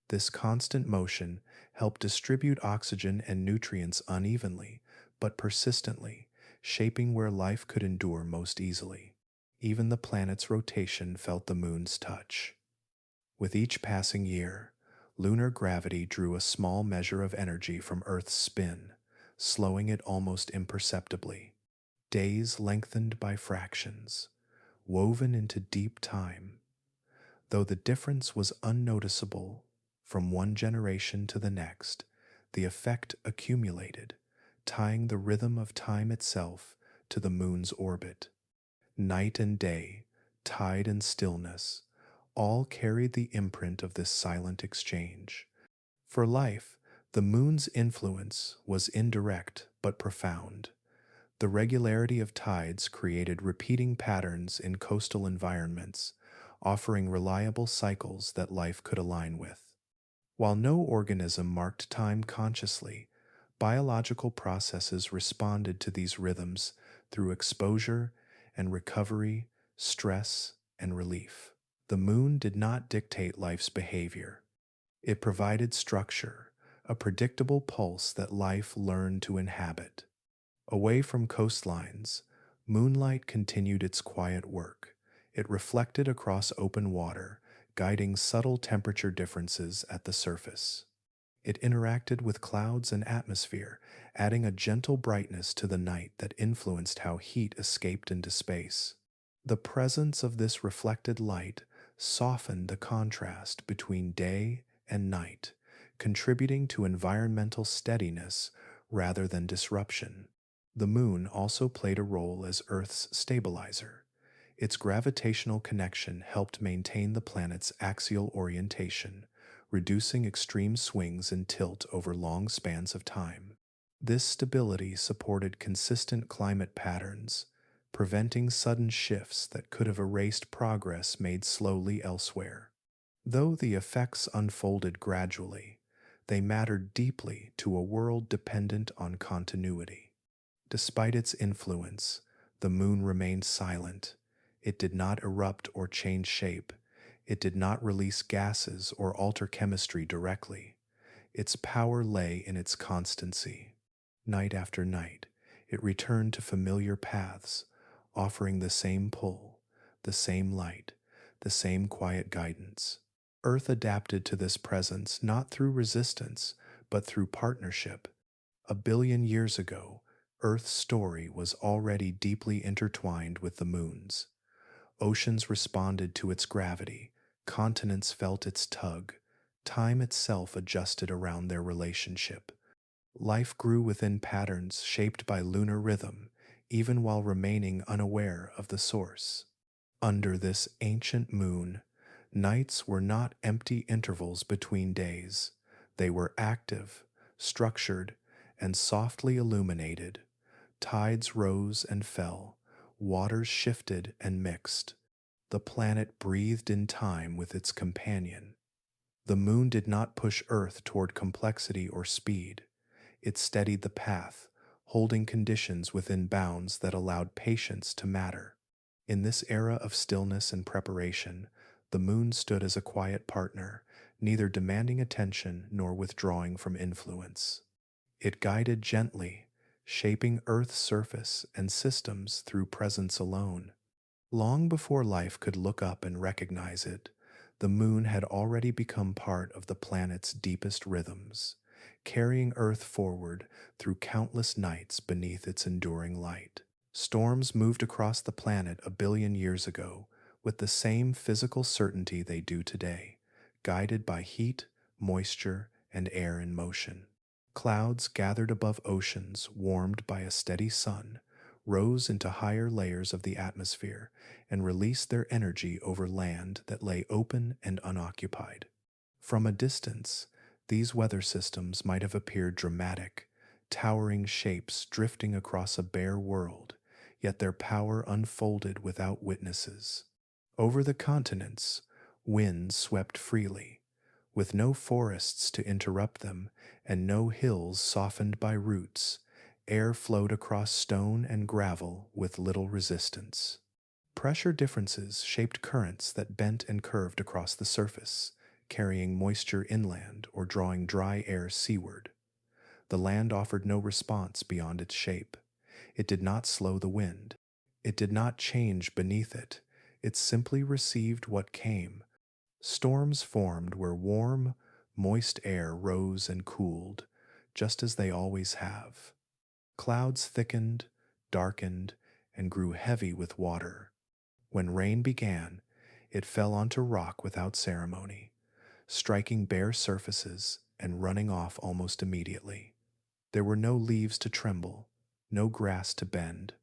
[SPEAKER 1] This constant motion helped distribute oxygen and nutrients unevenly, but persistently, shaping where life could endure most easily. Even the planet's rotation felt the moon's touch. With each passing year, lunar gravity drew a small measure of energy from Earth's spin, slowing it almost imperceptibly. Days lengthened by fractions, woven into deep time. Though the difference was unnoticeable from one generation to the next, the effect accumulated, tying the rhythm of time itself to the moon's orbit. Night and day, tide and stillness, all carried the imprint of this silent exchange. For life, the moon's influence was indirect but profound. The regularity of tides created repeating patterns in coastal environments, offering reliable cycles that life could align with. While no organism marked time consciously, Biological processes responded to these rhythms through exposure and recovery, stress and relief. The moon did not dictate life's behavior. It provided structure, a predictable pulse that life learned to inhabit. Away from coastlines, moonlight continued its quiet work. It reflected across open water, guiding subtle temperature differences at the surface. It interacted with clouds and atmosphere, adding a gentle brightness to the night that influenced how heat escaped into space. The presence of this reflected light softened the contrast between day and night, contributing to environmental steadiness rather than disruption. The moon also played a role as Earth's stabilizer. Its gravitational connection helped maintain the planet's axial orientation, reducing extreme swings in tilt over long spans of time. This stability supported consistent climate patterns, preventing sudden shifts that could have erased progress made slowly elsewhere. Though the effects unfolded gradually, they mattered deeply to a world dependent on continuity. Despite its influence, the moon remained silent. It did not erupt or change shape. It did not release gases or alter chemistry directly. Its power lay in its constancy. Night after night, it returned to familiar paths, offering the same pull, the same light, the same quiet guidance. Earth adapted to this presence not through resistance, but through partnership. 1 billion years ago, Earth's story was already deeply intertwined with the moon's. Oceans responded to its gravity, continents felt its tug, time itself adjusted around their relationship. Life grew within patterns shaped by lunar rhythm, even while remaining unaware of the source. Under this ancient moon, nights were not empty intervals between days. They were active, structured, and softly illuminated. Tides rose and fell, waters shifted and mixed. The planet breathed in time with its companion. The moon did not push Earth toward complexity or speed. It steadied the path, holding conditions within bounds that allowed patience to matter. In this era of stillness and preparation, the moon stood as a quiet partner, neither demanding attention nor withdrawing from influence. It guided gently, shaping Earth's surface and systems through presence alone. Long before life could look up and recognize it, the moon had already become part of the planet's deepest rhythms, carrying Earth forward through countless nights beneath its enduring light. Storms moved across the planet 1 billion years ago with the same physical certainty they do today, guided by heat, moisture, and air in motion. Clouds gathered above oceans warmed by a steady sun, rose into higher layers of the atmosphere and released their energy over land that lay open and unoccupied. From a distance, these weather systems might have appeared dramatic, towering shapes drifting across a bare world, yet their power unfolded without witnesses. Over the continents, winds swept freely, with no forests to interrupt them and no hills softened by roots. Air flowed across stone and gravel with little resistance. Pressure differences shaped currents that bent and curved across the surface, carrying moisture inland or drawing dry air seaward. The land offered no response beyond its shape. It did not slow the wind. It did not change beneath it. It simply received what came. Storms formed where warm, moist air rose and cooled, just as they always have. Clouds thickened, darkened, and grew heavy with water. When rain began, it fell onto rock without ceremony, striking bare surfaces and running off almost immediately. There were no leaves to tremble, no grass to bend.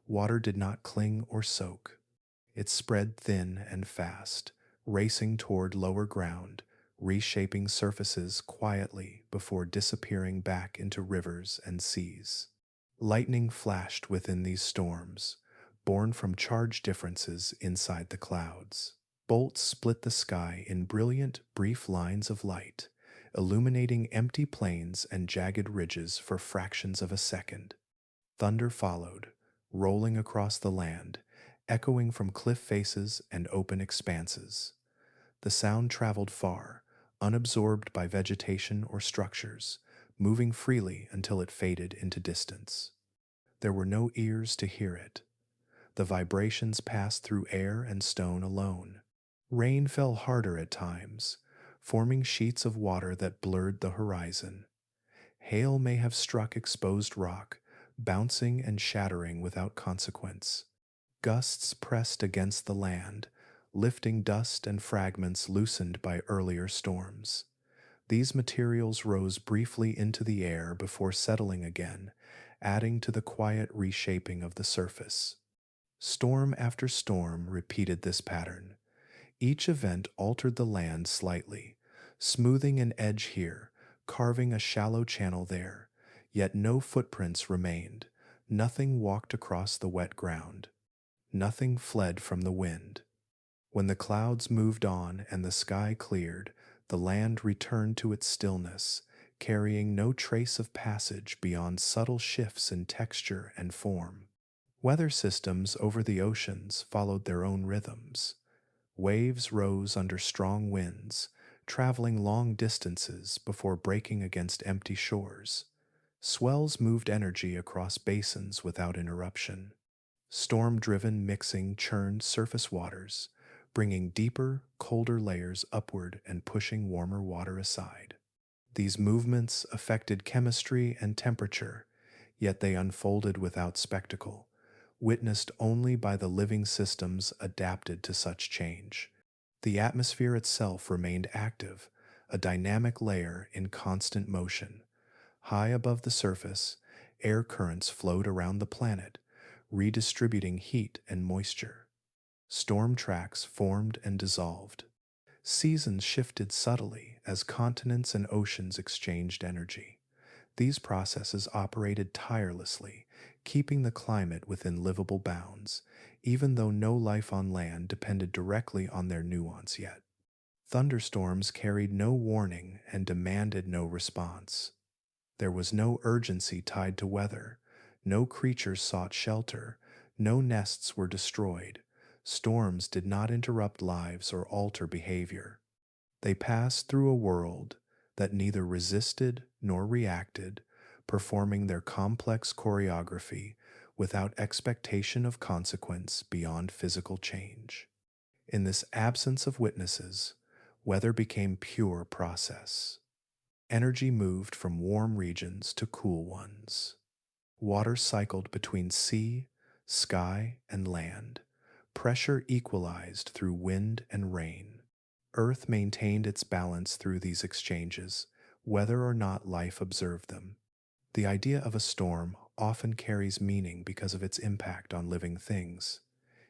[SPEAKER 1] Water did not cling or soak. It spread thin and fast, racing toward lower ground, reshaping surfaces quietly before disappearing back into rivers and seas. Lightning flashed within these storms, born from charge differences inside the clouds. Bolts split the sky in brilliant, brief lines of light, illuminating empty plains and jagged ridges for fractions of a second. Thunder followed, rolling across the land, echoing from cliff faces and open expanses. The sound traveled far, unabsorbed by vegetation or structures, moving freely until it faded into distance. There were no ears to hear it. The vibrations passed through air and stone alone. Rain fell harder at times, forming sheets of water that blurred the horizon. Hail may have struck exposed rock, bouncing and shattering without consequence. Gusts pressed against the land, lifting dust and fragments loosened by earlier storms. These materials rose briefly into the air before settling again, adding to the quiet reshaping of the surface. Storm after storm repeated this pattern. Each event altered the land slightly, smoothing an edge here, carving a shallow channel there, yet no footprints remained. Nothing walked across the wet ground. Nothing fled from the wind. When the clouds moved on and the sky cleared, the land returned to its stillness, carrying no trace of passage beyond subtle shifts in texture and form. Weather systems over the oceans followed their own rhythms. Waves rose under strong winds, traveling long distances before breaking against empty shores. Swells moved energy across basins without interruption. Storm-driven mixing churned surface waters, bringing deeper, colder layers upward and pushing warmer water aside. These movements affected chemistry and temperature, yet they unfolded without spectacle, witnessed only by the living systems adapted to such change. The atmosphere itself remained active, a dynamic layer in constant motion. High above the surface, air currents flowed around the planet, redistributing heat and moisture. Storm tracks formed and dissolved. Seasons shifted subtly as continents and oceans exchanged energy. These processes operated tirelessly, keeping the climate within livable bounds, even though no life on land depended directly on their nuance yet. Thunderstorms carried no warning and demanded no response. There was no urgency tied to weather. No creatures sought shelter. No nests were destroyed. Storms did not interrupt lives or alter behavior. They passed through a world that neither resisted nor reacted, performing their complex choreography without expectation of consequence beyond physical change. In this absence of witnesses, weather became pure process. Energy moved from warm regions to cool ones. Water cycled between sea, sky, and land. Pressure equalized through wind and rain. Earth maintained its balance through these exchanges, whether or not life observed them. The idea of a storm often carries meaning because of its impact on living things.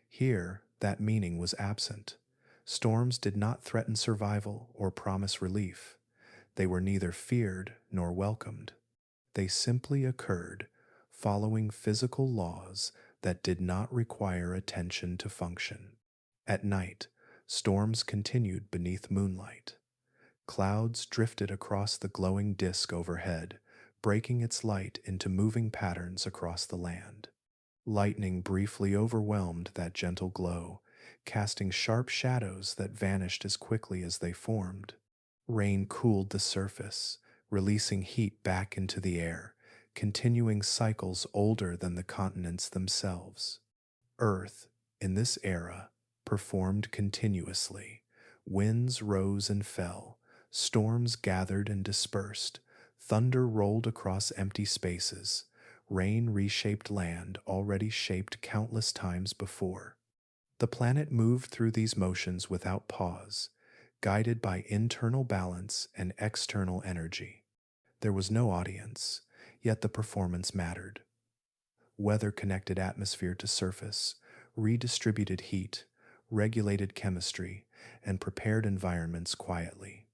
[SPEAKER 1] Here, that meaning was absent. Storms did not threaten survival or promise relief. They were neither feared nor welcomed. They simply occurred, following physical laws that did not require attention to function. At night, storms continued beneath moonlight. Clouds drifted across the glowing disk overhead, breaking its light into moving patterns across the land. Lightning briefly overwhelmed that gentle glow, casting sharp shadows that vanished as quickly as they formed. Rain cooled the surface, releasing heat back into the air, continuing cycles older than the continents themselves. Earth, in this era, performed continuously. Winds rose and fell, storms gathered and dispersed, thunder rolled across empty spaces, rain reshaped land already shaped countless times before. The planet moved through these motions without pause, guided by internal balance and external energy. There was no audience, yet the performance mattered. Weather connected atmosphere to surface, redistributed heat, regulated chemistry, and prepared environments quietly.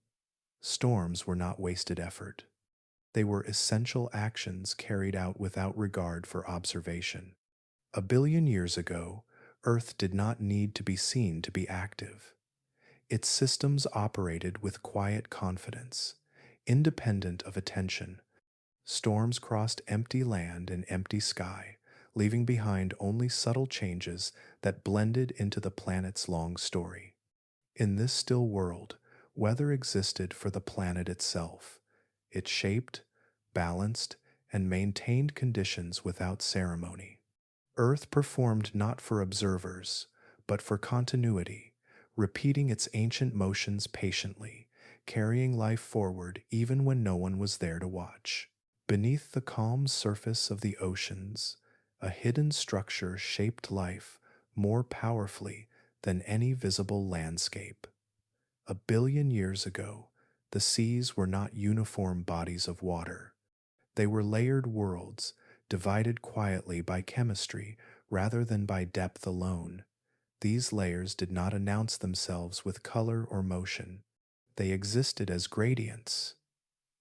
[SPEAKER 1] Storms were not wasted effort. They were essential actions carried out without regard for observation. A billion years ago, Earth did not need to be seen to be active. Its systems operated with quiet confidence. independent of attention. Storms crossed empty land and empty sky, leaving behind only subtle changes that blended into the planet's long story. In this still world, weather existed for the planet itself. It shaped, balanced, and maintained conditions without ceremony. Earth performed not for observers, but for continuity, repeating its ancient motions patiently, carrying life forward even when no one was there to watch. Beneath the calm surface of the oceans, a hidden structure shaped life more powerfully than any visible landscape. 1 billion years ago, the seas were not uniform bodies of water. They were layered worlds, divided quietly by chemistry rather than by depth alone. These layers did not announce themselves with color or motion. They existed as gradients,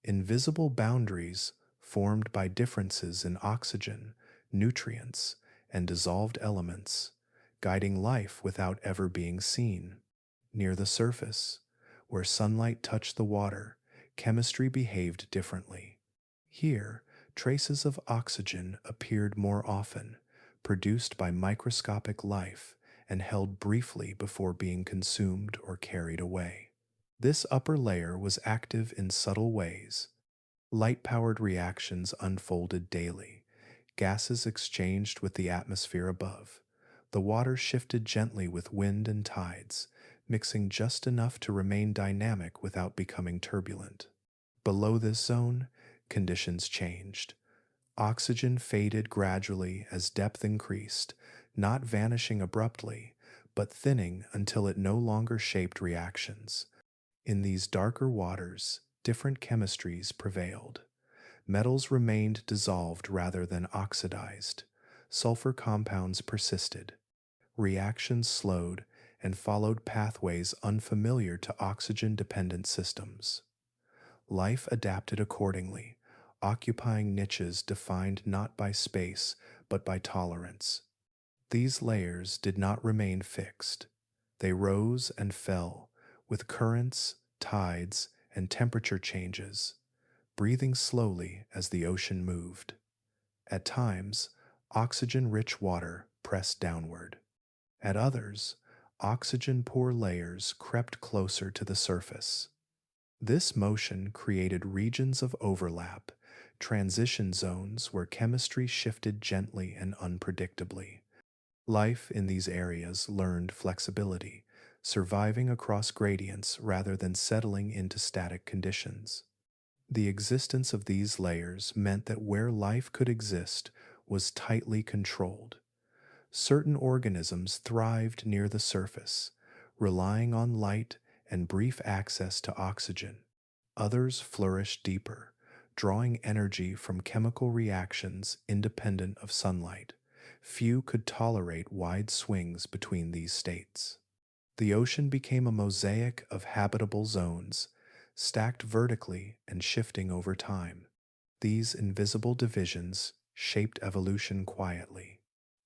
[SPEAKER 1] invisible boundaries formed by differences in oxygen, nutrients, and dissolved elements, guiding life without ever being seen. Near the surface, where sunlight touched the water, chemistry behaved differently. Here, traces of oxygen appeared more often, produced by microscopic life and held briefly before being consumed or carried away. This upper layer was active in subtle ways. Light-powered reactions unfolded daily. Gases exchanged with the atmosphere above. The water shifted gently with wind and tides, mixing just enough to remain dynamic without becoming turbulent. Below this zone, conditions changed. Oxygen faded gradually as depth increased, not vanishing abruptly, but thinning until it no longer shaped reactions. In these darker waters, different chemistries prevailed. Metals remained dissolved rather than oxidized. Sulfur compounds persisted. Reactions slowed and followed pathways unfamiliar to oxygen-dependent systems. Life adapted accordingly, occupying niches defined not by space but by tolerance. These layers did not remain fixed. They rose and fell with currents, tides, and temperature changes, breathing slowly as the ocean moved. At times, oxygen-rich water pressed downward. At others, oxygen-poor layers crept closer to the surface. This motion created regions of overlap, transition zones where chemistry shifted gently and unpredictably. Life in these areas learned flexibility, surviving across gradients rather than settling into static conditions. The existence of these layers meant that where life could exist was tightly controlled. Certain organisms thrived near the surface, relying on light and brief access to oxygen. Others flourished deeper, drawing energy from chemical reactions independent of sunlight. Few could tolerate wide swings between these states. The ocean became a mosaic of habitable zones, stacked vertically and shifting over time. These invisible divisions shaped evolution quietly.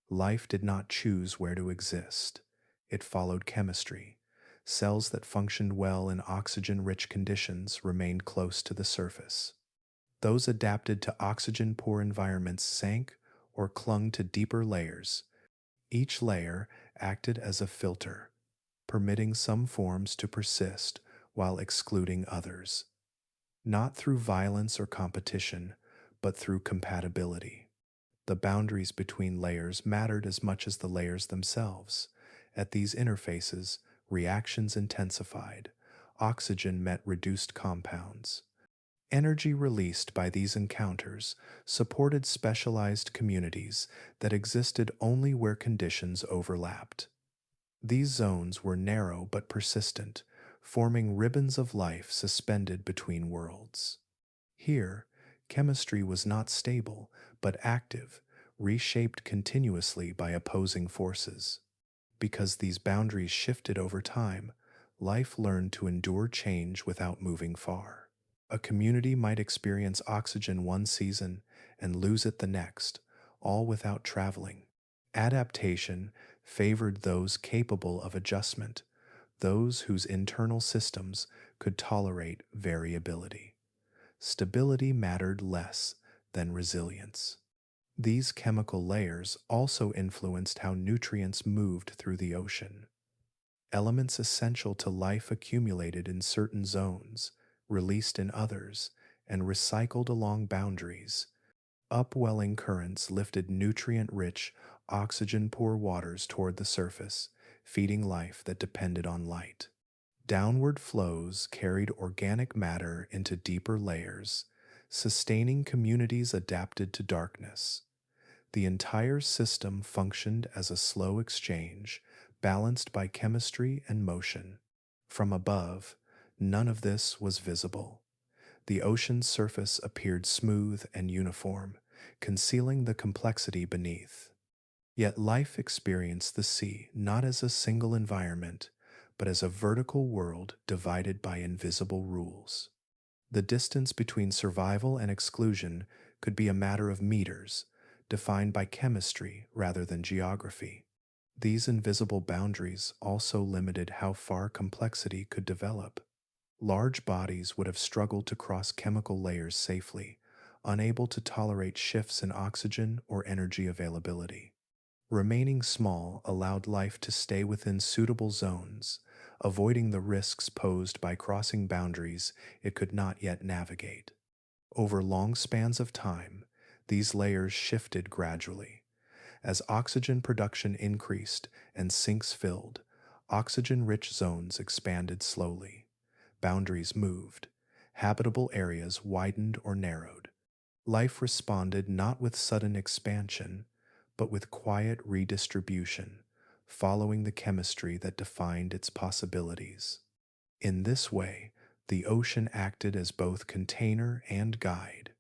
[SPEAKER 1] Life did not choose where to exist. It followed chemistry. Cells that functioned well in oxygen-rich conditions remained close to the surface. Those adapted to oxygen-poor environments sank or clung to deeper layers. Each layer acted as a filter, permitting some forms to persist while excluding others, not through violence or competition, but through compatibility. The boundaries between layers mattered as much as the layers themselves. At these interfaces, reactions intensified. Oxygen met reduced compounds. Energy released by these encounters supported specialized communities that existed only where conditions overlapped. These zones were narrow but persistent, forming ribbons of life suspended between worlds. Here, chemistry was not stable, but active, reshaped continuously by opposing forces. Because these boundaries shifted over time, life learned to endure change without moving far. A community might experience oxygen one season and lose it the next, all without traveling. Adaptation favored those capable of adjustment, those whose internal systems could tolerate variability. stability mattered less than resilience. These chemical layers also influenced how nutrients moved through the ocean. Elements essential to life accumulated in certain zones, released in others, and recycled along boundaries. Upwelling currents lifted nutrient rich, oxygen poor waters toward the surface, feeding life that depended on light. Downward flows carried organic matter into deeper layers, sustaining communities adapted to darkness. The entire system functioned as a slow exchange, balanced by chemistry and motion. From above, none of this was visible. The ocean's surface appeared smooth and uniform, concealing the complexity beneath. Yet life experienced the sea not as a single environment, but as a vertical world divided by invisible rules. The distance between survival and exclusion could be a matter of meters, defined by chemistry rather than geography. These invisible boundaries also limited how far complexity could develop. Large bodies would have struggled to cross chemical layers safely, unable to tolerate shifts in oxygen or energy availability. Remaining small allowed life to stay within suitable zones, avoiding the risks posed by crossing boundaries it could not yet navigate. Over long spans of time, these layers shifted gradually. As oxygen production increased and sinks filled, oxygen-rich zones expanded slowly. Boundaries moved. Habitable areas widened or narrowed. Life responded not with sudden expansion, but with quiet redistribution, following the chemistry that defined its possibilities. In this way, the ocean acted as both container and guide.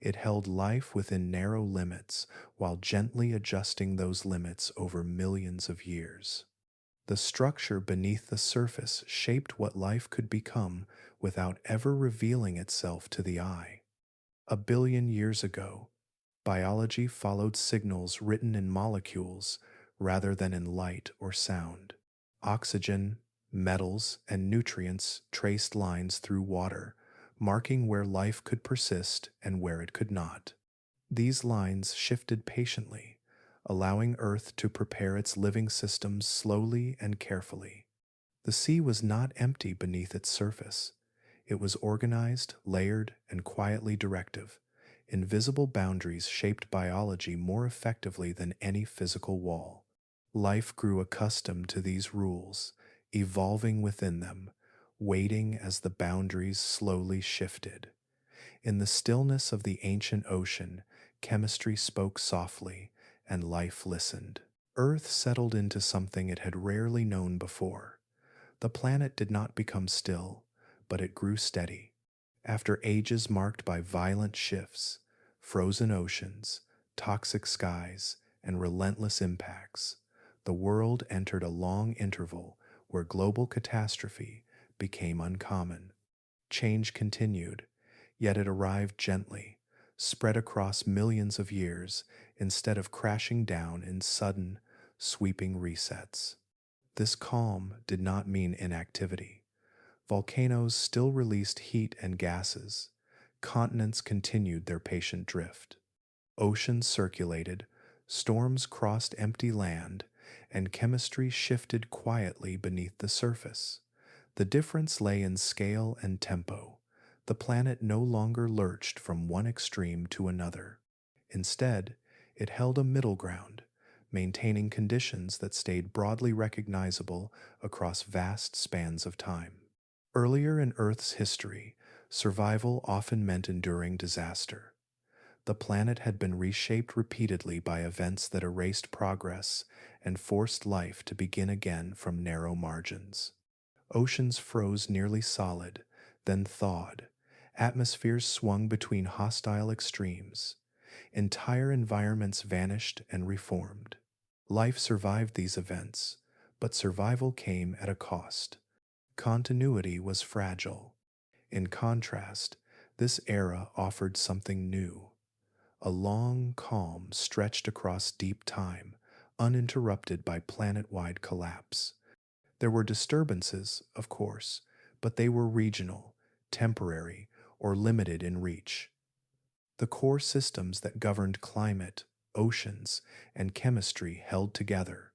[SPEAKER 1] It held life within narrow limits while gently adjusting those limits over millions of years. The structure beneath the surface shaped what life could become without ever revealing itself to the eye. A billion years ago, biology followed signals written in molecules rather than in light or sound. Oxygen, metals, and nutrients traced lines through water, marking where life could persist and where it could not. These lines shifted patiently, allowing Earth to prepare its living systems slowly and carefully. The sea was not empty beneath its surface. It was organized, layered, and quietly directive. Invisible boundaries shaped biology more effectively than any physical wall. Life grew accustomed to these rules, evolving within them, waiting as the boundaries slowly shifted. In the stillness of the ancient ocean, chemistry spoke softly, and life listened. Earth settled into something it had rarely known before. The planet did not become still, but it grew steady. After ages marked by violent shifts, frozen oceans, toxic skies, and relentless impacts, the world entered a long interval where global catastrophe became uncommon. Change continued, yet it arrived gently, spread across millions of years instead of crashing down in sudden, sweeping resets. This calm did not mean inactivity. Volcanoes still released heat and gases. Continents continued their patient drift. Oceans circulated, storms crossed empty land, and chemistry shifted quietly beneath the surface. The difference lay in scale and tempo. The planet no longer lurched from one extreme to another. Instead, it held a middle ground, maintaining conditions that stayed broadly recognizable across vast spans of time. Earlier in Earth's history, survival often meant enduring disaster. The planet had been reshaped repeatedly by events that erased progress and forced life to begin again from narrow margins. Oceans froze nearly solid, then thawed. Atmospheres swung between hostile extremes. Entire environments vanished and reformed. Life survived these events, but survival came at a cost. Continuity was fragile. In contrast, this era offered something new. A long calm stretched across deep time, uninterrupted by planet-wide collapse. There were disturbances, of course, but they were regional, temporary, or limited in reach. The core systems that governed climate, oceans, and chemistry held together.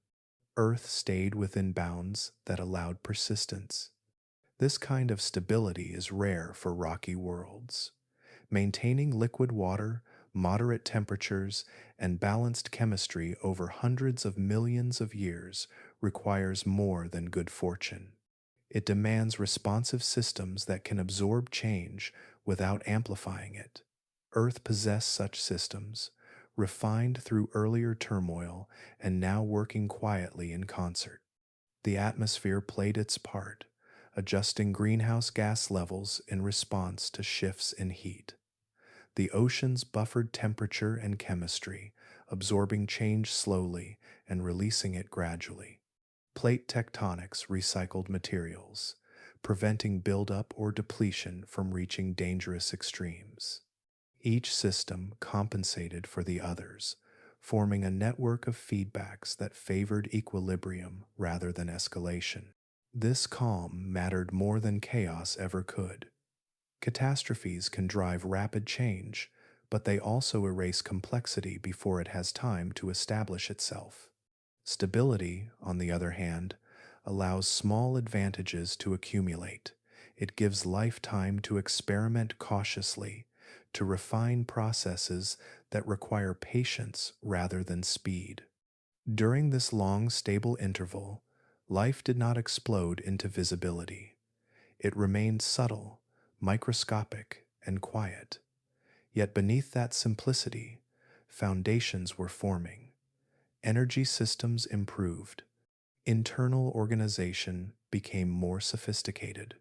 [SPEAKER 1] Earth stayed within bounds that allowed persistence. This kind of stability is rare for rocky worlds. Maintaining liquid water, moderate temperatures, and balanced chemistry over hundreds of millions of years requires more than good fortune. It demands responsive systems that can absorb change without amplifying it. Earth possessed such systems, refined through earlier turmoil and now working quietly in concert. The atmosphere played its part, adjusting greenhouse gas levels in response to shifts in heat. The oceans buffered temperature and chemistry, absorbing change slowly and releasing it gradually. Plate tectonics recycled materials, preventing buildup or depletion from reaching dangerous extremes. Each system compensated for the others, forming a network of feedbacks that favored equilibrium rather than escalation. This calm mattered more than chaos ever could. Catastrophes can drive rapid change, but they also erase complexity before it has time to establish itself. Stability, on the other hand, allows small advantages to accumulate. It gives life time to experiment cautiously, to refine processes that require patience rather than speed. During this long, stable interval, life did not explode into visibility. It remained subtle, microscopic, and quiet. Yet beneath that simplicity, foundations were forming. Energy systems improved. Internal organization became more sophisticated.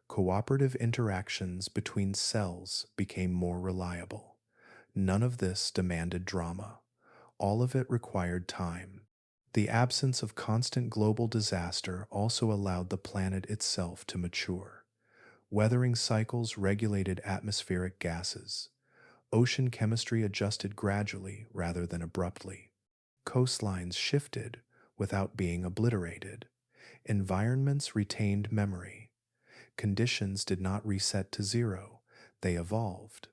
[SPEAKER 1] Cooperative interactions between cells became more reliable. None of this demanded drama. All of it required time. The absence of constant global disaster also allowed the planet itself to mature. Weathering cycles regulated atmospheric gases. Ocean chemistry adjusted gradually rather than abruptly. Coastlines shifted without being obliterated. Environments retained memory. Conditions did not reset to zero, they evolved.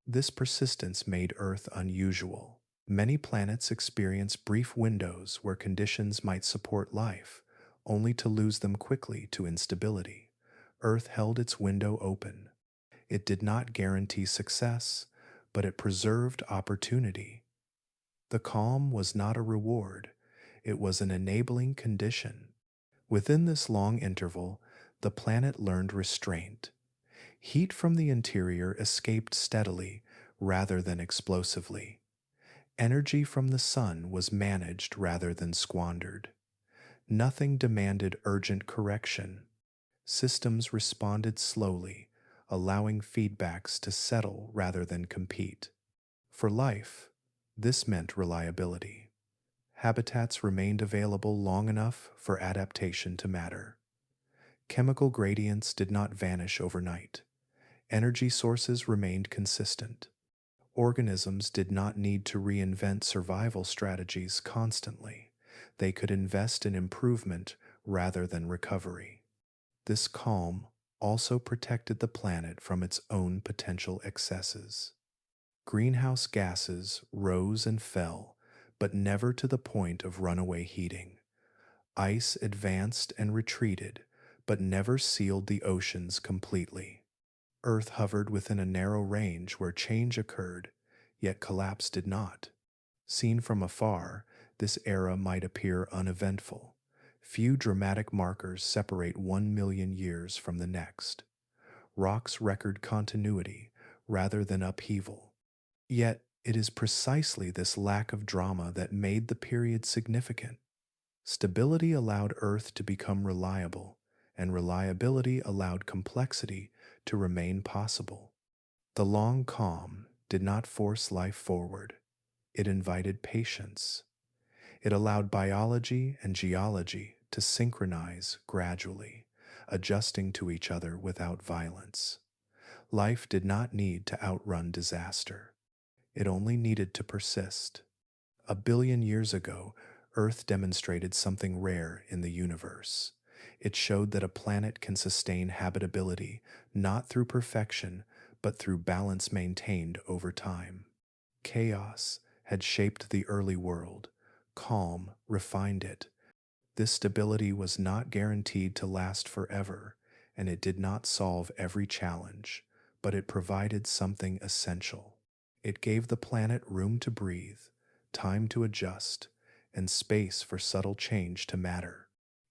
[SPEAKER 1] This persistence made Earth unusual. Many planets experience brief windows where conditions might support life, only to lose them quickly to instability. Earth held its window open. It did not guarantee success, but it preserved opportunity. The calm was not a reward, it was an enabling condition. Within this long interval, the planet learned restraint. Heat from the interior escaped steadily rather than explosively. Energy from the sun was managed rather than squandered. Nothing demanded urgent correction. Systems responded slowly, allowing feedbacks to settle rather than compete. For life, this meant reliability. Habitats remained available long enough for adaptation to matter. Chemical gradients did not vanish overnight. Energy sources remained consistent. Organisms did not need to reinvent survival strategies constantly. They could invest in improvement rather than recovery. This calm also protected the planet from its own potential excesses. Greenhouse gases rose and fell, but never to the point of runaway heating. Ice advanced and retreated, but never sealed the oceans completely. Earth hovered within a narrow range where change occurred, yet collapse did not. Seen from afar, this era might appear uneventful. Few dramatic markers separate 1 million years from the next. Rocks record continuity rather than upheaval. Yet, it is precisely this lack of drama that made the period significant. Stability allowed Earth to become reliable, and reliability allowed complexity to remain possible. The long calm did not force life forward. It invited patience. It allowed biology and geology to synchronize gradually, adjusting to each other without violence. Life did not need to outrun disaster. It only needed to persist. 1 billion years ago, Earth demonstrated something rare in the universe. It showed that a planet can sustain habitability not through perfection, but through balance maintained over time. Chaos had shaped the early world, calm refined it. This stability was not guaranteed to last forever, and it did not solve every challenge, but it provided something essential. It gave the planet room to breathe, time to adjust, and space for subtle change to matter.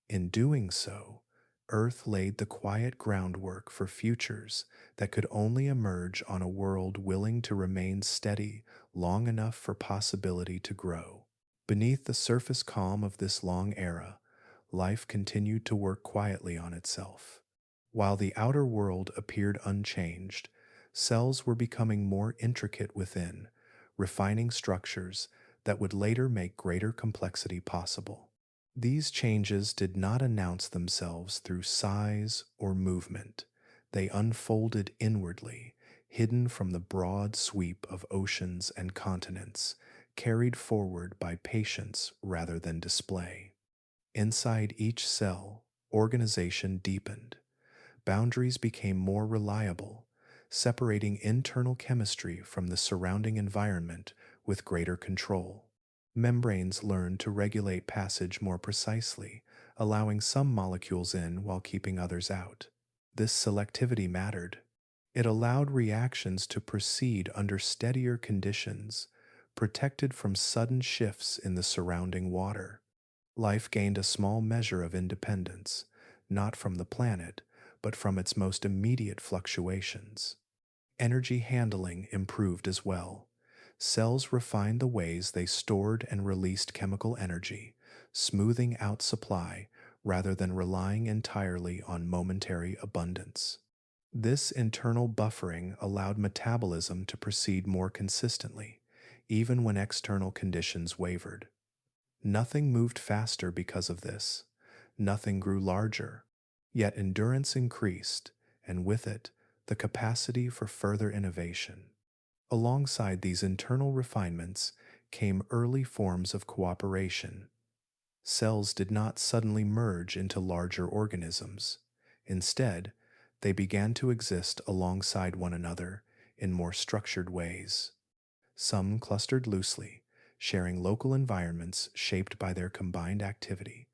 [SPEAKER 1] In doing so, Earth laid the quiet groundwork for futures that could only emerge on a world willing to remain steady long enough for possibility to grow. Beneath the surface calm of this long era, life continued to work quietly on itself. While the outer world appeared unchanged, cells were becoming more intricate within, refining structures that would later make greater complexity possible. These changes did not announce themselves through size or movement. They unfolded inwardly, hidden from the broad sweep of oceans and continents, carried forward by patience rather than display. Inside each cell, organization deepened. Boundaries became more reliable, separating internal chemistry from the surrounding environment with greater control. Membranes learned to regulate passage more precisely, allowing some molecules in while keeping others out. This selectivity mattered. It allowed reactions to proceed under steadier conditions, protected from sudden shifts in the surrounding water. Life gained a small measure of independence, not from the planet, but from its most immediate fluctuations. Energy handling improved as well. Cells refined the ways they stored and released chemical energy, smoothing out supply rather than relying entirely on momentary abundance. This internal buffering allowed metabolism to proceed more consistently, even when external conditions wavered. Nothing moved faster because of this. Nothing grew larger. Yet endurance increased, and with it, the capacity for further innovation. Alongside these internal refinements came early forms of cooperation. Cells did not suddenly merge into larger organisms. Instead, they began to exist alongside one another in more structured ways. Some clustered loosely, sharing local environments shaped by their combined activity.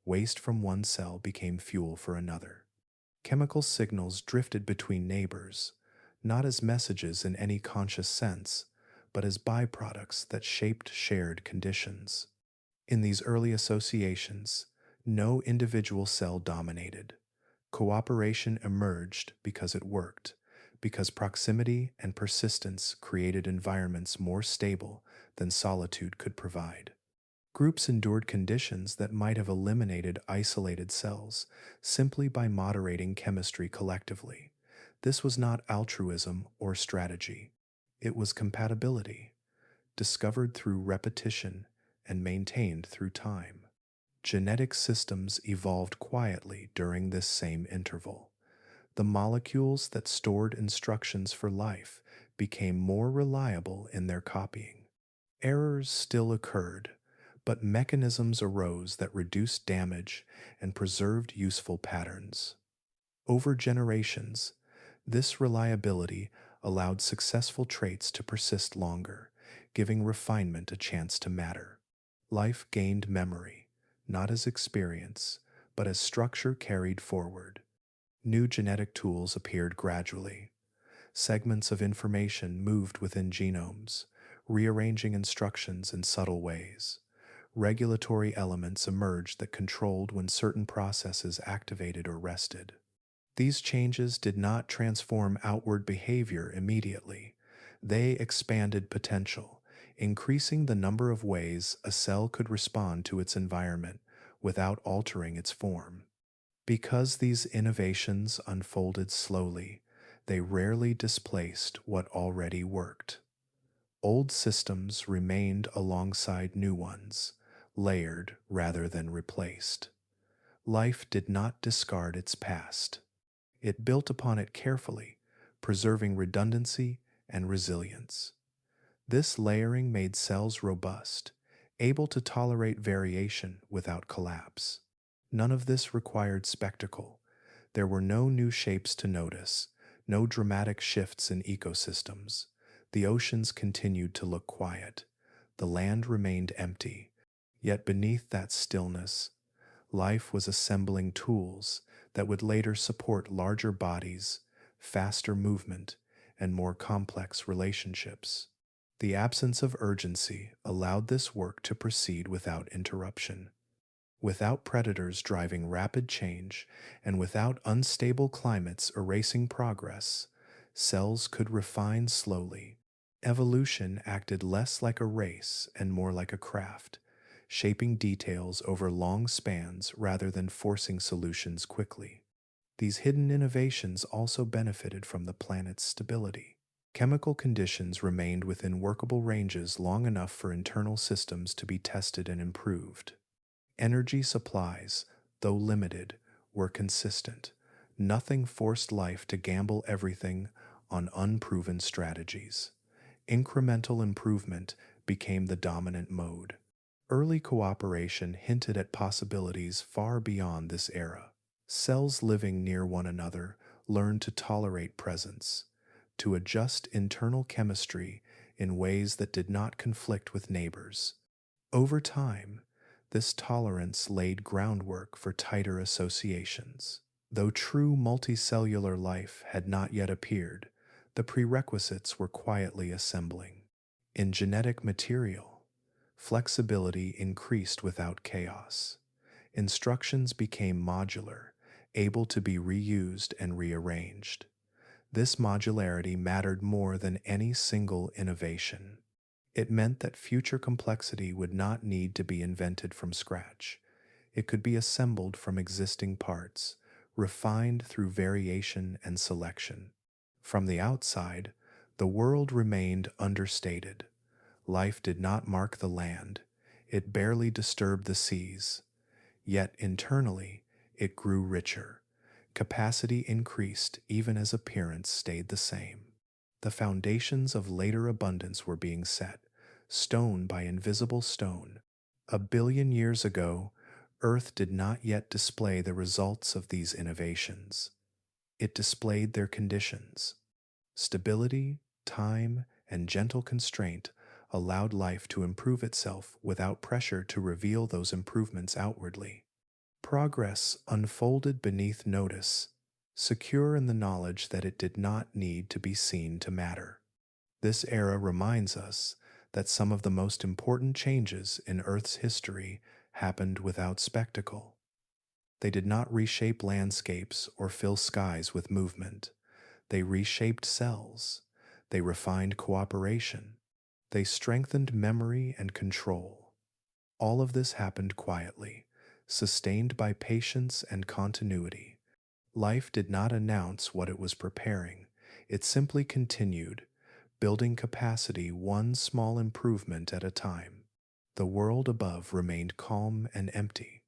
[SPEAKER 1] Waste from one cell became fuel for another. Chemical signals drifted between neighbors, not as messages in any conscious sense, but as byproducts that shaped shared conditions. In these early associations, no individual cell dominated. Cooperation emerged because it worked, because proximity and persistence created environments more stable than solitude could provide. Groups endured conditions that might have eliminated isolated cells simply by moderating chemistry collectively. This was not altruism or strategy. It was compatibility, discovered through repetition and maintained through time. Genetic systems evolved quietly during this same interval. The molecules that stored instructions for life became more reliable in their copying. Errors still occurred, but mechanisms arose that reduced damage and preserved useful patterns. Over generations, this reliability allowed successful traits to persist longer, giving refinement a chance to matter. Life gained memory, not as experience, but as structure carried forward. New genetic tools appeared gradually. Segments of information moved within genomes, rearranging instructions in subtle ways. Regulatory elements emerged that controlled when certain processes activated or rested. These changes did not transform outward behavior immediately. They expanded potential, increasing the number of ways a cell could respond to its environment without altering its form. Because these innovations unfolded slowly, they rarely displaced what already worked. Old systems remained alongside new ones, layered rather than replaced. Life did not discard its past. It built upon it carefully, preserving redundancy and resilience. This layering made cells robust, able to tolerate variation without collapse. None of this required spectacle. There were no new shapes to notice, No dramatic shifts in ecosystems. The oceans continued to look quiet. The land remained empty. Yet beneath that stillness, life was assembling tools that would later support larger bodies, faster movement, and more complex relationships. The absence of urgency allowed this work to proceed without interruption. Without predators driving rapid change and without unstable climates erasing progress, cells could refine slowly. Evolution acted less like a race and more like a craft, shaping details over long spans rather than forcing solutions quickly. These hidden innovations also benefited from the planet's stability. Chemical conditions remained within workable ranges long enough for internal systems to be tested and improved. Energy supplies, though limited, were consistent. Nothing forced life to gamble everything on unproven strategies. Incremental improvement became the dominant mode. Early cooperation hinted at possibilities far beyond this era. Cells living near one another learned to tolerate presence, to adjust internal chemistry in ways that did not conflict with neighbors. Over time, this tolerance laid groundwork for tighter associations. Though true multicellular life had not yet appeared, the prerequisites were quietly assembling. In genetic material, flexibility increased without chaos. Instructions became modular, able to be reused and rearranged. This modularity mattered more than any single innovation. It meant that future complexity would not need to be invented from scratch. It could be assembled from existing parts, refined through variation and selection. From the outside, the world remained understated. Life did not mark the land. It barely disturbed the seas. Yet internally, it grew richer. Capacity increased even as appearance stayed the same. The foundations of later abundance were being set, stone by invisible stone. 1 billion years ago, Earth did not yet display the results of these innovations. It displayed their conditions. Stability, time, and gentle constraint allowed life to improve itself without pressure to reveal those improvements outwardly. Progress unfolded beneath notice, secure in the knowledge that it did not need to be seen to matter. This era reminds us that some of the most important changes in Earth's history happened without spectacle. They did not reshape landscapes or fill skies with movement. They reshaped cells. They refined cooperation. They strengthened memory and control. All of this happened quietly, sustained by patience and continuity. Life did not announce what it was preparing. It simply continued, building capacity one small improvement at a time. The world above remained calm and empty,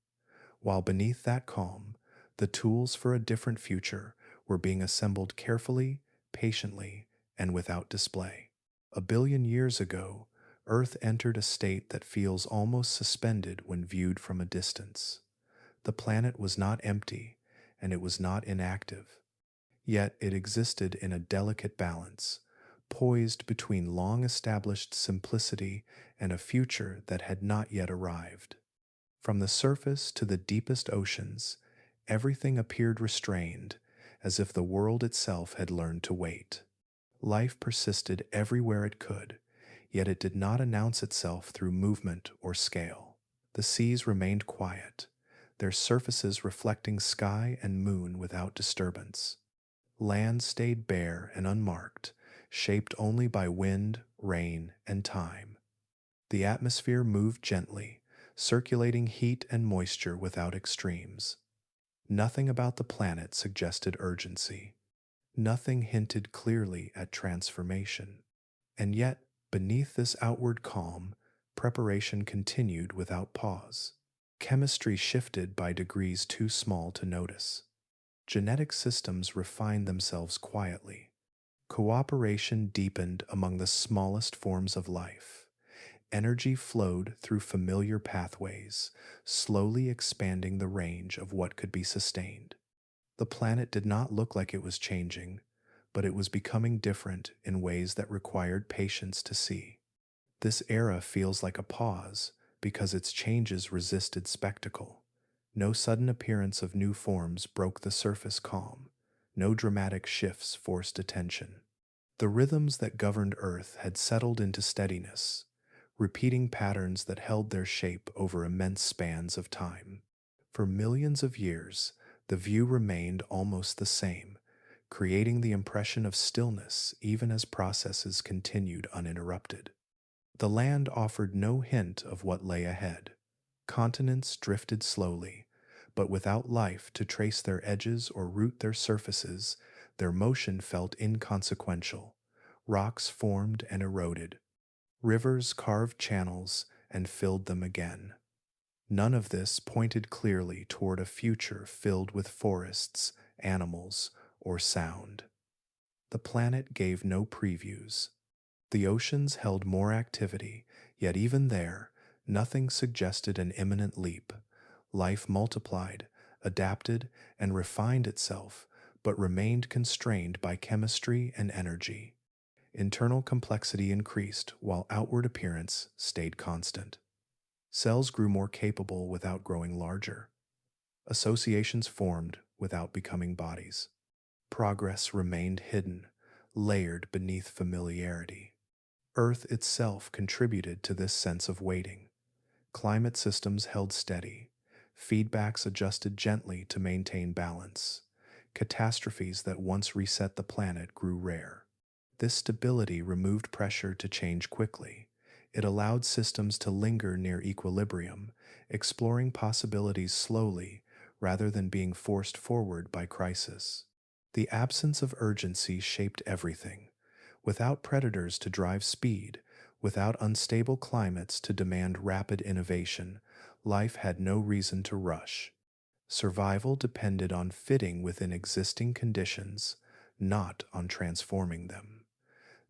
[SPEAKER 1] while beneath that calm, the tools for a different future were being assembled carefully, patiently, and without display. 1 billion years ago, Earth entered a state that feels almost suspended when viewed from a distance. The planet was not empty, and it was not inactive. Yet it existed in a delicate balance, poised between long-established simplicity and a future that had not yet arrived. From the surface to the deepest oceans, everything appeared restrained, as if the world itself had learned to wait. Life persisted everywhere it could, yet it did not announce itself through movement or scale. The seas remained quiet, their surfaces reflecting sky and moon without disturbance. Land stayed bare and unmarked, shaped only by wind, rain, and time. The atmosphere moved gently, circulating heat and moisture without extremes. Nothing about the planet suggested urgency. Nothing hinted clearly at transformation. And yet, beneath this outward calm, preparation continued without pause. Chemistry shifted by degrees too small to notice. Genetic systems refined themselves quietly. Cooperation deepened among the smallest forms of life. Energy flowed through familiar pathways, slowly expanding the range of what could be sustained. The planet did not look like it was changing, but it was becoming different in ways that required patience to see. This era feels like a pause because its changes resisted spectacle. No sudden appearance of new forms broke the surface calm. No dramatic shifts forced attention. The rhythms that governed Earth had settled into steadiness, repeating patterns that held their shape over immense spans of time. For millions of years, the view remained almost the same, creating the impression of stillness even as processes continued uninterrupted. The land offered no hint of what lay ahead. Continents drifted slowly, but without life to trace their edges or root their surfaces, their motion felt inconsequential. Rocks formed and eroded. Rivers carved channels and filled them again. None of this pointed clearly toward a future filled with forests, animals, or sound. The planet gave no previews. The oceans held more activity, yet even there, nothing suggested an imminent leap. Life multiplied, adapted, and refined itself, but remained constrained by chemistry and energy. Internal complexity increased while outward appearance stayed constant. Cells grew more capable without growing larger. Associations formed without becoming bodies. Progress remained hidden, layered beneath familiarity. Earth itself contributed to this sense of waiting. Climate systems held steady. Feedbacks adjusted gently to maintain balance. Catastrophes that once reset the planet grew rare. This stability removed pressure to change quickly. It allowed systems to linger near equilibrium, exploring possibilities slowly rather than being forced forward by crisis. The absence of urgency shaped everything. Without predators to drive speed, without unstable climates to demand rapid innovation, life had no reason to rush. Survival depended on fitting within existing conditions, not on transforming them.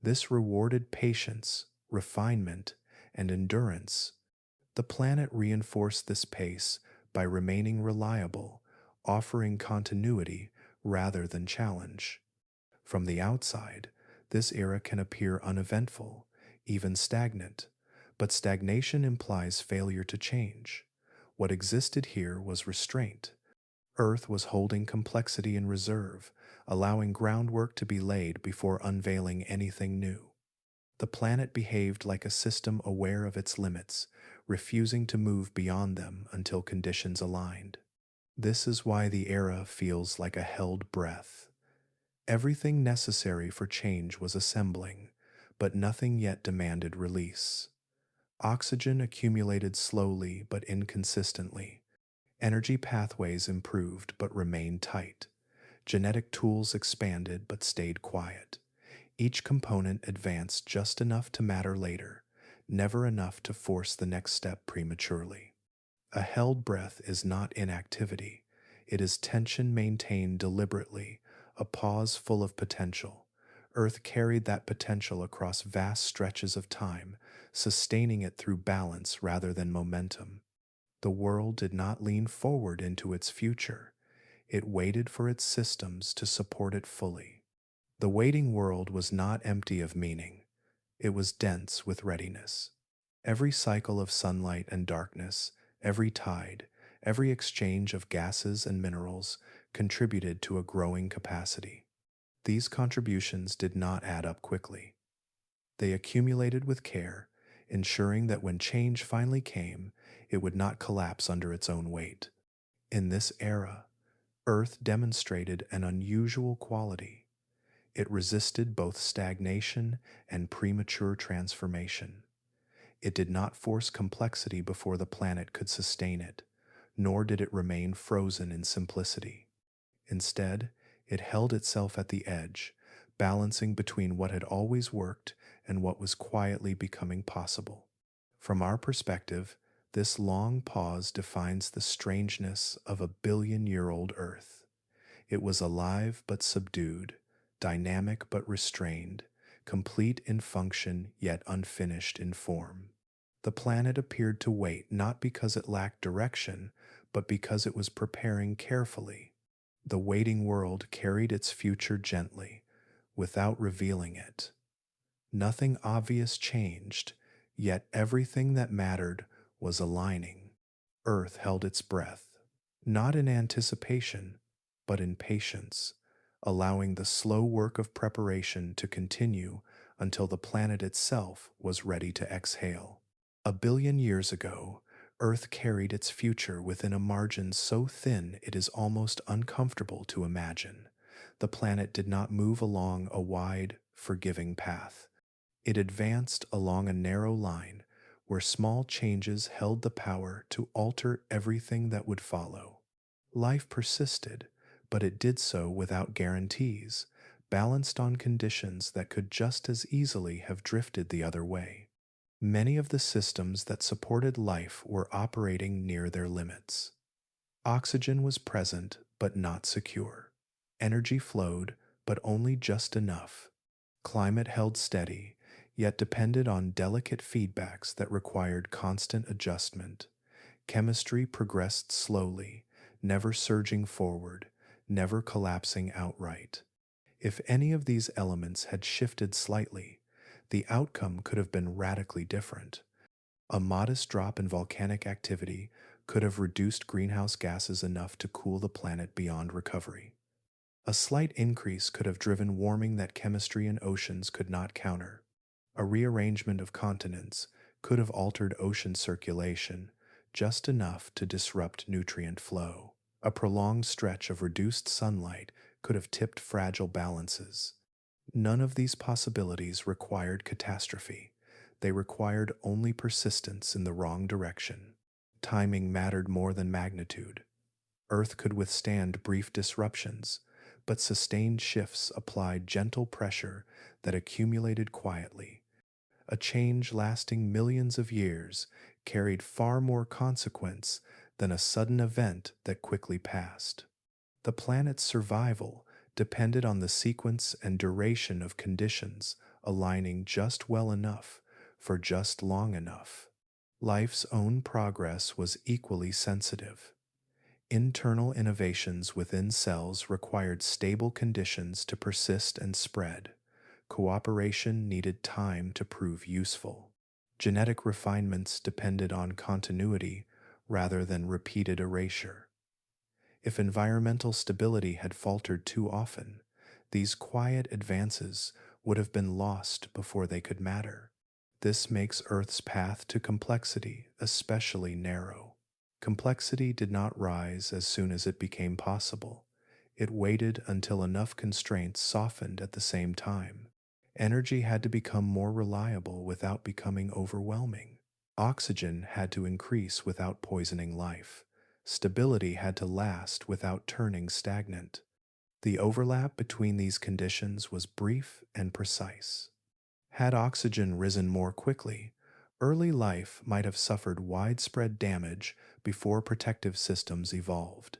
[SPEAKER 1] This rewarded patience, refinement, and endurance. The planet reinforced this pace by remaining reliable, offering continuity rather than challenge. From the outside, this era can appear uneventful, even stagnant, but stagnation implies failure to change. What existed here was restraint. Earth was holding complexity in reserve, allowing groundwork to be laid before unveiling anything new. The planet behaved like a system aware of its limits, refusing to move beyond them until conditions aligned. This is why the era feels like a held breath. Everything necessary for change was assembling, but nothing yet demanded release. Oxygen accumulated slowly but inconsistently. Energy pathways improved but remained tight. Genetic tools expanded but stayed quiet. Each component advanced just enough to matter later, never enough to force the next step prematurely. A held breath is not inactivity. It is tension maintained deliberately, a pause full of potential. Earth carried that potential across vast stretches of time, sustaining it through balance rather than momentum. The world did not lean forward into its future. It waited for its systems to support it fully. The waiting world was not empty of meaning. It was dense with readiness. Every cycle of sunlight and darkness, every tide, every exchange of gases and minerals contributed to a growing capacity. These contributions did not add up quickly. They accumulated with care, ensuring that when change finally came, it would not collapse under its own weight. In this era, Earth demonstrated an unusual quality. It resisted both stagnation and premature transformation. It did not force complexity before the planet could sustain it, nor did it remain frozen in simplicity. Instead, it held itself at the edge, balancing between what had always worked and what was quietly becoming possible. From our perspective, this long pause defines the strangeness of a billion-year-old Earth. It was alive but subdued, dynamic but restrained, complete in function yet unfinished in form. The planet appeared to wait not because it lacked direction, but because it was preparing carefully. The waiting world carried its future gently, without revealing it. Nothing obvious changed, yet everything that mattered was aligning. Earth held its breath, not in anticipation, but in patience, allowing the slow work of preparation to continue until the planet itself was ready to exhale. 1 billion years ago, Earth carried its future within a margin so thin it is almost uncomfortable to imagine. The planet did not move along a wide, forgiving path. It advanced along a narrow line where small changes held the power to alter everything that would follow. Life persisted, but it did so without guarantees, balanced on conditions that could just as easily have drifted the other way. Many of the systems that supported life were operating near their limits. Oxygen was present but not secure. Energy flowed, but only just enough. Climate held steady, yet depended on delicate feedbacks that required constant adjustment. Chemistry progressed slowly, never surging forward, never collapsing outright. If any of these elements had shifted slightly, the outcome could have been radically different. A modest drop in volcanic activity could have reduced greenhouse gases enough to cool the planet beyond recovery. A slight increase could have driven warming that chemistry and oceans could not counter. A rearrangement of continents could have altered ocean circulation just enough to disrupt nutrient flow. A prolonged stretch of reduced sunlight could have tipped fragile balances. None of these possibilities required catastrophe. They required only persistence in the wrong direction. Timing mattered more than magnitude. Earth could withstand brief disruptions, but sustained shifts applied gentle pressure that accumulated quietly. A change lasting millions of years carried far more consequence than a sudden event that quickly passed. The planet's survival depended on the sequence and duration of conditions aligning just well enough for just long enough. Life's own progress was equally sensitive. Internal innovations within cells required stable conditions to persist and spread. Cooperation needed time to prove useful. Genetic refinements depended on continuity rather than repeated erasure. If environmental stability had faltered too often, these quiet advances would have been lost before they could matter. This makes Earth's path to complexity especially narrow. Complexity did not rise as soon as it became possible. It waited until enough constraints softened at the same time. Energy had to become more reliable without becoming overwhelming. Oxygen had to increase without poisoning life. Stability had to last without turning stagnant. The overlap between these conditions was brief and precise. Had oxygen risen more quickly, early life might have suffered widespread damage before protective systems evolved.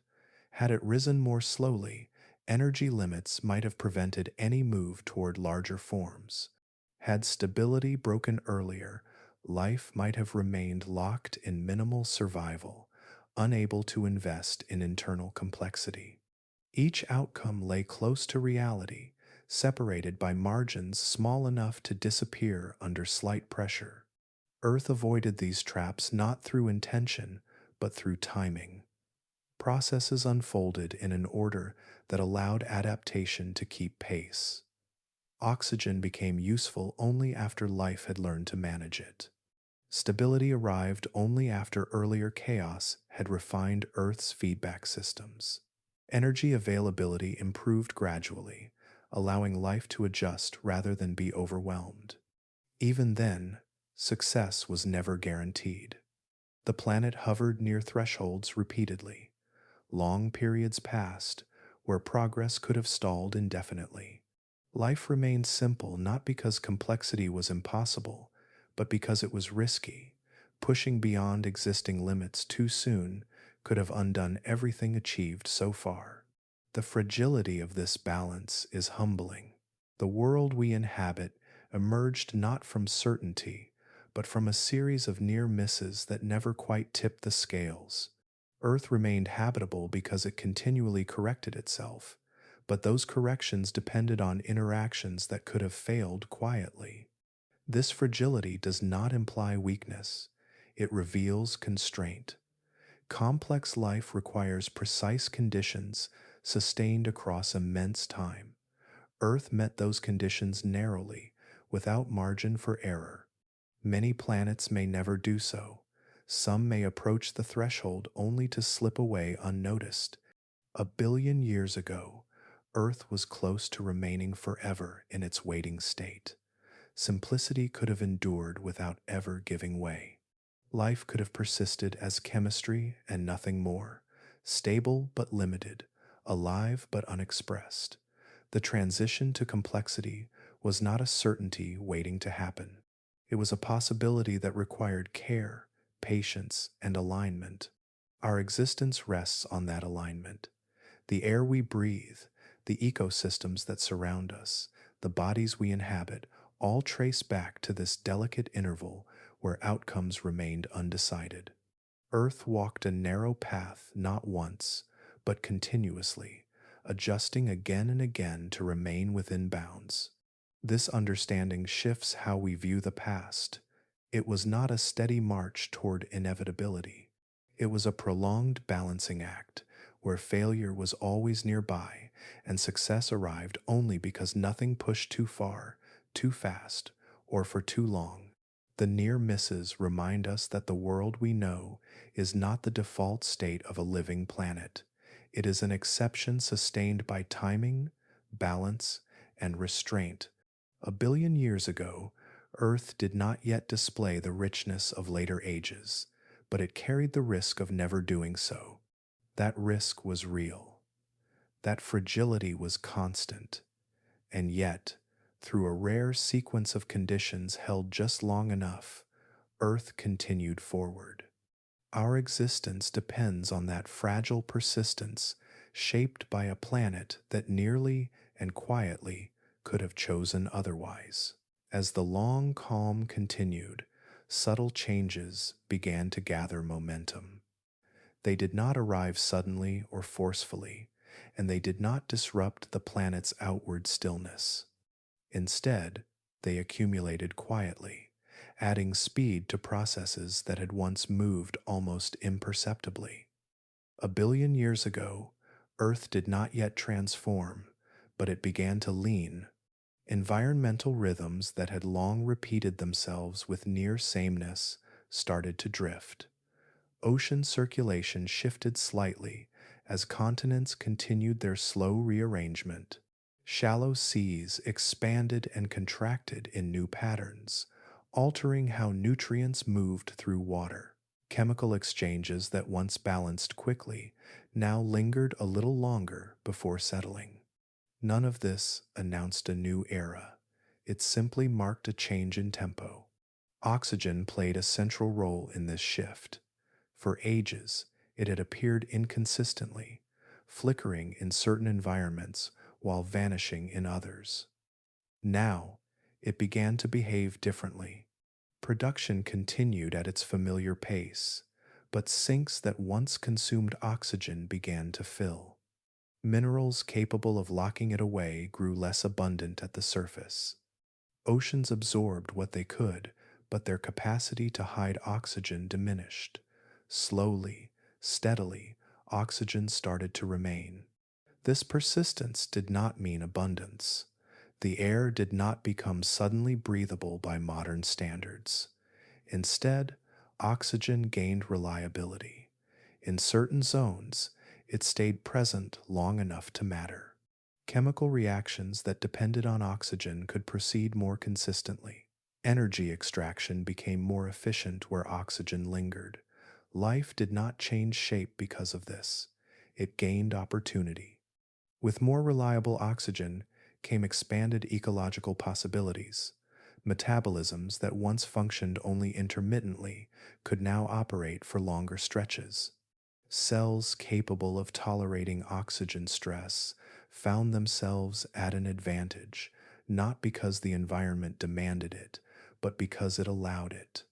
[SPEAKER 1] Had it risen more slowly, energy limits might have prevented any move toward larger forms. Had stability broken earlier, life might have remained locked in minimal survival, unable to invest in internal complexity. Each outcome lay close to reality, separated by margins small enough to disappear under slight pressure. Earth avoided these traps not through intention, but through timing. Processes unfolded in an order that allowed adaptation to keep pace. Oxygen became useful only after life had learned to manage it. Stability arrived only after earlier chaos had refined Earth's feedback systems. Energy availability improved gradually, allowing life to adjust rather than be overwhelmed. Even then, success was never guaranteed. The planet hovered near thresholds repeatedly. Long periods passed where progress could have stalled indefinitely. Life remained simple not because complexity was impossible, but because it was risky. Pushing beyond existing limits too soon could have undone everything achieved so far. The fragility of this balance is humbling. The world we inhabit emerged not from certainty, but from a series of near misses that never quite tipped the scales. Earth remained habitable because it continually corrected itself, but those corrections depended on interactions that could have failed quietly. This fragility does not imply weakness, it reveals constraint. Complex life requires precise conditions sustained across immense time. Earth met those conditions narrowly, without margin for error. Many planets may never do so. Some may approach the threshold only to slip away unnoticed. 1 billion years ago, Earth was close to remaining forever in its waiting state. Simplicity could have endured without ever giving way. Life could have persisted as chemistry and nothing more, stable but limited, alive but unexpressed. The transition to complexity was not a certainty waiting to happen. It was a possibility that required care, patience, and alignment. Our existence rests on that alignment. The air we breathe, the ecosystems that surround us, the bodies we inhabit, all trace back to this delicate interval where outcomes remained undecided. Earth walked a narrow path not once, but continuously, adjusting again and again to remain within bounds. This understanding shifts how we view the past. It was not a steady march toward inevitability. It was a prolonged balancing act, where failure was always nearby and success arrived only because nothing pushed too far, too fast, or for too long. The near misses remind us that the world we know is not the default state of a living planet. It is an exception sustained by timing, balance, and restraint. 1 billion years ago, Earth did not yet display the richness of later ages, but it carried the risk of never doing so. That risk was real. That fragility was constant. And yet, through a rare sequence of conditions held just long enough, Earth continued forward. Our existence depends on that fragile persistence shaped by a planet that nearly and quietly could have chosen otherwise. As the long calm continued, subtle changes began to gather momentum. They did not arrive suddenly or forcefully, and they did not disrupt the planet's outward stillness. Instead, they accumulated quietly, adding speed to processes that had once moved almost imperceptibly. 1 billion years ago, Earth did not yet transform, but it began to lean. Environmental rhythms that had long repeated themselves with near sameness started to drift. Ocean circulation shifted slightly as continents continued their slow rearrangement. Shallow seas expanded and contracted in new patterns, altering how nutrients moved through water. Chemical exchanges that once balanced quickly now lingered a little longer before settling. None of this announced a new era. It simply marked a change in tempo. Oxygen played a central role in this shift. For ages, it had appeared inconsistently, flickering in certain environments while vanishing in others. Now, it began to behave differently. Production continued at its familiar pace, but sinks that once consumed oxygen began to fill. Minerals capable of locking it away grew less abundant at the surface. Oceans absorbed what they could, but their capacity to hide oxygen diminished. Slowly, steadily, oxygen started to remain. This persistence did not mean abundance. The air did not become suddenly breathable by modern standards. Instead, oxygen gained reliability. In certain zones, it stayed present long enough to matter. Chemical reactions that depended on oxygen could proceed more consistently. Energy extraction became more efficient where oxygen lingered. Life did not change shape because of this. It gained opportunity. With more reliable oxygen came expanded ecological possibilities. Metabolisms that once functioned only intermittently could now operate for longer stretches. Cells capable of tolerating oxygen stress found themselves at an advantage, not because the environment demanded it, but because it allowed it.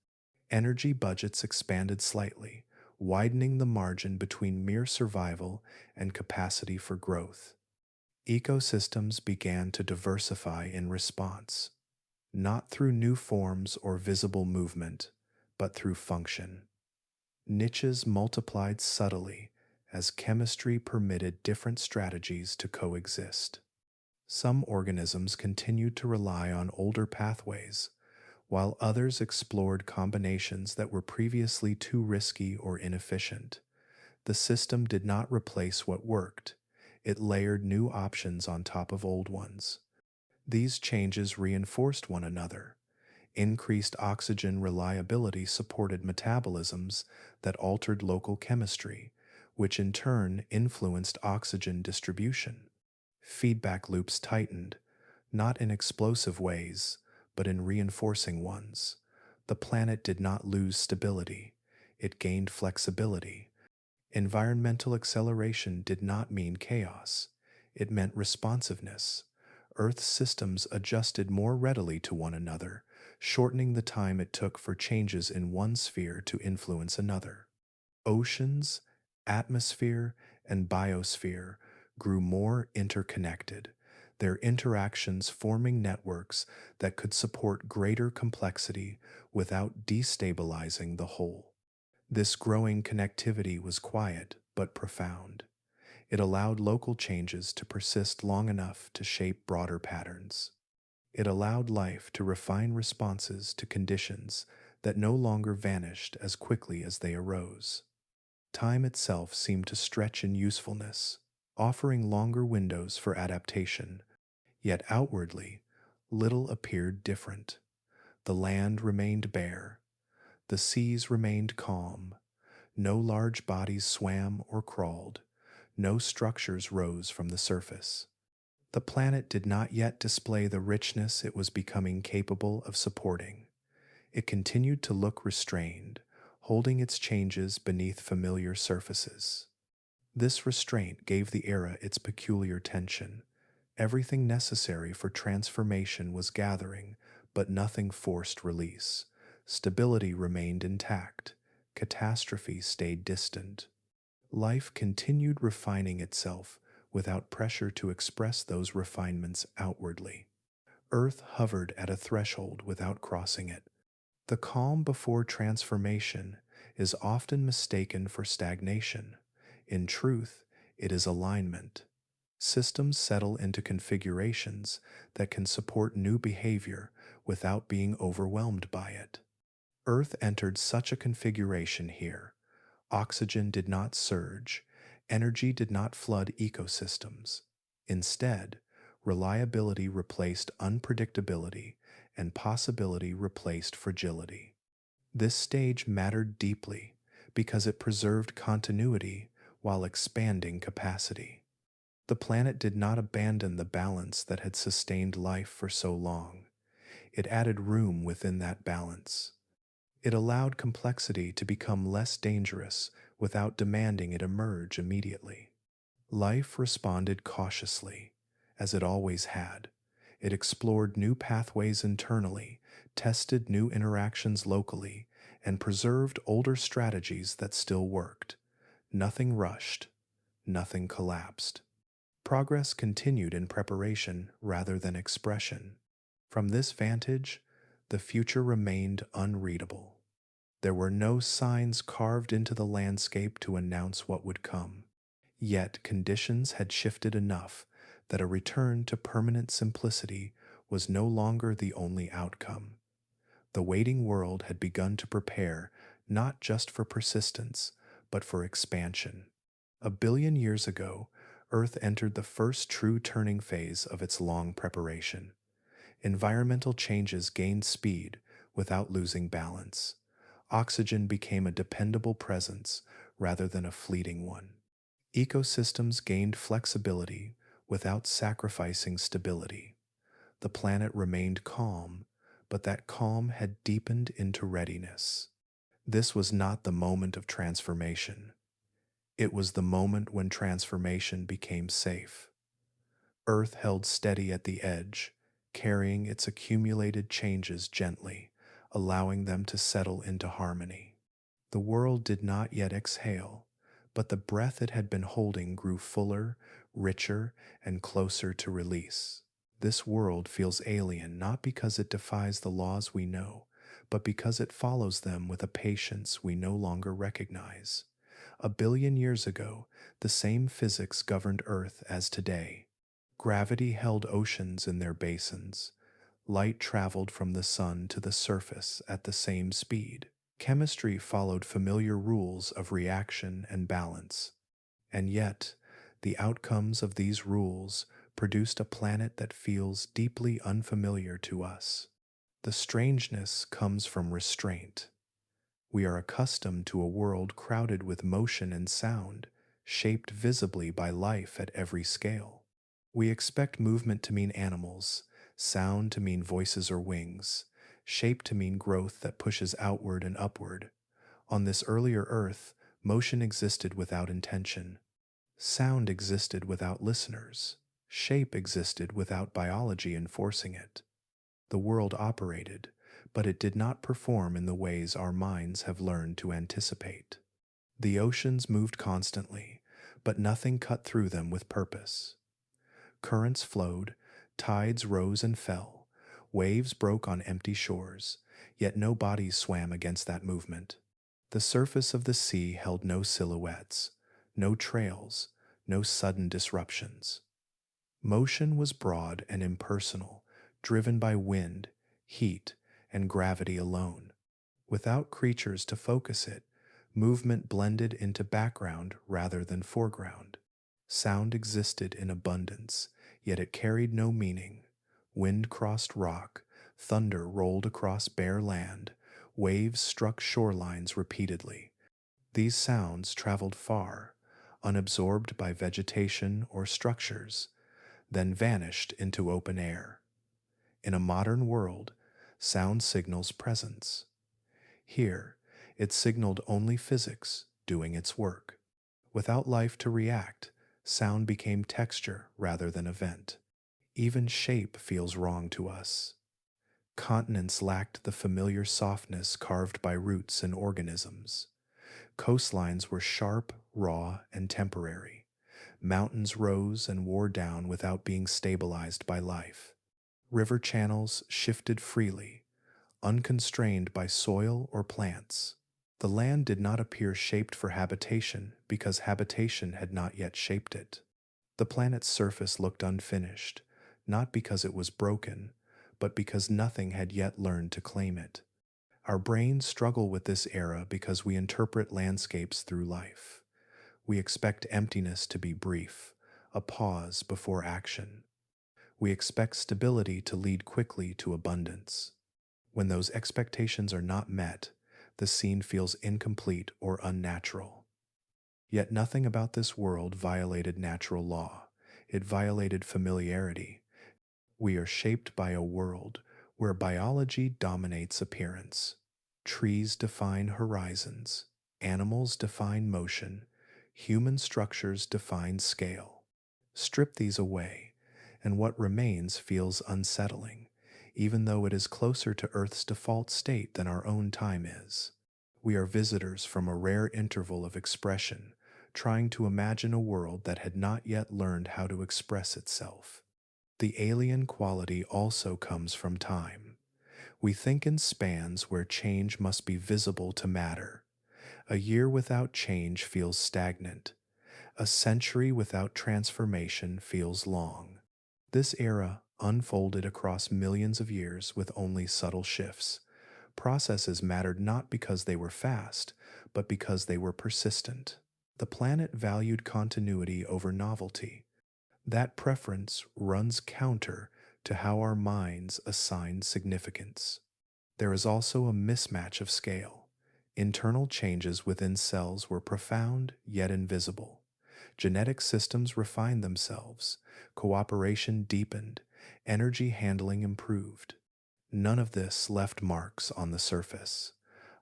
[SPEAKER 1] Energy budgets expanded slightly, widening the margin between mere survival and capacity for growth. Ecosystems began to diversify in response, not through new forms or visible movement, but through function. Niches multiplied subtly as chemistry permitted different strategies to coexist. Some organisms continued to rely on older pathways, while others explored combinations that were previously too risky or inefficient. The system did not replace what worked, it layered new options on top of old ones. These changes reinforced one another. Increased oxygen reliability supported metabolisms that altered local chemistry, which in turn influenced oxygen distribution. Feedback loops tightened, not in explosive ways, but in reinforcing ones. The planet did not lose stability, it gained flexibility. Environmental acceleration did not mean chaos, it meant responsiveness. Earth's systems adjusted more readily to one another, shortening the time it took for changes in one sphere to influence another. Oceans, atmosphere, and biosphere grew more interconnected, their interactions forming networks that could support greater complexity without destabilizing the whole. This growing connectivity was quiet but profound. It allowed local changes to persist long enough to shape broader patterns. It allowed life to refine responses to conditions that no longer vanished as quickly as they arose. Time itself seemed to stretch in usefulness, offering longer windows for adaptation, yet outwardly, little appeared different. The land remained bare, the seas remained calm, no large bodies swam or crawled, no structures rose from the surface. The planet did not yet display the richness it was becoming capable of supporting. It continued to look restrained, holding its changes beneath familiar surfaces. This restraint gave the era its peculiar tension. Everything necessary for transformation was gathering, but nothing forced release. Stability remained intact. Catastrophe stayed distant. Life continued refining itself without pressure to express those refinements outwardly. Earth hovered at a threshold without crossing it. The calm before transformation is often mistaken for stagnation. In truth, it is alignment. Systems settle into configurations that can support new behavior without being overwhelmed by it. Earth entered such a configuration here. Oxygen did not surge, energy did not flood ecosystems. Instead, reliability replaced unpredictability, and possibility replaced fragility. This stage mattered deeply because it preserved continuity while expanding capacity. The planet did not abandon the balance that had sustained life for so long. It added room within that balance. It allowed complexity to become less dangerous without demanding it emerge immediately. Life responded cautiously, as it always had. It explored new pathways internally, tested new interactions locally, and preserved older strategies that still worked. Nothing rushed, nothing collapsed. Progress continued in preparation rather than expression. From this vantage, the future remained unreadable. There were no signs carved into the landscape to announce what would come. Yet conditions had shifted enough that a return to permanent simplicity was no longer the only outcome. The waiting world had begun to prepare not just for persistence, but for expansion. 1 billion years ago, Earth entered the first true turning phase of its long preparation. Environmental changes gained speed without losing balance. Oxygen became a dependable presence rather than a fleeting one. Ecosystems gained flexibility without sacrificing stability. The planet remained calm, but that calm had deepened into readiness. This was not the moment of transformation. It was the moment when transformation became safe. Earth held steady at the edge, carrying its accumulated changes gently, allowing them to settle into harmony. The world did not yet exhale, but the breath it had been holding grew fuller, richer, and closer to release. This world feels alien not because it defies the laws we know, but because it follows them with a patience we no longer recognize. A billion years ago, the same physics governed Earth as today. Gravity held oceans in their basins. Light traveled from the sun to the surface at the same speed. Chemistry followed familiar rules of reaction and balance. And yet, the outcomes of these rules produced a planet that feels deeply unfamiliar to us. The strangeness comes from restraint. We are accustomed to a world crowded with motion and sound, shaped visibly by life at every scale. We expect movement to mean animals, sound to mean voices or wings, shape to mean growth that pushes outward and upward. On this earlier Earth, motion existed without intention. Sound existed without listeners. Shape existed without biology enforcing it. The world operated, but it did not perform in the ways our minds have learned to anticipate. The oceans moved constantly, but nothing cut through them with purpose. Currents flowed, tides rose and fell, waves broke on empty shores, yet no bodies swam against that movement. The surface of the sea held no silhouettes, no trails, no sudden disruptions. Motion was broad and impersonal, driven by wind, heat, and gravity alone. Without creatures to focus it, movement blended into background rather than foreground. Sound existed in abundance, yet it carried no meaning. Wind crossed rock, thunder rolled across bare land, waves struck shorelines repeatedly. These sounds traveled far, unabsorbed by vegetation or structures, then vanished into open air. In a modern world, sound signals presence. Here, it signaled only physics doing its work. Without life to react, sound became texture rather than event. Even shape feels wrong to us. Continents lacked the familiar softness carved by roots and organisms. Coastlines were sharp, raw, and temporary. Mountains rose and wore down without being stabilized by life. River channels shifted freely, unconstrained by soil or plants. The land did not appear shaped for habitation because habitation had not yet shaped it. The planet's surface looked unfinished, not because it was broken, but because nothing had yet learned to claim it. Our brains struggle with this era because we interpret landscapes through life. We expect emptiness to be brief, a pause before action. We expect stability to lead quickly to abundance. When those expectations are not met, the scene feels incomplete or unnatural. Yet nothing about this world violated natural law. It violated familiarity. We are shaped by a world where biology dominates appearance. Trees define horizons, animals define motion, human structures define scale. Strip these away, and what remains feels unsettling, even though it is closer to Earth's default state than our own time is. We are visitors from a rare interval of expression, trying to imagine a world that had not yet learned how to express itself. The alien quality also comes from time. We think in spans where change must be visible to matter. A year without change feels stagnant. A century without transformation feels long. This era unfolded across millions of years with only subtle shifts. Processes mattered not because they were fast, but because they were persistent. The planet valued continuity over novelty. That preference runs counter to how our minds assign significance. There is also a mismatch of scale. Internal changes within cells were profound yet invisible. Genetic systems refined themselves, cooperation deepened, energy handling improved. None of this left marks on the surface.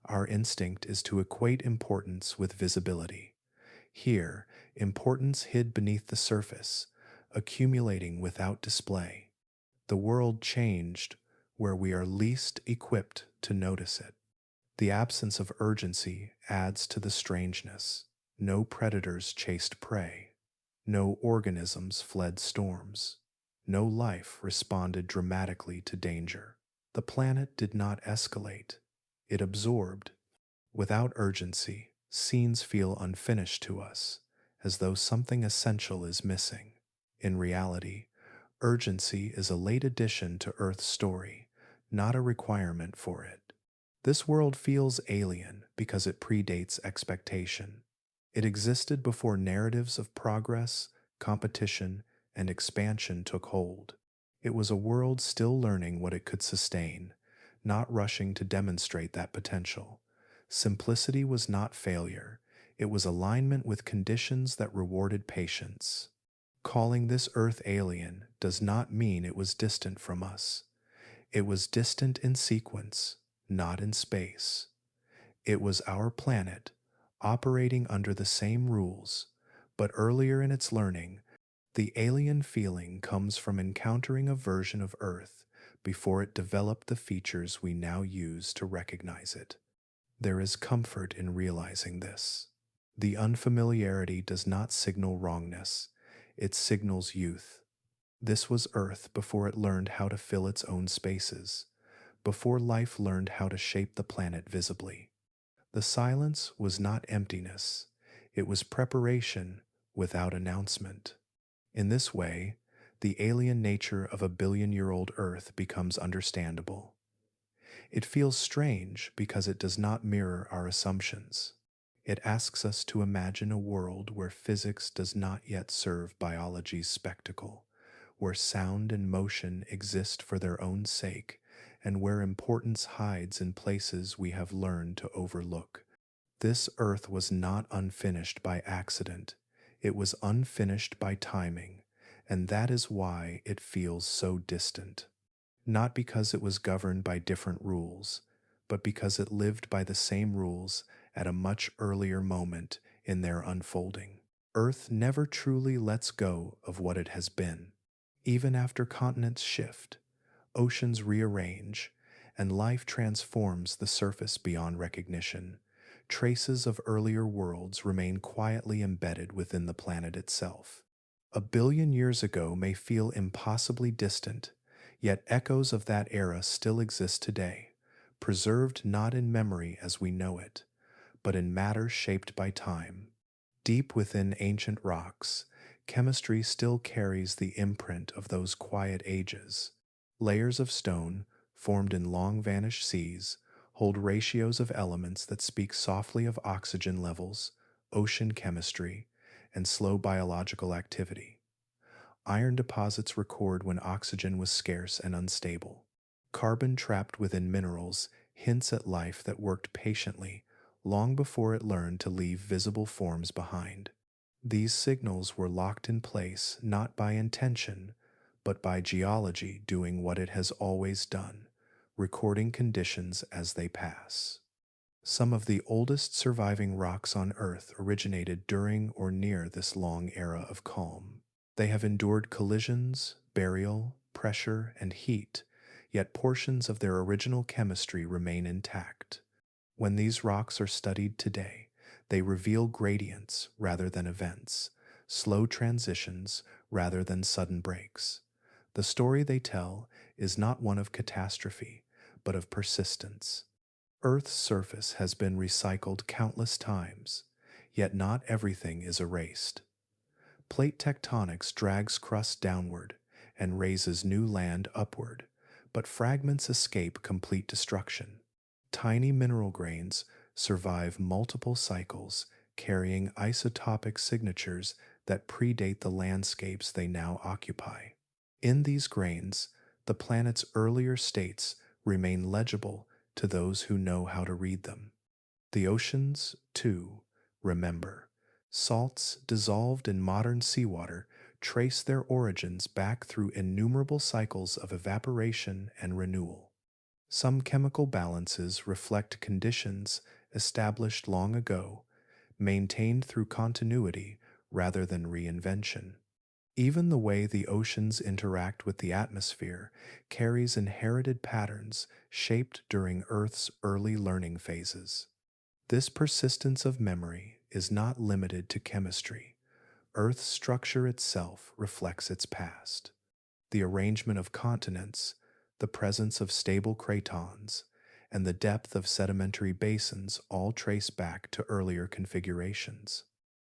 [SPEAKER 1] Our instinct is to equate importance with visibility. Here, importance hid beneath the surface, accumulating without display. The world changed where we are least equipped to notice it. The absence of urgency adds to the strangeness. No predators chased prey. No organisms fled storms. No life responded dramatically to danger. The planet did not escalate. It absorbed. Without urgency, scenes feel unfinished to us, as though something essential is missing. In reality, urgency is a late addition to Earth's story, not a requirement for it. This world feels alien because it predates expectation. It existed before narratives of progress, competition, and expansion took hold. It was a world still learning what it could sustain, not rushing to demonstrate that potential. Simplicity was not failure, it was alignment with conditions that rewarded patience. Calling this Earth alien does not mean it was distant from us. It was distant in sequence, not in space. It was our planet, operating under the same rules, but earlier in its learning. The alien feeling comes from encountering a version of Earth before it developed the features we now use to recognize it. There is comfort in realizing this. The unfamiliarity does not signal wrongness, it signals youth. This was Earth before it learned how to fill its own spaces, before life learned how to shape the planet visibly. The silence was not emptiness, it was preparation without announcement. In this way, the alien nature of a billion-year-old Earth becomes understandable. It feels strange because it does not mirror our assumptions. It asks us to imagine a world where physics does not yet serve biology's spectacle, where sound and motion exist for their own sake, and where importance hides in places we have learned to overlook. This Earth was not unfinished by accident, it was unfinished by timing, and that is why it feels so distant. Not because it was governed by different rules, but because it lived by the same rules at a much earlier moment in their unfolding. Earth never truly lets go of what it has been. Even after continents shift, oceans rearrange, and life transforms the surface beyond recognition, traces of earlier worlds remain quietly embedded within the planet itself. A billion years ago may feel impossibly distant, yet echoes of that era still exist today, preserved not in memory as we know it, but in matter shaped by time. Deep within ancient rocks, chemistry still carries the imprint of those quiet ages. Layers of stone, formed in long vanished seas, hold ratios of elements that speak softly of oxygen levels, ocean chemistry, and slow biological activity. Iron deposits record when oxygen was scarce and unstable. Carbon trapped within minerals hints at life that worked patiently long before it learned to leave visible forms behind. These signals were locked in place not by intention, but by geology doing what it has always done, recording conditions as they pass. Some of the oldest surviving rocks on Earth originated during or near this long era of calm. They have endured collisions, burial, pressure, and heat, yet portions of their original chemistry remain intact. When these rocks are studied today, they reveal gradients rather than events, slow transitions rather than sudden breaks. The story they tell is not one of catastrophe, but of persistence. Earth's surface has been recycled countless times, yet not everything is erased. Plate tectonics drags crust downward and raises new land upward, but fragments escape complete destruction. Tiny mineral grains survive multiple cycles, carrying isotopic signatures that predate the landscapes they now occupy. In these grains, the planet's earlier states remain legible to those who know how to read them. The oceans, too, remember. Salts dissolved in modern seawater trace their origins back through innumerable cycles of evaporation and renewal. Some chemical balances reflect conditions established long ago, maintained through continuity rather than reinvention. Even the way the oceans interact with the atmosphere carries inherited patterns shaped during Earth's early learning phases. This persistence of memory is not limited to chemistry. Earth's structure itself reflects its past. The arrangement of continents, the presence of stable cratons, and the depth of sedimentary basins all trace back to earlier configurations.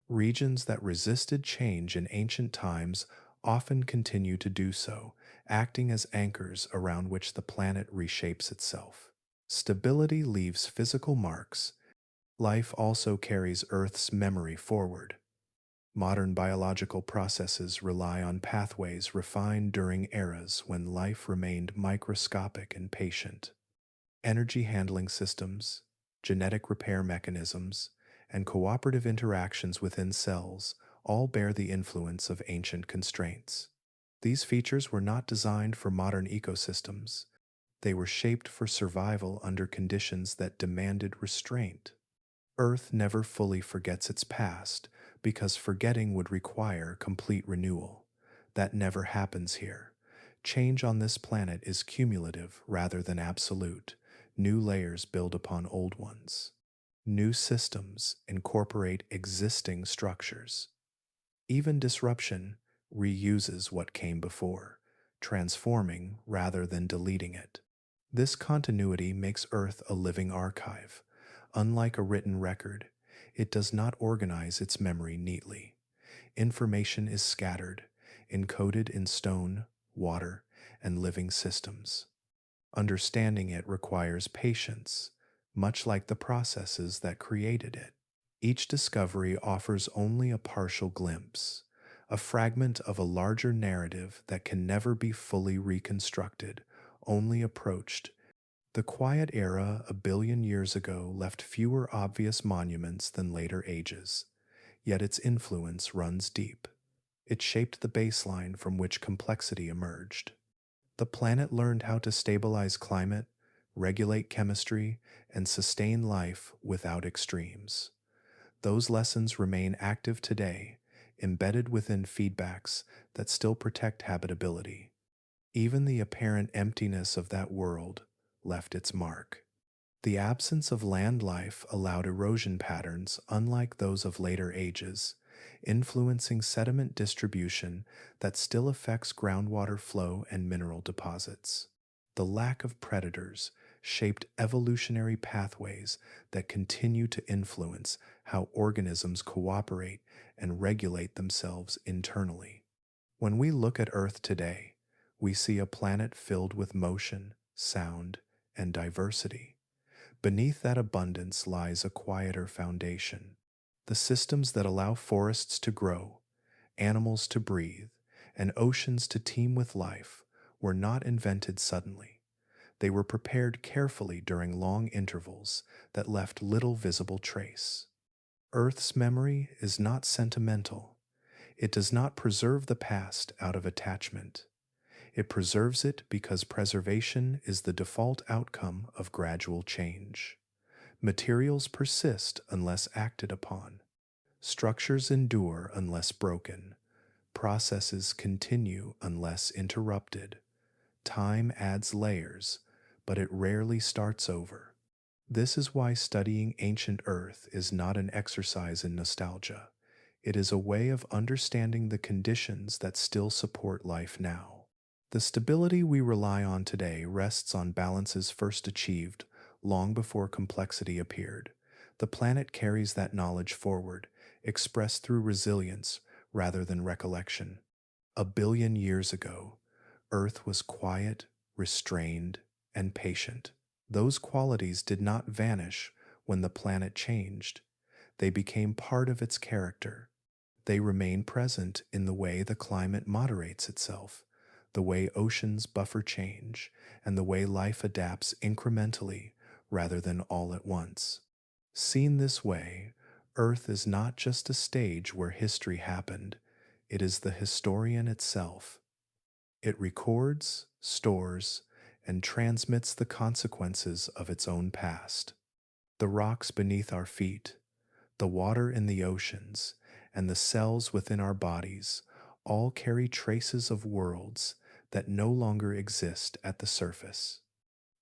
[SPEAKER 1] Regions that resisted change in ancient times often continue to do so, acting as anchors around which the planet reshapes itself. Stability leaves physical marks. Life also carries Earth's memory forward. Modern biological processes rely on pathways refined during eras when life remained microscopic and patient. Energy handling systems, genetic repair mechanisms, and cooperative interactions within cells all bear the influence of ancient constraints. These features were not designed for modern ecosystems. They were shaped for survival under conditions that demanded restraint. Earth never fully forgets its past because forgetting would require complete renewal. That never happens here. Change on this planet is cumulative rather than absolute. New layers build upon old ones. New systems incorporate existing structures. Even disruption reuses what came before, transforming rather than deleting it. This continuity makes Earth a living archive. Unlike a written record, it does not organize its memory neatly. Information is scattered, encoded in stone, water, and living systems. Understanding it requires patience, much like the processes that created it. Each discovery offers only a partial glimpse, a fragment of a larger narrative that can never be fully reconstructed, only approached. The quiet era a billion years ago left fewer obvious monuments than later ages, yet its influence runs deep. It shaped the baseline from which complexity emerged. The planet learned how to stabilize climate, regulate chemistry, and sustain life without extremes. Those lessons remain active today, embedded within feedbacks that still protect habitability. Even the apparent emptiness of that world left its mark. The absence of land life allowed erosion patterns unlike those of later ages, influencing sediment distribution that still affects groundwater flow and mineral deposits. The lack of predators shaped evolutionary pathways that continue to influence how organisms cooperate and regulate themselves internally. When we look at Earth today, we see a planet filled with motion, sound, and diversity. Beneath that abundance lies a quieter foundation. The systems that allow forests to grow, animals to breathe, and oceans to teem with life were not invented suddenly. They were prepared carefully during long intervals that left little visible trace. Earth's memory is not sentimental. It does not preserve the past out of attachment. It preserves it because preservation is the default outcome of gradual change. Materials persist unless acted upon. Structures endure unless broken. Processes continue unless interrupted. Time adds layers, but it rarely starts over. This is why studying ancient Earth is not an exercise in nostalgia. It is a way of understanding the conditions that still support life now. The stability we rely on today rests on balances first achieved long before complexity appeared. The planet carries that knowledge forward, expressed through resilience rather than recollection. A billion years ago, Earth was quiet, restrained, and patient. Those qualities did not vanish when the planet changed. They became part of its character. They remain present in the way the climate moderates itself, the way oceans buffer change, and the way life adapts incrementally rather than all at once. Seen this way, Earth is not just a stage where history happened, it is the historian itself. It records, stores, and transmits the consequences of its own past. The rocks beneath our feet, the water in the oceans, and the cells within our bodies all carry traces of worlds that no longer exist at the surface.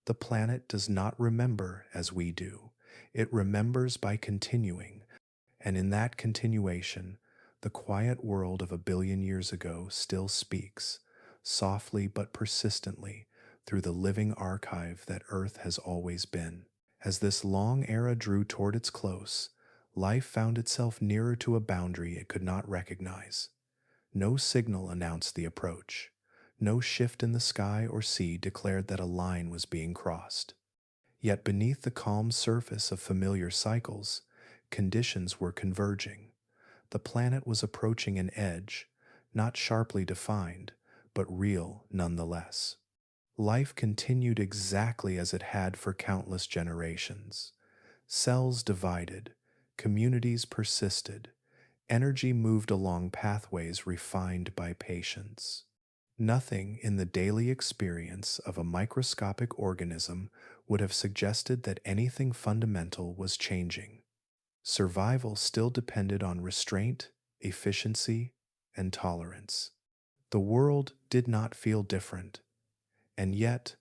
[SPEAKER 1] The planet does not remember as we do. It remembers by continuing, and in that continuation, The quiet world of a billion years ago still speaks, softly but persistently, through the living archive that Earth has always been. As this long era drew toward its close, life found itself nearer to a boundary it could not recognize. No signal announced the approach. No shift in the sky or sea declared that a line was being crossed. Yet beneath the calm surface of familiar cycles, conditions were converging. The planet was approaching an edge, not sharply defined, but real nonetheless. Life continued exactly as it had for countless generations. Cells divided, communities persisted, energy moved along pathways refined by patience. Nothing in the daily experience of a microscopic organism would have suggested that anything fundamental was changing. Survival still depended on restraint, efficiency, and tolerance. The world did not feel different, and yet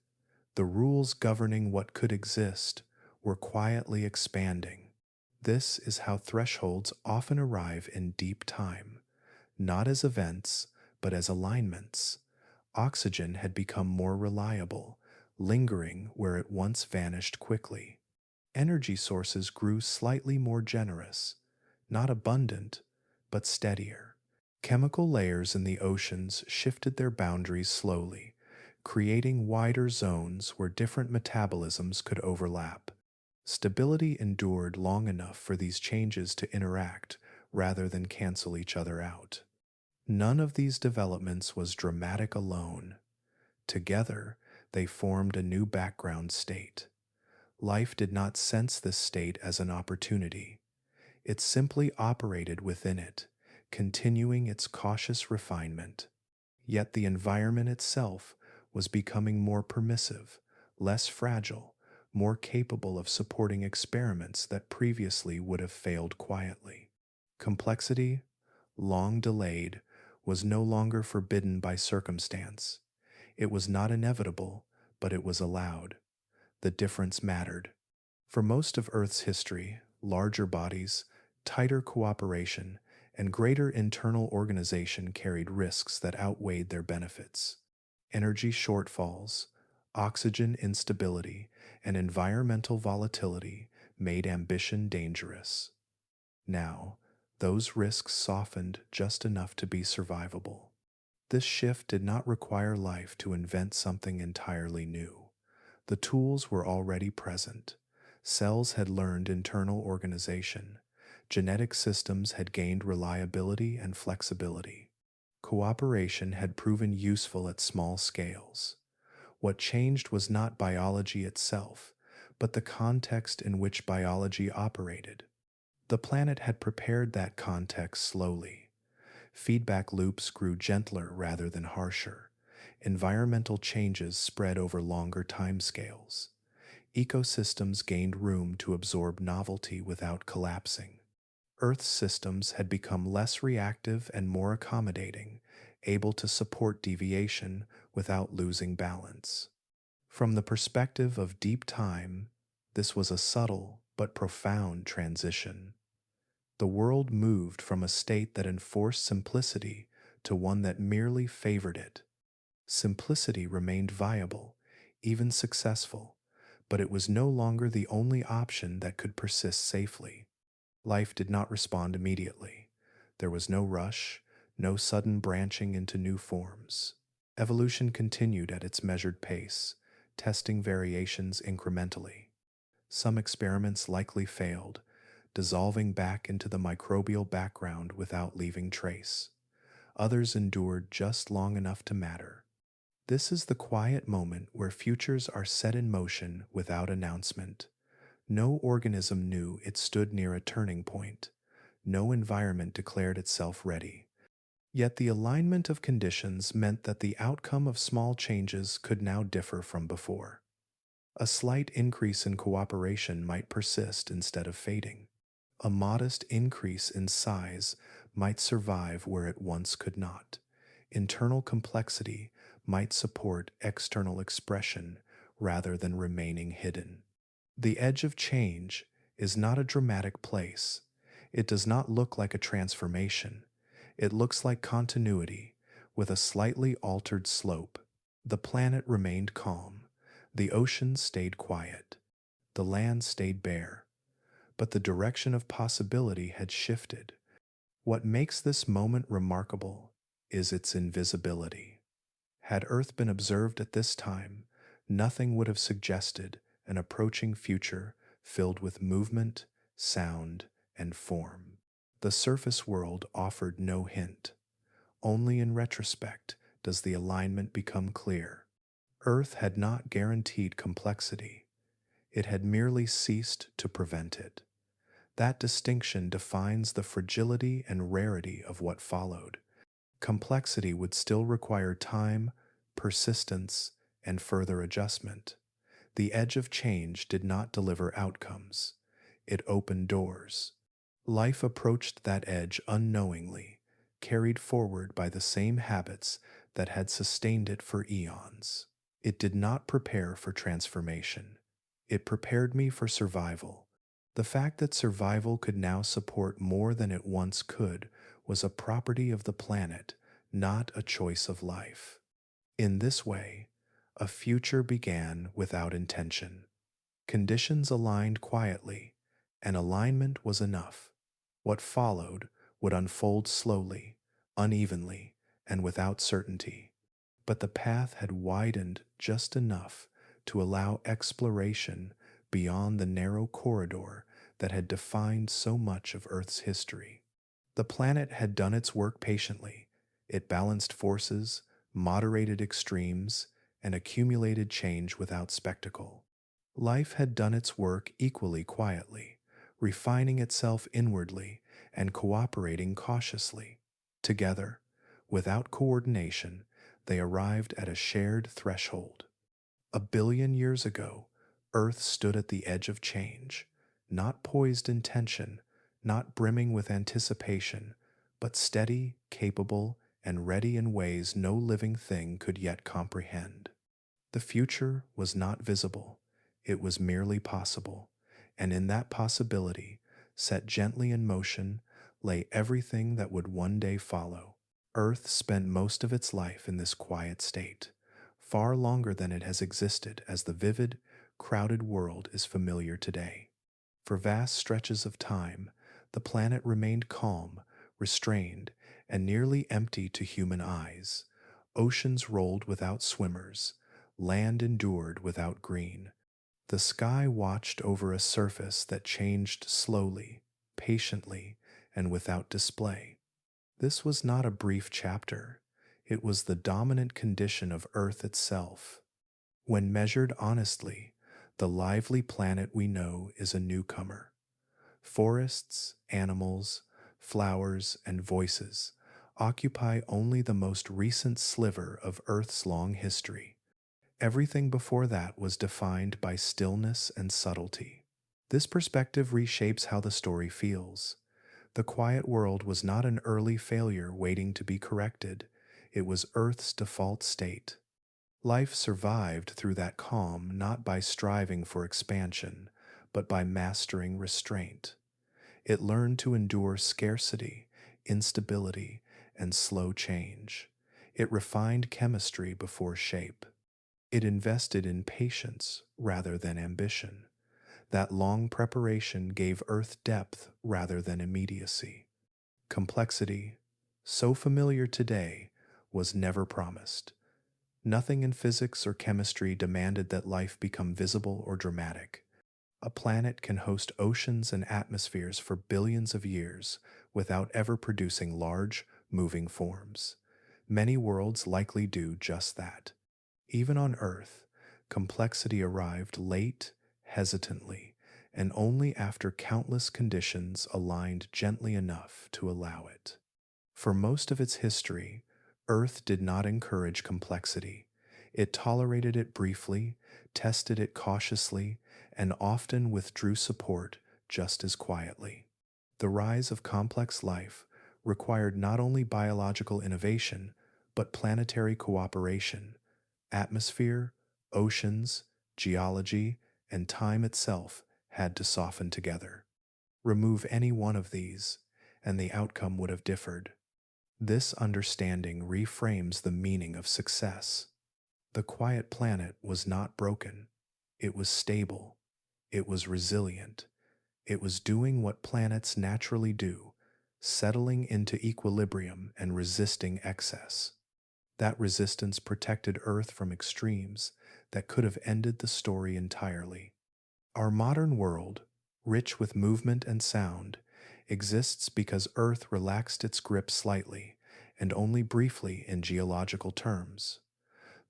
[SPEAKER 1] the rules governing what could exist were quietly expanding. This is how thresholds often arrive in deep time, not as events, but as alignments. Oxygen had become more reliable, lingering where it once vanished quickly. Energy sources grew slightly more generous, not abundant, but steadier. Chemical layers in the oceans shifted their boundaries slowly, creating wider zones where different metabolisms could overlap. Stability endured long enough for these changes to interact rather than cancel each other out. None of these developments was dramatic alone. Together, they formed a new background state. Life did not sense this state as an opportunity. It simply operated within it, continuing its cautious refinement. Yet the environment itself was becoming more permissive, less fragile, more capable of supporting experiments that previously would have failed quietly. Complexity, long delayed, was no longer forbidden by circumstance. It was not inevitable, but it was allowed. The difference mattered. For most of Earth's history, larger bodies, tighter cooperation, and greater internal organization carried risks that outweighed their benefits. Energy shortfalls, oxygen instability, and environmental volatility made ambition dangerous. Now, those risks softened just enough to be survivable. This shift did not require life to invent something entirely new. The tools were already present. Cells had learned internal organization. Genetic systems had gained reliability and flexibility. Cooperation had proven useful at small scales. What changed was not biology itself, but the context in which biology operated. The planet had prepared that context slowly. Feedback loops grew gentler rather than harsher. Environmental changes spread over longer timescales. Ecosystems gained room to absorb novelty without collapsing. Earth's systems had become less reactive and more accommodating, able to support deviation without losing balance. From the perspective of deep time, this was a subtle but profound transition. The world moved from a state that enforced simplicity to one that merely favored it. Simplicity remained viable, even successful, but it was no longer the only option that could persist safely. Life did not respond immediately. There was no rush, no sudden branching into new forms. Evolution continued at its measured pace, testing variations incrementally. Some experiments likely failed, dissolving back into the microbial background without leaving trace. Others endured just long enough to matter. This is the quiet moment where futures are set in motion without announcement. No organism knew it stood near a turning point. No environment declared itself ready. Yet the alignment of conditions meant that the outcome of small changes could now differ from before. A slight increase in cooperation might persist instead of fading. A modest increase in size might survive where it once could not. Internal complexity might support external expression rather than remaining hidden. The edge of change is not a dramatic place. It does not look like a transformation. It looks like continuity, with a slightly altered slope. The planet remained calm. The oceans stayed quiet. The land stayed bare. But the direction of possibility had shifted. What makes this moment remarkable is its invisibility. Had Earth been observed at this time, nothing would have suggested an approaching future filled with movement, sound, and form. The surface world offered no hint. Only in retrospect does the alignment become clear. Earth had not guaranteed complexity, it had merely ceased to prevent it. That distinction defines the fragility and rarity of what followed. Complexity would still require time, persistence, and further adjustment. The edge of change did not deliver outcomes, it opened doors. Life approached that edge unknowingly, carried forward by the same habits that had sustained it for eons. It did not prepare for transformation. It prepared me for survival. The fact that survival could now support more than it once could was a property of the planet, not a choice of life. In this way, a future began without intention. Conditions aligned quietly, and alignment was enough. What followed would unfold slowly, unevenly, and without certainty. But the path had widened just enough to allow exploration beyond the narrow corridor that had defined so much of Earth's history. The planet had done its work patiently. It balanced forces, moderated extremes, and accumulated change without spectacle. Life had done its work equally quietly, refining itself inwardly and cooperating cautiously. Together, without coordination, they arrived at a shared threshold. 1 billion years ago, Earth stood at the edge of change, not poised in tension, not brimming with anticipation, but steady, capable, and ready in ways no living thing could yet comprehend. The future was not visible, it was merely possible, and in that possibility, set gently in motion, lay everything that would one day follow. Earth spent most of its life in this quiet state, far longer than it has existed as the vivid, crowded world is familiar today. For vast stretches of time, the planet remained calm, restrained, and nearly empty to human eyes. Oceans rolled without swimmers, land endured without green. The sky watched over a surface that changed slowly, patiently, and without display. This was not a brief chapter, it was the dominant condition of Earth itself. When measured honestly, the lively planet we know is a newcomer. Forests, animals, flowers, and voices occupy only the most recent sliver of Earth's long history. Everything before that was defined by stillness and subtlety. This perspective reshapes how the story feels. The quiet world was not an early failure waiting to be corrected, it was Earth's default state. Life survived through that calm not by striving for expansion, but by mastering restraint. It learned to endure scarcity, instability, and slow change. It refined chemistry before shape. It invested in patience rather than ambition. That long preparation gave Earth depth rather than immediacy. Complexity, so familiar today, was never promised. Nothing in physics or chemistry demanded that life become visible or dramatic. A planet can host oceans and atmospheres for billions of years without ever producing large, moving forms. Many worlds likely do just that. Even on Earth, complexity arrived late, hesitantly, and only after countless conditions aligned gently enough to allow it. For most of its history, Earth did not encourage complexity. It tolerated it briefly, tested it cautiously, and often withdrew support just as quietly. The rise of complex life required not only biological innovation, but planetary cooperation. Atmosphere, oceans, geology, and time itself had to soften together. Remove any one of these, and the outcome would have differed. This understanding reframes the meaning of success. The quiet planet was not broken. It was stable. It was resilient. It was doing what planets naturally do, settling into equilibrium and resisting excess. That resistance protected Earth from extremes that could have ended the story entirely. Our modern world, rich with movement and sound, exists because Earth relaxed its grip slightly and only briefly in geological terms.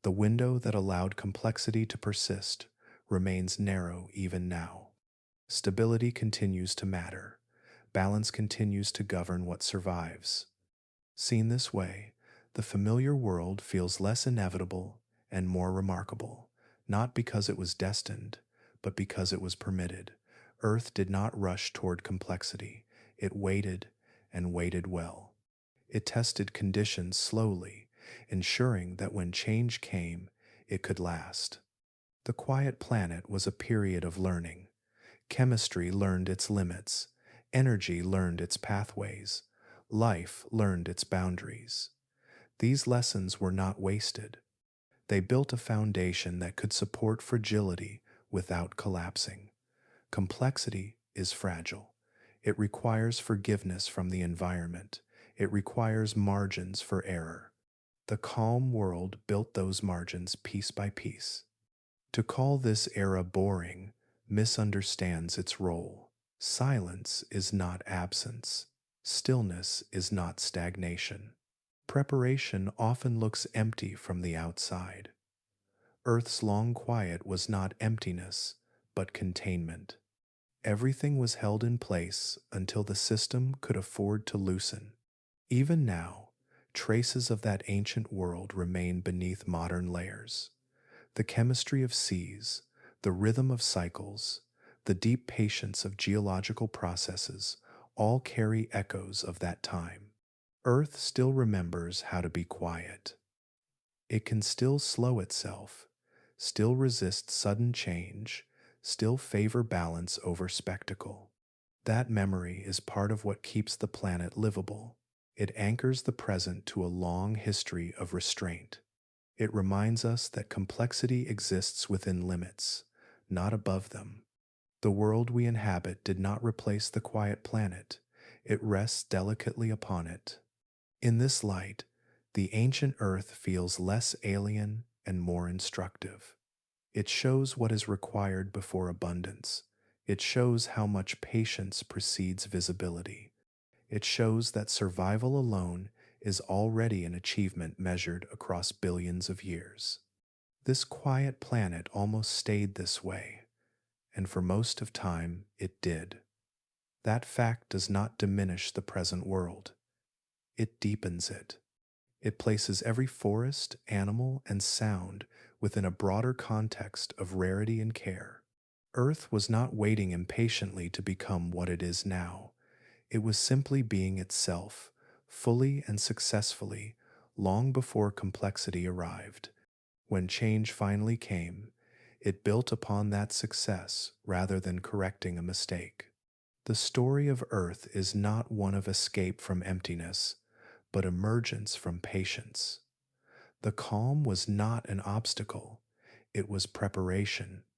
[SPEAKER 1] The window that allowed complexity to persist remains narrow even now. Stability continues to matter. Balance continues to govern what survives. Seen this way, the familiar world feels less inevitable and more remarkable, not because it was destined, but because it was permitted. Earth did not rush toward complexity. It waited and waited well. It tested conditions slowly, ensuring that when change came, it could last. The quiet planet was a period of learning. Chemistry learned its limits, energy learned its pathways, life learned its boundaries. These lessons were not wasted. They built a foundation that could support fragility without collapsing. Complexity is fragile. It requires forgiveness from the environment. It requires margins for error. The calm world built those margins piece by piece. To call this era boring misunderstands its role. Silence is not absence. Stillness is not stagnation. Preparation often looks empty from the outside. Earth's long quiet was not emptiness, but containment. Everything was held in place until the system could afford to loosen. Even now, traces of that ancient world remain beneath modern layers. The chemistry of seas, the rhythm of cycles, the deep patience of geological processes all carry echoes of that time. Earth still remembers how to be quiet. It can still slow itself, still resist sudden change, still favor balance over spectacle. That memory is part of what keeps the planet livable. It anchors the present to a long history of restraint. It reminds us that complexity exists within limits, not above them. The world we inhabit did not replace the quiet planet. It rests delicately upon it. In this light, the ancient Earth feels less alien and more instructive. It shows what is required before abundance. It shows how much patience precedes visibility. It shows that survival alone is already an achievement measured across billions of years. This quiet planet almost stayed this way, and for most of time it did. That fact does not diminish the present world. It deepens it. It places every forest, animal, and sound within a broader context of rarity and care. Earth was not waiting impatiently to become what it is now. It was simply being itself, fully and successfully, long before complexity arrived. When change finally came, it built upon that success rather than correcting a mistake. The story of Earth is not one of escape from emptiness, but emergence from patience. The calm was not an obstacle, it was preparation.